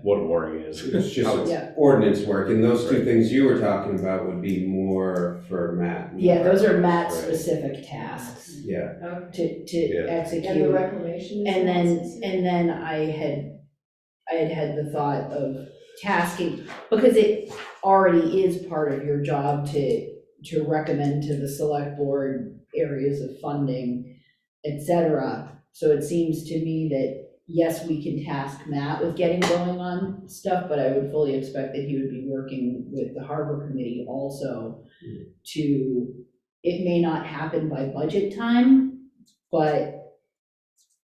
S10: what a mooring is.
S1: it's just
S2: Yeah.
S1: ordinance work, and those two things you were talking about would be more for Matt.
S2: yeah, those are Matt's
S10: Right.
S2: specific tasks
S1: Yeah,
S8: Okay.
S2: to
S10: Yeah.
S8: And the
S2: execute.
S8: reclamation is.
S2: And then I had the thought of tasking, because it already is part of your job to recommend to the select board areas of funding, et cetera. So it seems to me that, yes, we can task Matt with getting going on stuff, but I would fully expect that he would be working with the harbor committee also to, it may not happen by budget time, but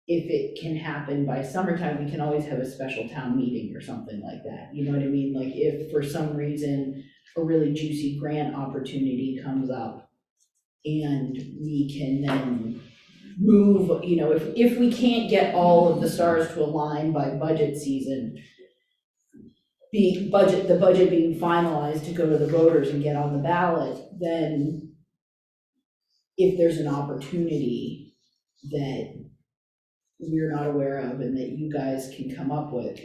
S2: if it can happen by summertime, we can always have a special town meeting or something like that. You know what I mean? Like if for some reason a really juicy grant opportunity comes up and we can then move, you know, if we can't get all of the stars to align by budget season, the budget being finalized to go to the voters and get on the ballot, then if there's an opportunity that we're not aware of and that you guys can come up with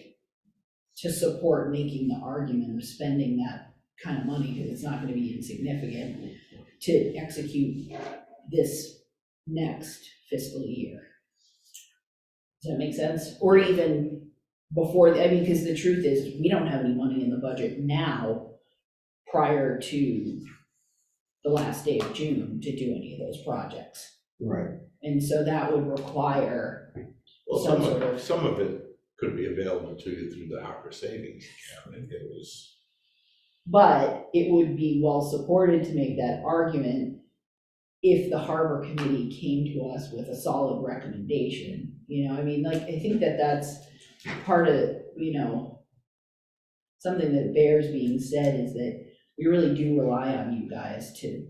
S2: to support making the argument of spending that kind of money, because it's not gonna be insignificant, to execute this next fiscal year. Does that make sense? Or even before, I mean, because the truth is, we don't have any money in the budget now prior to the last day of June to do any of those projects.
S1: Right.
S2: And so that would require
S4: Well,
S2: some
S4: some of it could be available to you through the Harbor Savings Account if it was.
S2: but it would be well supported to make that argument if the harbor committee came to us with a solid recommendation. You know, I mean, like, I think that that's part of, you know, something that bears being said is that we really do rely on you guys to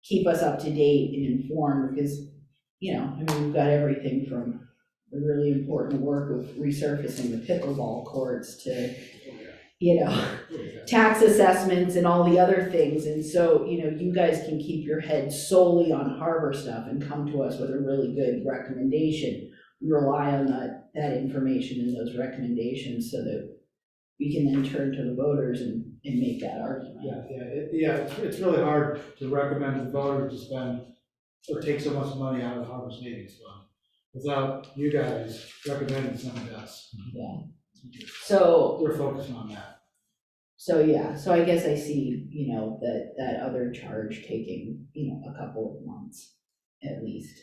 S2: keep us up to date and informed, because, you know, I mean, we've got everything from the really important work of resurfacing the pickleball courts to, you know, tax assessments and all the other things. And so, you know, you guys can keep your head solely on harbor stuff and come to us with a really good recommendation. We rely on that information and those recommendations so that we can then turn to the voters and make that argument.
S7: It's really hard to recommend to the voters to spend or take so much money out of the Harbor Savings Fund without you guys recommending something to us.
S2: Yeah. So,
S7: We're focusing on that.
S2: so I guess I see, you know, that other charge taking, you know, a couple of months at least,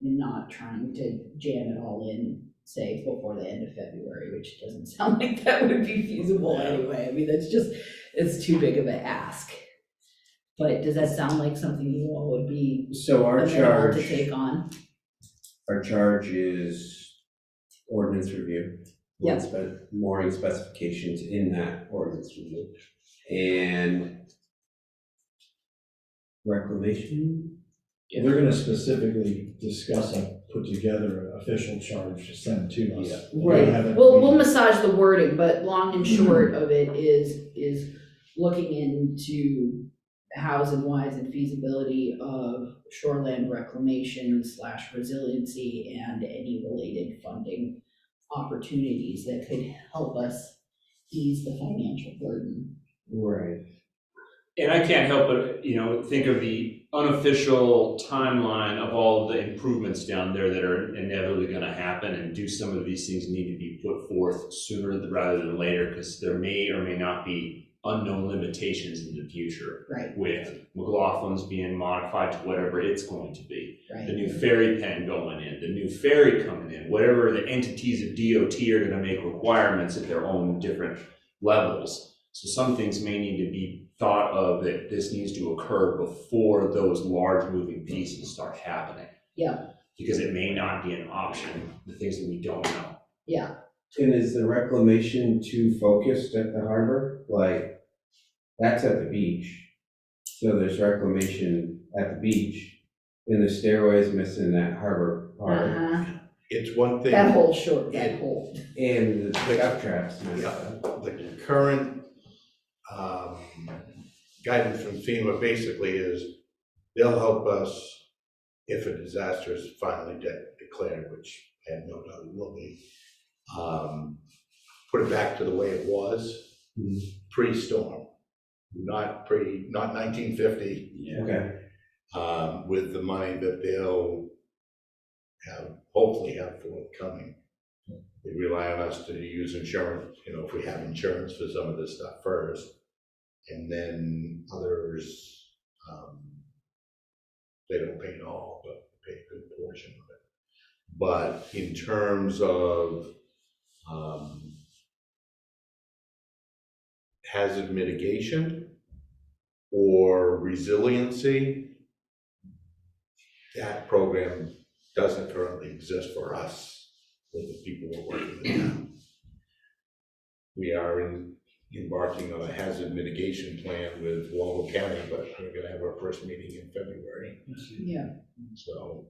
S2: and not trying to jam it all in, say, before the end of February, which doesn't sound like that would be feasible anyway. I mean, it's too big of an ask. But does that sound like something you all would be
S1: So our
S2: amenable
S1: charge,
S2: to take on?
S1: our charge is ordinance review.
S2: Yep.
S1: Mooring specifications in that ordinance review. And reclamation?
S3: They're gonna specifically discuss and put together an official charge to send to us.
S1: Yeah.
S3: They haven't-
S2: We'll massage the wording, but long and short of it is looking into hows and whys and feasibility of shoreland reclamation / resiliency and any related funding opportunities that could help us ease the financial burden.
S1: Right.
S6: And I can't help but, you know, think of the unofficial timeline of all the improvements down there that are inevitably gonna happen, and do some of these things need to be put forth sooner rather than later, because there may or may not be unknown limitations in the future
S2: Right,
S6: with McLaughlin's being modified to whatever it's going to be. The
S2: right.
S6: new ferry pen going in, the new ferry coming in, whatever the entities of DOT are gonna make requirements at their own different levels. So some things may need to be thought of that this needs to occur before those large moving pieces start happening.
S2: Yeah.
S6: Because it may not be an option, the things that we don't know.
S2: Yeah,
S1: And is the reclamation too focused at the harbor? Like, that's at the beach. So there's reclamation at the beach, and the stairway's missing that harbor part,
S2: uh-huh.
S4: It's one thing.
S2: That whole short, that whole,
S1: and the pickup traps. missed.
S4: The current guidance from FEMA basically is they'll help us if a disaster is finally declared, which I have no doubt it will be. Put it back to the way it was pre-storm, not 1950.
S1: Okay.
S4: With the money that they'll hopefully have forthcoming. they rely on us to use insurance, you know, if we have insurance for some of this stuff first. And then others, they don't pay it all, but pay a good portion of it. But in terms of hazard mitigation or resiliency, that program doesn't currently exist for us, with the people we're working with now. We are embarking on a hazard mitigation plan with Waldo County, but we're gonna have our first meeting in February.
S2: Yeah.
S4: So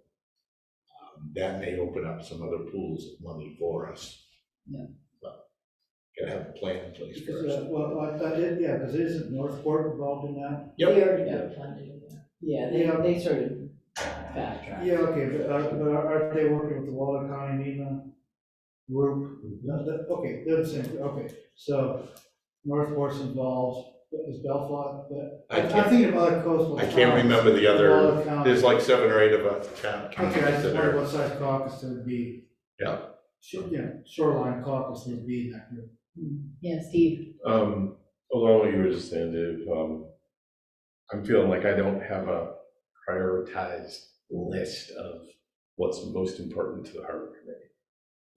S4: that may open up some other pools of money for us.
S2: Yeah.
S4: But gotta have a plan in place
S7: Because,
S4: first.
S7: well, yeah, because isn't Northport involved in that?
S8: They already got funded.
S2: Yeah,
S7: Yeah.
S2: they sort of backtrack.
S7: Yeah, okay, but aren't they working with the Waldo County MEMA group? Okay, they're the same, okay, so Northport's involved, is Bellefonte, but
S4: I
S7: I'm
S4: can't-
S7: thinking of other coastal.
S4: I can't
S7: towns.
S4: remember the
S7: Waldo
S4: other,
S7: County.
S4: there's like 7 or 8 of us counties
S7: Okay, I just
S4: that
S7: wondered
S4: are,
S7: what size caucus there would be.
S4: Yeah.
S7: Shoreline caucus there would be in that group.
S2: Yeah, Steve.
S10: Along what you were just saying, Dave, I'm feeling like I don't have a prioritized list of what's most important to the harbor committee.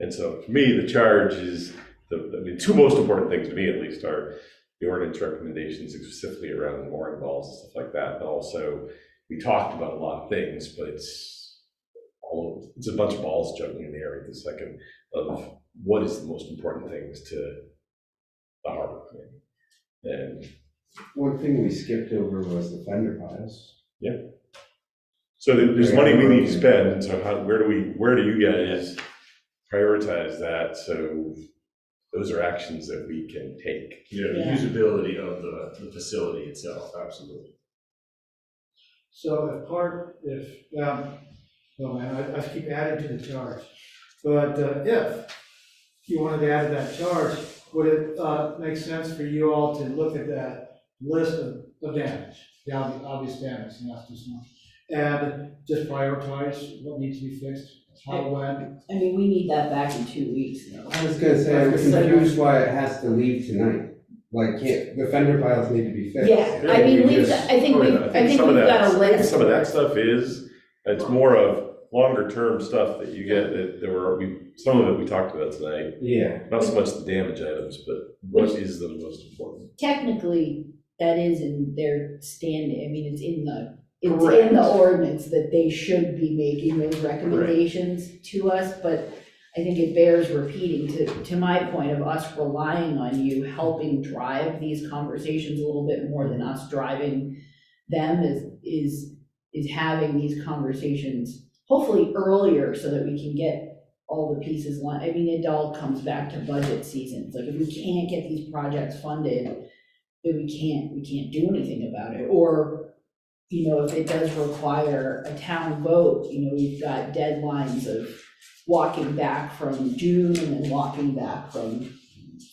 S10: And so for me, the charge is, two most important things to me at least are the ordinance recommendations specifically around mooring balls and stuff like that. And also, we talked about a lot of things, but it's a bunch of balls juggling in the air right this second of what is the most important things to the harbor committee. And
S1: One thing we skipped over was the fender piles.
S10: so there's money we need to spend, and so where do you guys prioritize that? So those are actions that we can take.
S6: Yeah, the
S2: Yeah.
S6: usability of the facility itself, absolutely.
S7: So oh man, I keep adding to the charge. But if you wanted to add to that charge, would it make sense for you all to look at that list of damage, the obvious damage, not too much, and just prioritize what needs to be fixed, how, when?
S2: I mean, we need that back in 2 weeks.
S1: I was gonna say, I'm confused why it has to leave tonight. Like, the fender piles need to be fixed.
S2: Yeah, I mean,
S10: we
S2: we've,
S10: just-
S2: I think we've
S10: some of
S2: got
S10: that-
S2: a list.
S10: Some of that stuff it's more of longer term stuff that you get, some of it we talked about tonight.
S1: Yeah,
S10: Not so much the damage items, but what is the most important?
S2: Technically, that is in their standing, I mean, it's in the
S10: Correct.
S2: ordinance that they should be making those recommendations to us, but I think it bears repeating to my point of us relying on you helping drive these conversations a little bit more than us driving them is having these conversations hopefully earlier so that we can get all the pieces lined. I mean, it all comes back to budget seasons. Like, if we can't get these projects funded, then we can't do anything about it. Or, you know, if it does require a town vote, you know, we've got deadlines of walking back from June and then walking back from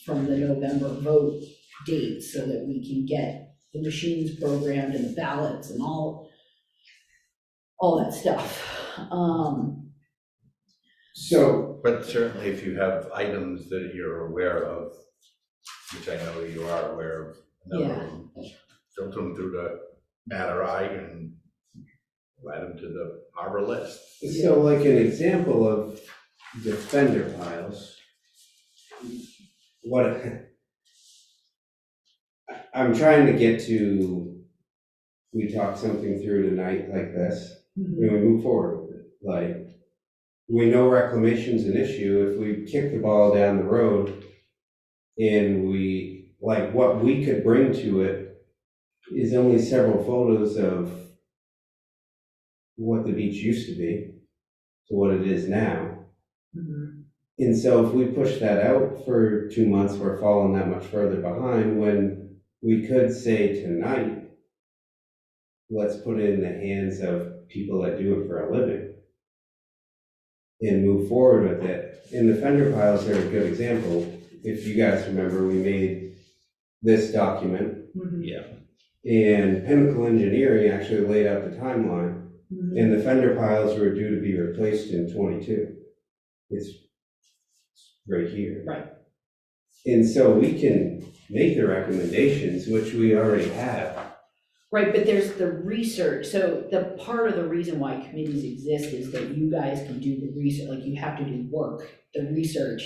S2: the November vote date so that we can get the machines programmed and the ballots and all that stuff.
S1: so,
S4: But certainly if you have items that you're aware of, which I know you are aware of, a number of them, filter them through the matter I and add them to the harbor list.
S1: so like an example of the fender piles, I'm trying to get to, we talk something through tonight like this, and we move forward with it. Like, we know reclamation's an issue. If we kick the ball down the road and what we could bring to it is only several photos of what the beach used to be to what it is now. And so if we push that out for 2 months, we're falling that much further behind, when we could say tonight, let's put it in the hands of people that do it for a living and move forward with it. And the fender piles are a good example. If you guys remember, we made this document,
S4: Yeah.
S1: and Pinnacle Engineering actually laid out the timeline, and the fender piles were due to be replaced in '22. It's right here.
S2: Right.
S1: And so we can make the recommendations, which we already have.
S2: Right, but there's the research, so the part of the reason why committees exist is that you guys can do the research, like you have to do work, the research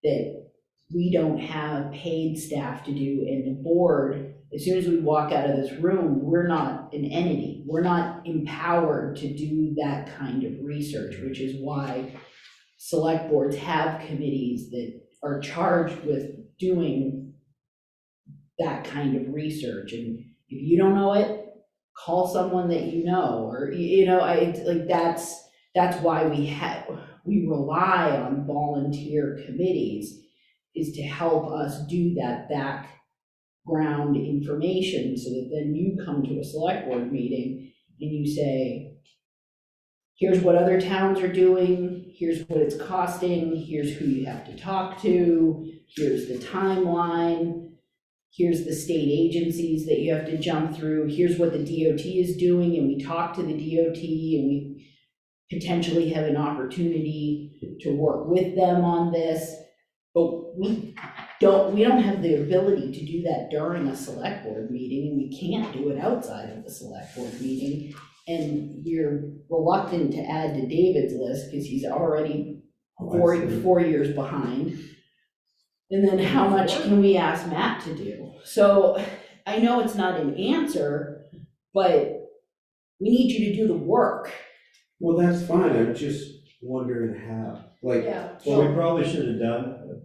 S2: that we don't have paid staff to do, and the board, as soon as we walk out of this room, we're not an entity, we're not empowered to do that kind of research, which is why select boards have committees that are charged with doing that kind of research, and if you don't know it, call someone that you know, or, you know, that's why we rely on volunteer committees, is to help us do that background information, so that then you come to a select board meeting and you say, here's what other towns are doing, here's what it's costing, here's who you have to talk to, here's the timeline, here's the state agencies that you have to jump through, here's what the DOT is doing, and we talk to the DOT, and we potentially have an opportunity to work with them on this, but we don't have the ability to do that during a select board meeting, and we can't do it outside of the select board meeting, and we're reluctant to add to David's list, because he's already 4 years behind. And then how much can we ask Matt to do? So I know it's not an answer, but we need you to do the work.
S1: Well, that's fine, I'm just wondering how, like,
S8: Yeah.
S3: What we probably should have done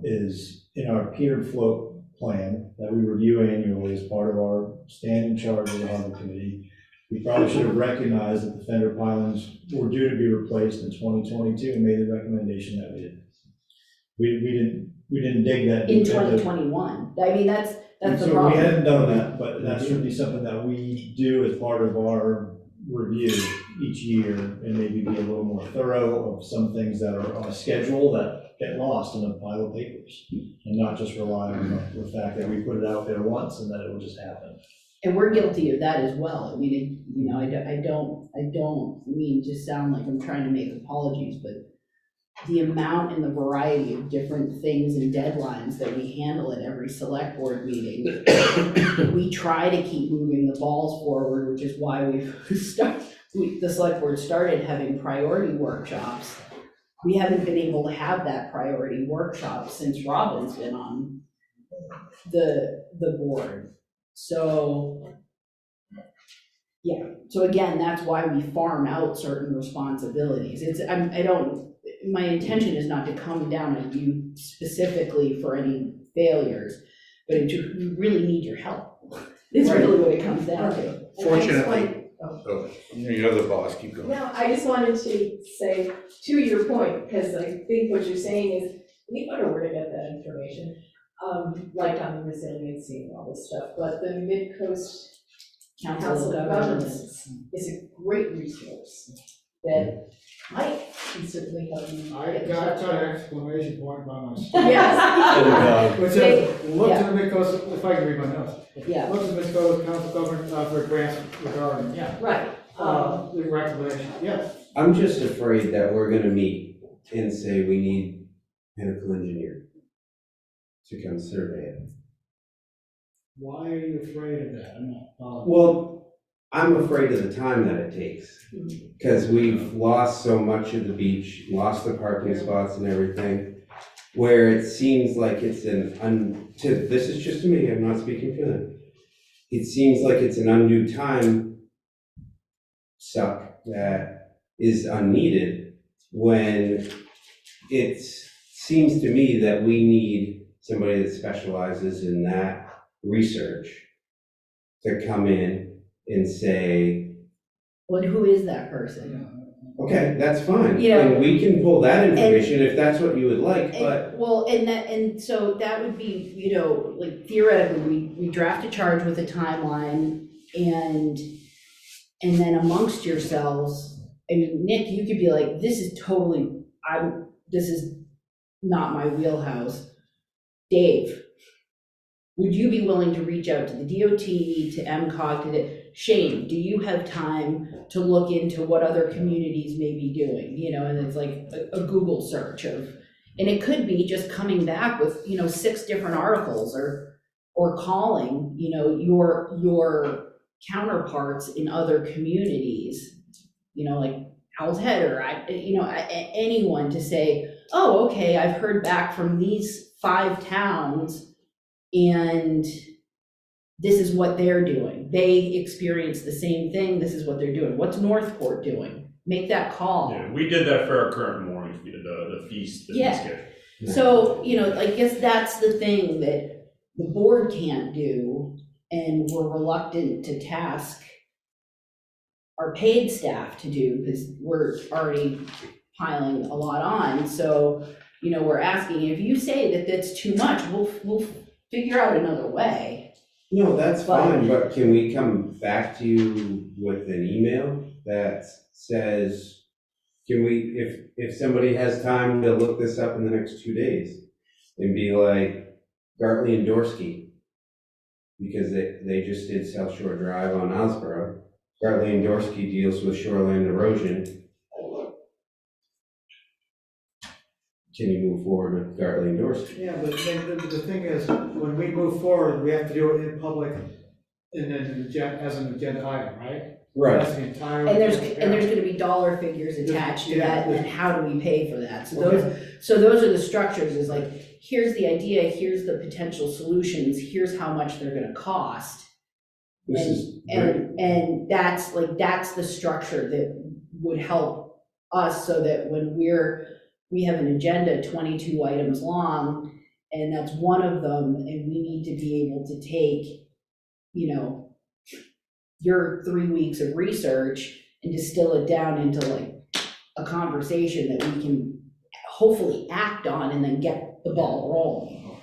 S3: is in our tiered float plan that we review annually as part of our standing charge of the harbor committee, we probably should have recognized that the fender pilings were due to be replaced in 2022 and made the recommendation that we did. We didn't dig that
S2: In
S3: deep into.
S2: 2021, I mean, that's the
S3: So we
S2: problem.
S3: hadn't done that, but that should be something that we do as part of our review each year, and maybe be a little more thorough of some things that are on a schedule that get lost in a pile of papers, and not just rely on the fact that we put it out there once and that it will just happen.
S2: And we're guilty of that as well. I mean, you know, I don't mean to sound like I'm trying to make apologies, but the amount and the variety of different things and deadlines that we handle at every select board meeting, we try to keep moving the balls forward, which is why the select board started having priority workshops. We haven't been able to have that priority workshop since Robin's been on the board. So, yeah, so again, that's why we farm out certain responsibilities. My intention is not to come down on you specifically for any failures, but we really need your help. It's really what it comes down to.
S4: Fortunately, oh, you're the boss, keep going.
S8: No, I just wanted to say, to your point, because I think what you're saying is, we wonder where to get that information, like on the resiliency and all this stuff, but the Mid-Coast Council of Governments is a great resource that might certainly help you.
S7: I got an exclamation point by myself.
S8: Yes.
S7: Which says, look to the Mid-Coast, if I can read my notes.
S2: Yeah.
S7: Look to the Mid-Coast Council of Governments for grants regarding,
S8: Right.
S7: the recommendation, yeah.
S1: I'm just afraid that we're gonna meet and say we need Pinnacle Engineer to come survey it.
S7: Why are you afraid of that? I'm not following.
S1: Well, I'm afraid of the time that it takes, because we've lost so much of the beach, lost the parking spots and everything, where it seems like it's this is just me, I'm not speaking for them. It seems like it's an undue time suck that is unneeded, when it seems to me that we need somebody that specializes in that research to come in and say,
S2: Well, who is that person?
S1: okay, that's fine.
S2: You know,
S1: and we can pull that information if that's what you would like, but
S2: So that would be, you know, like theoretically, we draft a charge with a timeline, and then amongst yourselves, I mean, Nick, you could be like, this is not my wheelhouse. Dave, would you be willing to reach out to the DOT, to MCOG, Shane, do you have time to look into what other communities may be doing? You know, and it's like a Google search of, And it could be just coming back with, 6 different articles or calling, your counterparts in other communities, like Owl's Head or anyone to say, oh, okay, I've heard back from these 5 towns and this is what they're doing. They experience the same thing. This is what they're doing. What's Northport doing? Make that call.
S6: Yeah, we did that for our current morning, the feast. that we
S2: Yeah.
S6: scheduled.
S2: So, I guess that's the thing that the board can't do, and we're reluctant to task our paid staff to do, because we're already piling a lot on. So, we're asking, if you say that that's too much, we'll figure out another way.
S1: No, that's fine, but can we come back to you with an email that says, if somebody has time to look this up in the next 2 days, and be like, Gartley and Dorsey, because they just did South Shore Drive on Osborough. Gartley and Dorsey deals with shoreline erosion. Can you move forward with Gartley and Dorsey?
S7: Yeah, but then the thing is, when we move forward, we have to do it in public and then as an agenda item, right? That's the entire.
S2: And there's gonna be dollar figures attached to that, and then how do we pay for that? So
S7: Okay.
S2: those are the structures, is like, here's the idea, here's the potential solutions, here's how much they're gonna cost.
S1: This is great.
S2: And that's the structure that would help us, so that when we have an agenda 22 items long, and that's one of them, and we need to be able to take, your 3 weeks of research and distill it down into like a conversation that we can hopefully act on and then get the ball rolling.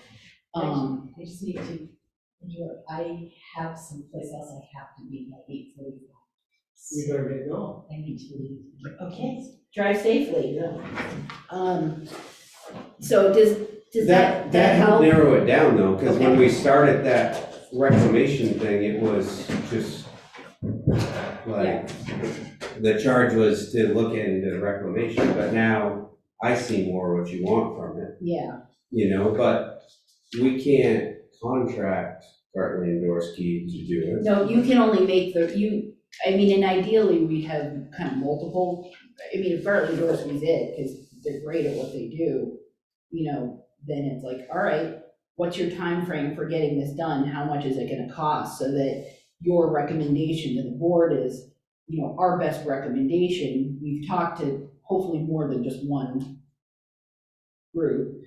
S8: I just need to, I have someplace else I have to be by 8:45.
S7: You better get going.
S8: I need to leave.
S2: Okay, drive safely. So does that
S1: That
S2: help?
S1: helped narrow it down though, because when
S2: Okay.
S1: we started that reclamation thing, it was just like, the charge was to look into reclamation, but now I see more what you want from it,
S2: Yeah,
S1: but we can't contract Gartley and Dorsey to do it.
S2: no, you can only make and ideally we'd have kind of multiple, if Bartley Dorsey's it, because they're great at what they do, then it's like, all right, what's your time frame for getting this done? How much is it gonna cost? So that your recommendation to the board is, our best recommendation. We've talked to hopefully more than just one group,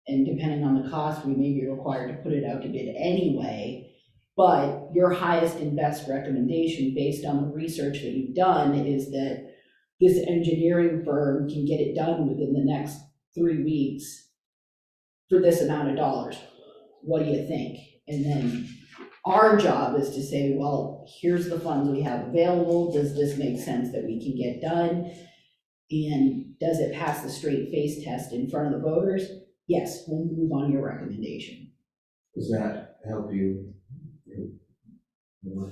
S2: and depending on the cost, we may be required to put it out to bid anyway. But your highest and best recommendation, based on the research that you've done, is that this engineering firm can get it done within the next 3 weeks for this amount of dollars. What do you think? And then our job is to say, well, here's the funds we have available. Does this make sense that we can get done? And does it pass the straight face test in front of the voters? Yes, we'll move on your recommendation.
S1: Does that help you?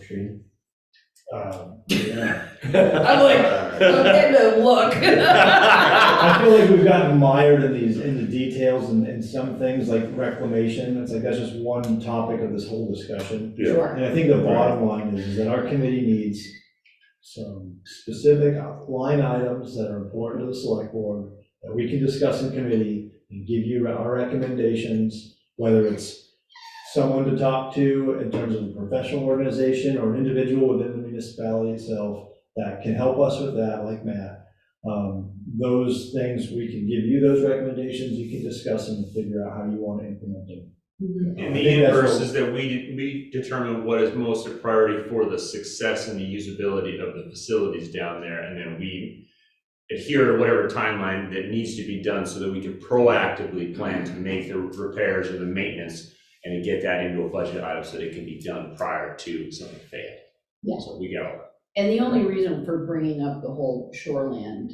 S1: Shane?
S3: Yeah.
S2: I'm like, I'm getting a look.
S3: I feel like we've gotten mired in the details and some things like reclamation. It's like, that's just one topic of this whole discussion.
S2: Sure.
S3: And I think the bottom line is that our committee needs some specific line items that are important to the select board that we can discuss in committee and give you our recommendations, whether it's someone to talk to in terms of a professional organization or an individual within the municipality itself that can help us with that, like Matt. Those things, we can give you those recommendations, you can discuss them and figure out how you want to implement them.
S2: Mhm.
S6: And the inverse is that we determine what is most a priority for the success and the usability of the facilities down there, and then we adhere to whatever timeline that needs to be done so that we can proactively plan to make the repairs or the maintenance and to get that into a budget item so that it can be done prior to something failing.
S2: Yeah.
S6: So we get all that.
S2: And the only reason for bringing up the whole shoreland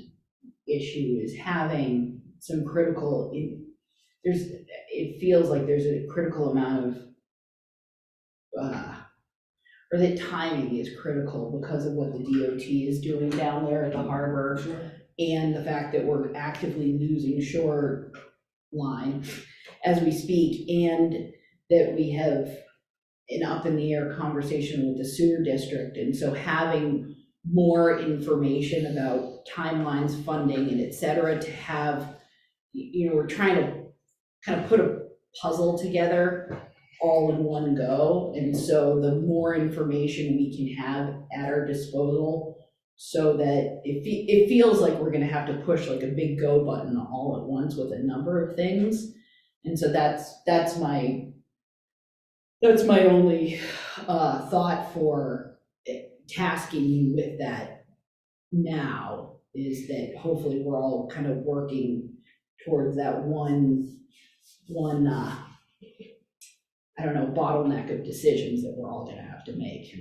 S2: issue is having some critical, it feels like there's a critical amount of, or that timing is critical because of what the DOT is doing down there at the harbor, and the fact that we're actively losing shore line as we speak, and that we have an up in the air conversation with the sewer district. And so having more information about timelines, funding, and et cetera, to have, we're trying to kind of put a puzzle together all in one go. And so the more information we can have at our disposal, so that it feels like we're gonna have to push like a big go button all at once with a number of things. And so that's my only thought for tasking you with that now, is that hopefully we're all kind of working towards that one I don't know, bottleneck of decisions that we're all gonna have to make.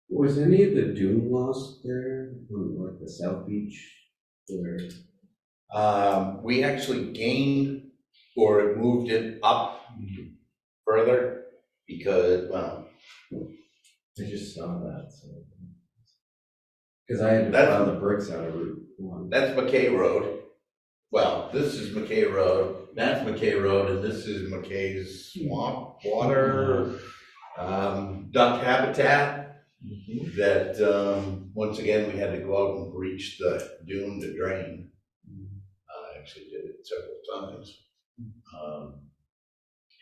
S1: Was any of the dune lost there, on like the South Beach? Or,
S4: We actually gained, or moved it up further, because, well,
S1: I just saw that, so. Because I had to
S4: That's-
S1: pile the bricks out of Route 1.
S4: that's McKay Road. Well, this is McKay Road, that's McKay Road, and this is McKay's swamp water, duck habitat. That, once again, we had to go out and breach the dune to drain. I actually did it several times.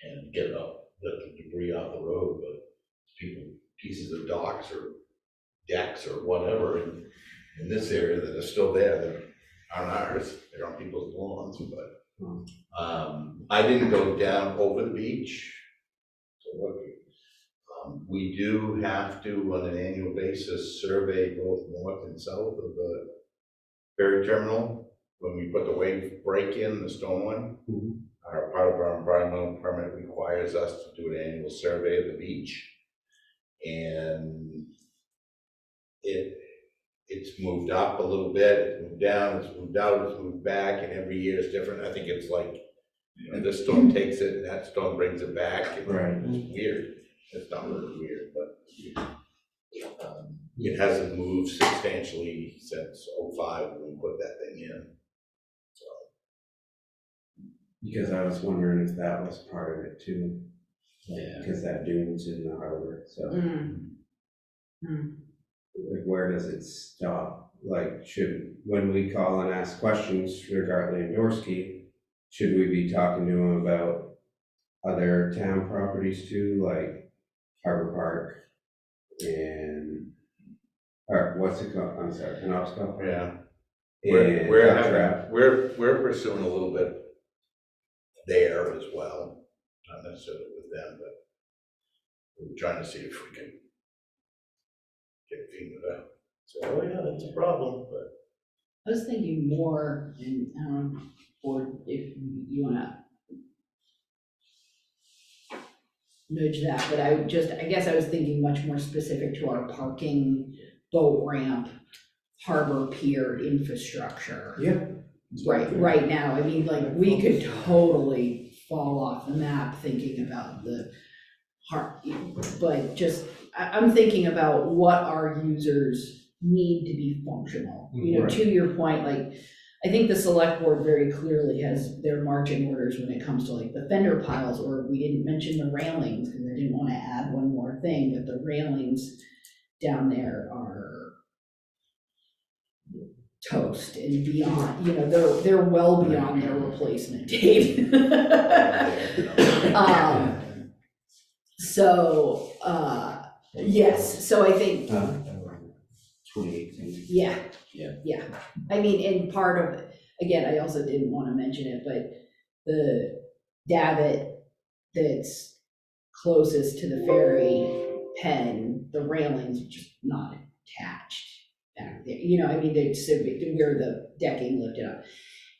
S4: And get the debris off the road, but pieces of docks or decks or whatever in this area that are still there, that aren't ours, they're on people's lawns, but, I didn't go down over the beach to look. We do have to, on an annual basis, survey both north and south of the ferry terminal. When we put the wave break in, the stone one, part of our environmental permit requires us to do an annual survey of the beach. And it's moved up a little bit, it's moved down, it's moved out, it's moved back, and every year is different. I think it's like, and this storm takes it, and that storm brings it back.
S1: Right.
S4: It's weird. It's not really weird, but it hasn't moved substantially since '05 when we put that thing in. So,
S1: Because I was wondering if that was part of it too.
S4: Yeah.
S1: Because that dune's in the harbor, so.
S2: Mm.
S1: Like, where does it stop? Like, when we call and ask questions regarding Lewandowski, should we be talking to him about other town properties too, like Harbor Park and, or what's it called, I'm sorry, Penobscot?
S4: yeah.
S1: And Caltrap.
S4: We're pursuing a little bit there as well, not necessarily with them, but we're trying to see if we can get FEMA to say, oh yeah, that's a problem, but.
S2: I was thinking more, and, or if you wanna nudge that, but I guess I was thinking much more specific to our parking, boat ramp, harbor pier infrastructure.
S1: Yeah.
S2: Right now, I mean, like, we could totally fall off the map thinking about the but just, I'm thinking about what our users need to be functional.
S1: Right.
S2: To your point, like, I think the select board very clearly has their marching orders when it comes to like the fender piles, or we didn't mention the railings, because I didn't want to add one more thing, but the railings down there are toast and beyond, they're well beyond their replacement date. So, yes, so I think,
S1: 2018.
S2: yeah.
S5: Yeah.
S2: Yeah, I mean, and part of, again, I also didn't want to mention it, but the davit that's closest to the ferry pen, the railings are just not attached back there. I mean, it's where the decking lifted up.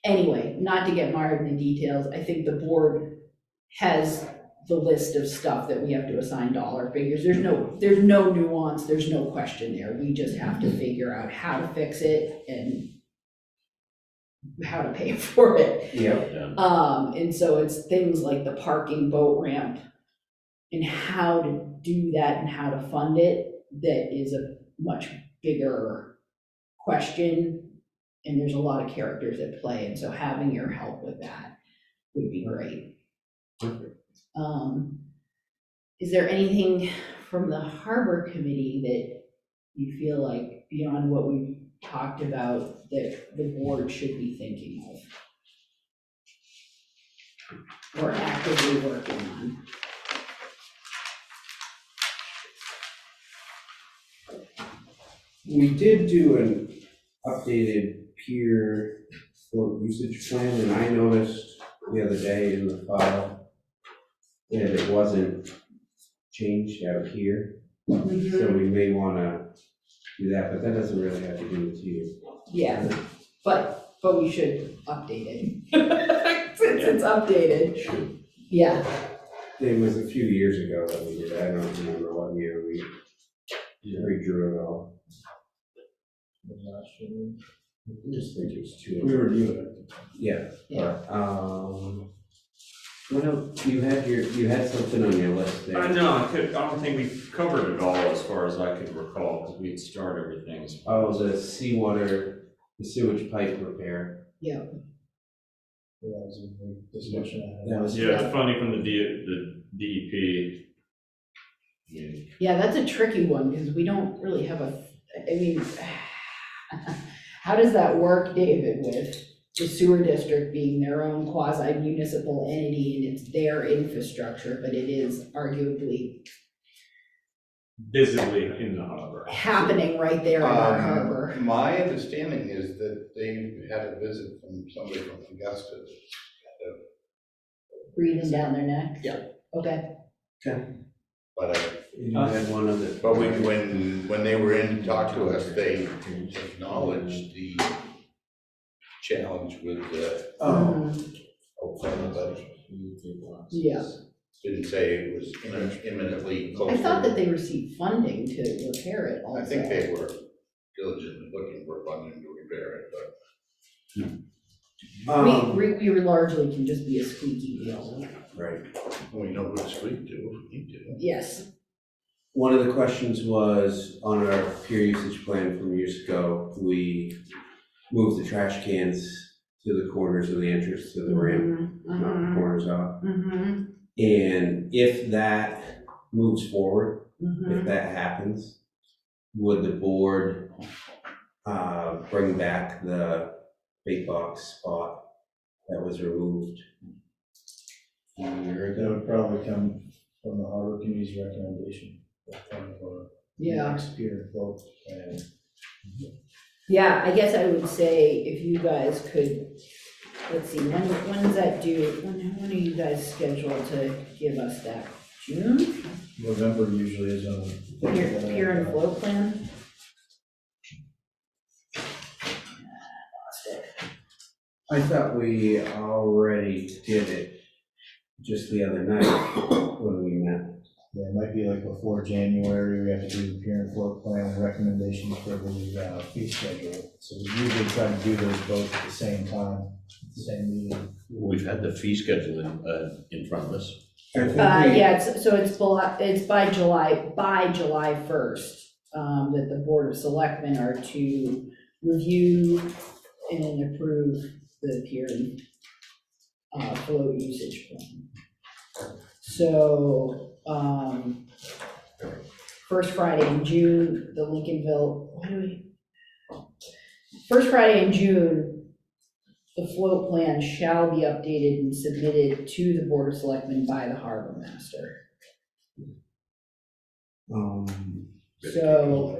S2: Anyway, not to get mired in the details, I think the board has the list of stuff that we have to assign dollar figures. There's no nuance, there's no question there. We just have to figure out how to fix it and how to pay for it.
S1: Yep.
S2: And so it's things like the parking boat ramp and how to do that and how to fund it that is a much bigger question. And there's a lot of characters at play. And so having your help with that would be great.
S1: Perfect.
S2: Is there anything from the harbor committee that you feel like beyond what we've talked about that the board should be thinking of? Or actively working on?
S1: We did do an updated pier float usage plan, and I noticed the other day in the file that it wasn't changed out here, so we may wanna do that, but that doesn't really have to do with you.
S2: Yeah, but we should update it. Since it's updated. Yeah,
S1: It was a few years ago that we did, I don't remember what year we redrew it all. I just think it was too.
S3: We reviewed it.
S1: Yeah.
S2: Yeah.
S1: What else, you had something on your list there.
S6: No, I don't think we've covered it all as far as I could recall, because we'd start everything.
S1: Oh, the seawater, the sewage pipe repair.
S2: yeah.
S3: That was a big discussion.
S1: That was-
S6: Yeah, the funding from the DEP.
S2: Yeah, that's a tricky one, because we don't really have I mean, how does that work, David, with the sewer district being their own quasi-municipal entity and it's their infrastructure, but it is arguably
S6: Visibly in the harbor.
S2: happening right there in our harbor?
S4: My understanding is that they had a visit from somebody from Augusta.
S2: Breathing down their neck?
S4: Yeah.
S2: Okay.
S4: But
S1: You had one other.
S4: when they were in to talk to us, they acknowledged the challenge with the
S1: Oh.
S2: Mhm.
S4: but
S2: Yeah.
S4: didn't say it was imminently close.
S2: I thought that they received funding to repair it also.
S4: I think they were diligently looking for funding to repair it, but
S2: We largely can just be a squeaky wheel.
S1: Right.
S4: we know who to speak to if we need to.
S2: Yes.
S1: One of the questions was, on our pier usage plan from years ago, we moved the trash cans to the corners of the entrance to the ramp, not the corners off.
S2: Mm-hmm.
S1: And if that moves forward,
S2: Mm-hmm.
S1: if that happens, would the board bring back the big box spot that was removed a year
S3: That
S1: ago?
S3: would probably come from the harbor committee's recommendation for
S2: Yeah.
S3: next pier float plan.
S2: Yeah, I guess I would say if you guys could, let's see, when does that due? When are you guys scheduled to give us that? June?
S3: November usually is on.
S2: Pier and float plan?
S1: I thought we already did it just the other night when we met.
S3: Yeah, it might be like before January, we have to do the pier and float plan and recommendations for the fee schedule. So we usually try to do those both at the same time, at the same meeting.
S5: We've had the fee schedule in front of us.
S1: I think we-
S2: Yeah, it's by July 1st, that the Board of Selectmen are to review and approve the pier and float usage plan. So, first Friday in June, the Lincolnville, first Friday in June, the float plan shall be updated and submitted to the Board of Selectmen by the harbor master. So,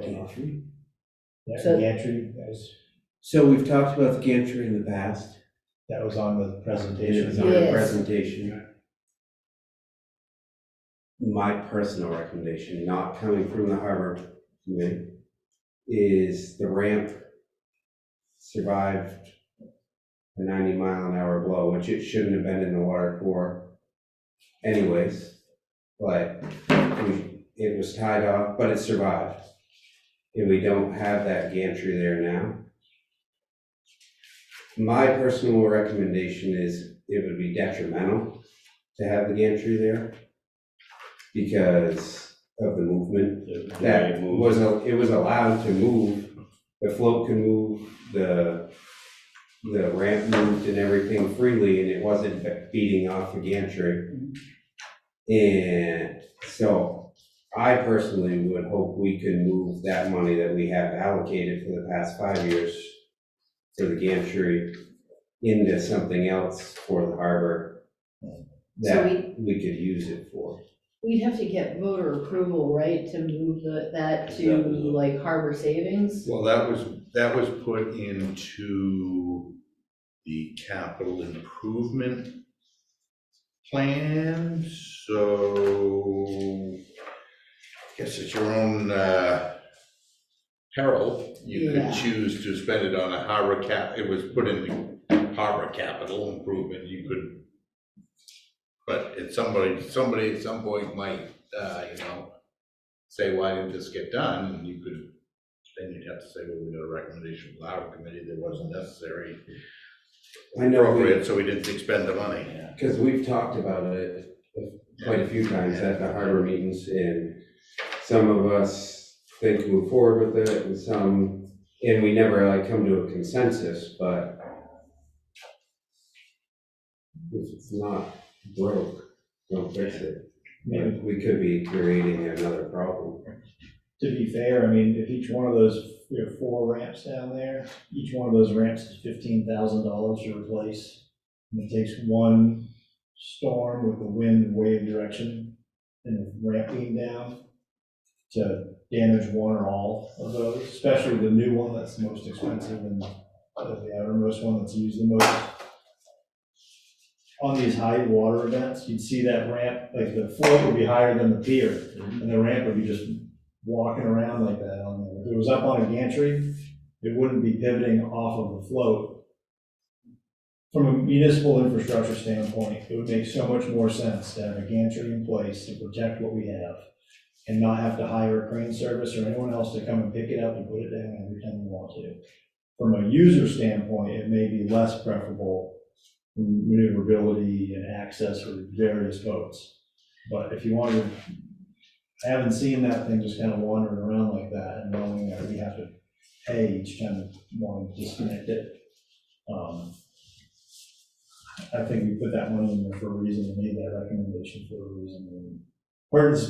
S3: Yeah,
S2: So-
S3: the gantry,
S1: So we've talked about the gantry in the past.
S3: that was on the presentation.
S1: It was on the
S2: Yes.
S1: presentation. My personal recommendation, not coming from the harbor committee, is the ramp survived a 90-mile-an-hour blow, which it shouldn't have been in the water for anyways, but it was tied off, but it survived. And we don't have that gantry there now. My personal recommendation is it would be detrimental to have the gantry there because of the movement. That it was allowed to move, the float can move, the the ramp moved and everything freely, and it wasn't beating off the gantry. And so I personally would hope we could move that money that we have allocated for the past 5 years for the gantry into something else for the harbor that we could use it for.
S2: We'd have to get voter approval, right, to move that to like harbor savings?
S4: Well, that was put into the capital improvement plan, so I guess it's your own peril. You
S2: Yeah.
S4: could choose to spend it on a harbor it was put in the harbor capital improvement, you could, but it's somebody at some point might, say, why didn't this get done? And you could, then you'd have to say, well, we got a recommendation from the harbor committee that wasn't necessary,
S1: I know,
S4: appropriate, so we didn't expend the money.
S1: because we've talked about it quite a few times at the harbor meetings, and some of us think to move forward with it, and we never like come to a consensus, but if it's not broke, don't fix it.
S3: Maybe.
S1: We could be creating another problem.
S3: To be fair, I mean, if each one of those, we have 4 ramps down there, each one of those ramps is $15,000 to replace. And it takes one storm with the wind and wave direction and the ramp being down to damage one or all of those, especially the new one that's the most expensive and the outermost one that's used the most. On these high water events, you'd see that ramp, like the float would be higher than the pier, and the ramp would be just walking around like that on there. If it was up on a gantry, it wouldn't be pivoting off of the float. From a municipal infrastructure standpoint, it would make so much more sense to have a gantry in place to protect what we have and not have to hire a crane service or anyone else to come and pick it up and put it down every time we want to. From a user standpoint, it may be less preferable maneuverability and access for various boats. But if you wanted to, I haven't seen that thing just kind of wandering around like that and knowing that we have to pay each time we want to disconnect it. I think we put that money in there for a reason and made that recommendation for a reason.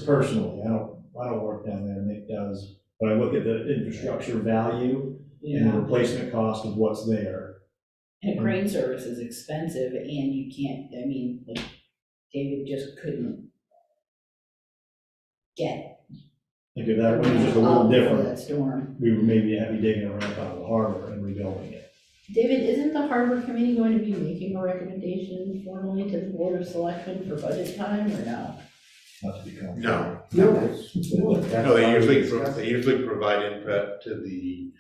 S3: Personally, I don't work down there, Nick does, but I look at the infrastructure value and the replacement cost of what's there.
S2: And a crane service is expensive, and you can't, I mean, like, David just couldn't get
S3: Like if that one was just a little
S2: up for
S3: different,
S2: that storm.
S3: we would maybe have you digging a ramp out of the harbor and rebuilding it.
S2: David, isn't the harbor committee going to be making a recommendation formally to the board of selectmen for budget time, or no?
S3: Not to become.
S4: No,
S1: That's
S4: they usually provide input to the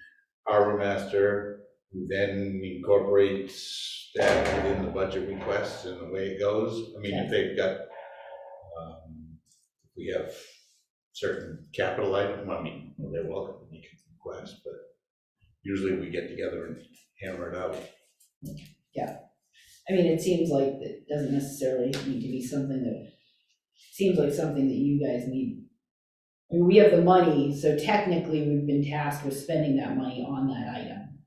S4: harbor master, who then incorporates that within the budget requests and the way it goes. I mean, if they've got, we have certain capital item, I mean, they're welcome to make a request, but usually we get together and hammer it out.
S2: I mean, it seems like it doesn't necessarily need to be something that, seems like something that you guys need. I mean, we have the money, so technically we've been tasked with spending that money on that item.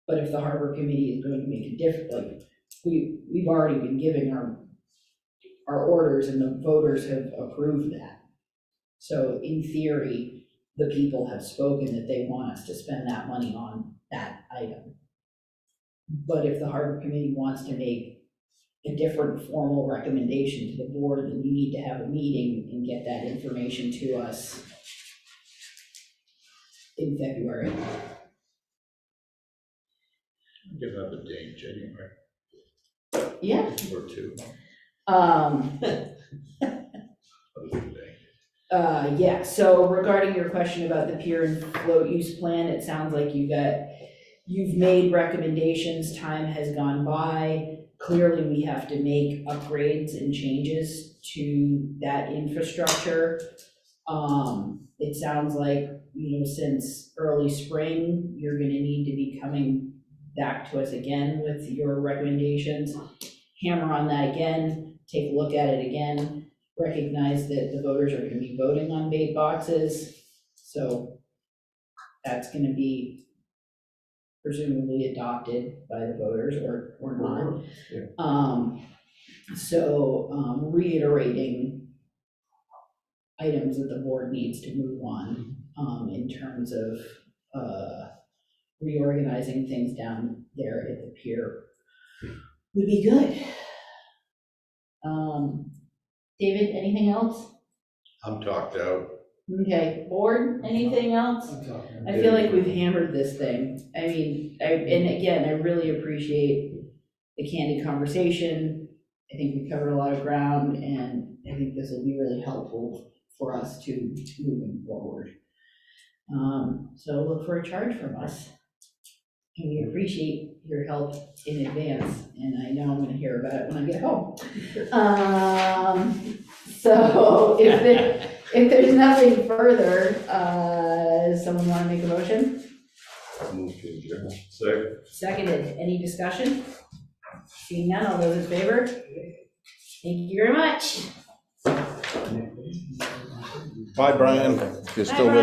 S2: But if the harbor committee is going to make a difference, like, we've already been giving our orders and the voters have approved that. So in theory, the people have spoken that they want us to spend that money on that item. But if the harbor committee wants to make a different formal recommendation to the board, then you need to have a meeting and get that information to us in February.
S4: Give up a day in January
S2: Yeah.
S4: or two.
S2: Yeah, so regarding your question about the pier and float use plan, it sounds like you've made recommendations, time has gone by. Clearly, we have to make upgrades and changes to that infrastructure. It sounds like, since early spring, you're gonna need to be coming back to us again with your recommendations. Hammer on that again, take a look at it again, recognize that the voters are gonna be voting on bait boxes. So that's gonna be presumably adopted by the voters or not.
S1: Yeah.
S2: So reiterating items that the board needs to move on, in terms of reorganizing things down there at the pier would be good. David, anything else?
S4: I'm talked out.
S2: Okay, board, anything else?
S7: I'm talking.
S2: I feel like we've hammered this thing. I mean, and again, I really appreciate the candid conversation. I think we covered a lot of ground, and I think this will be really helpful for us to moving forward. So look for a charge from us. And we appreciate your help in advance, and I know I'm gonna hear about it when I get home. So if there's nothing further, does someone wanna make a motion?
S10: Move to adjourn.
S2: Seconded, any discussion? Seeing none, all those in favor? Thank you very much.
S4: Bye, Brian. If you're
S2: Bye,
S4: still with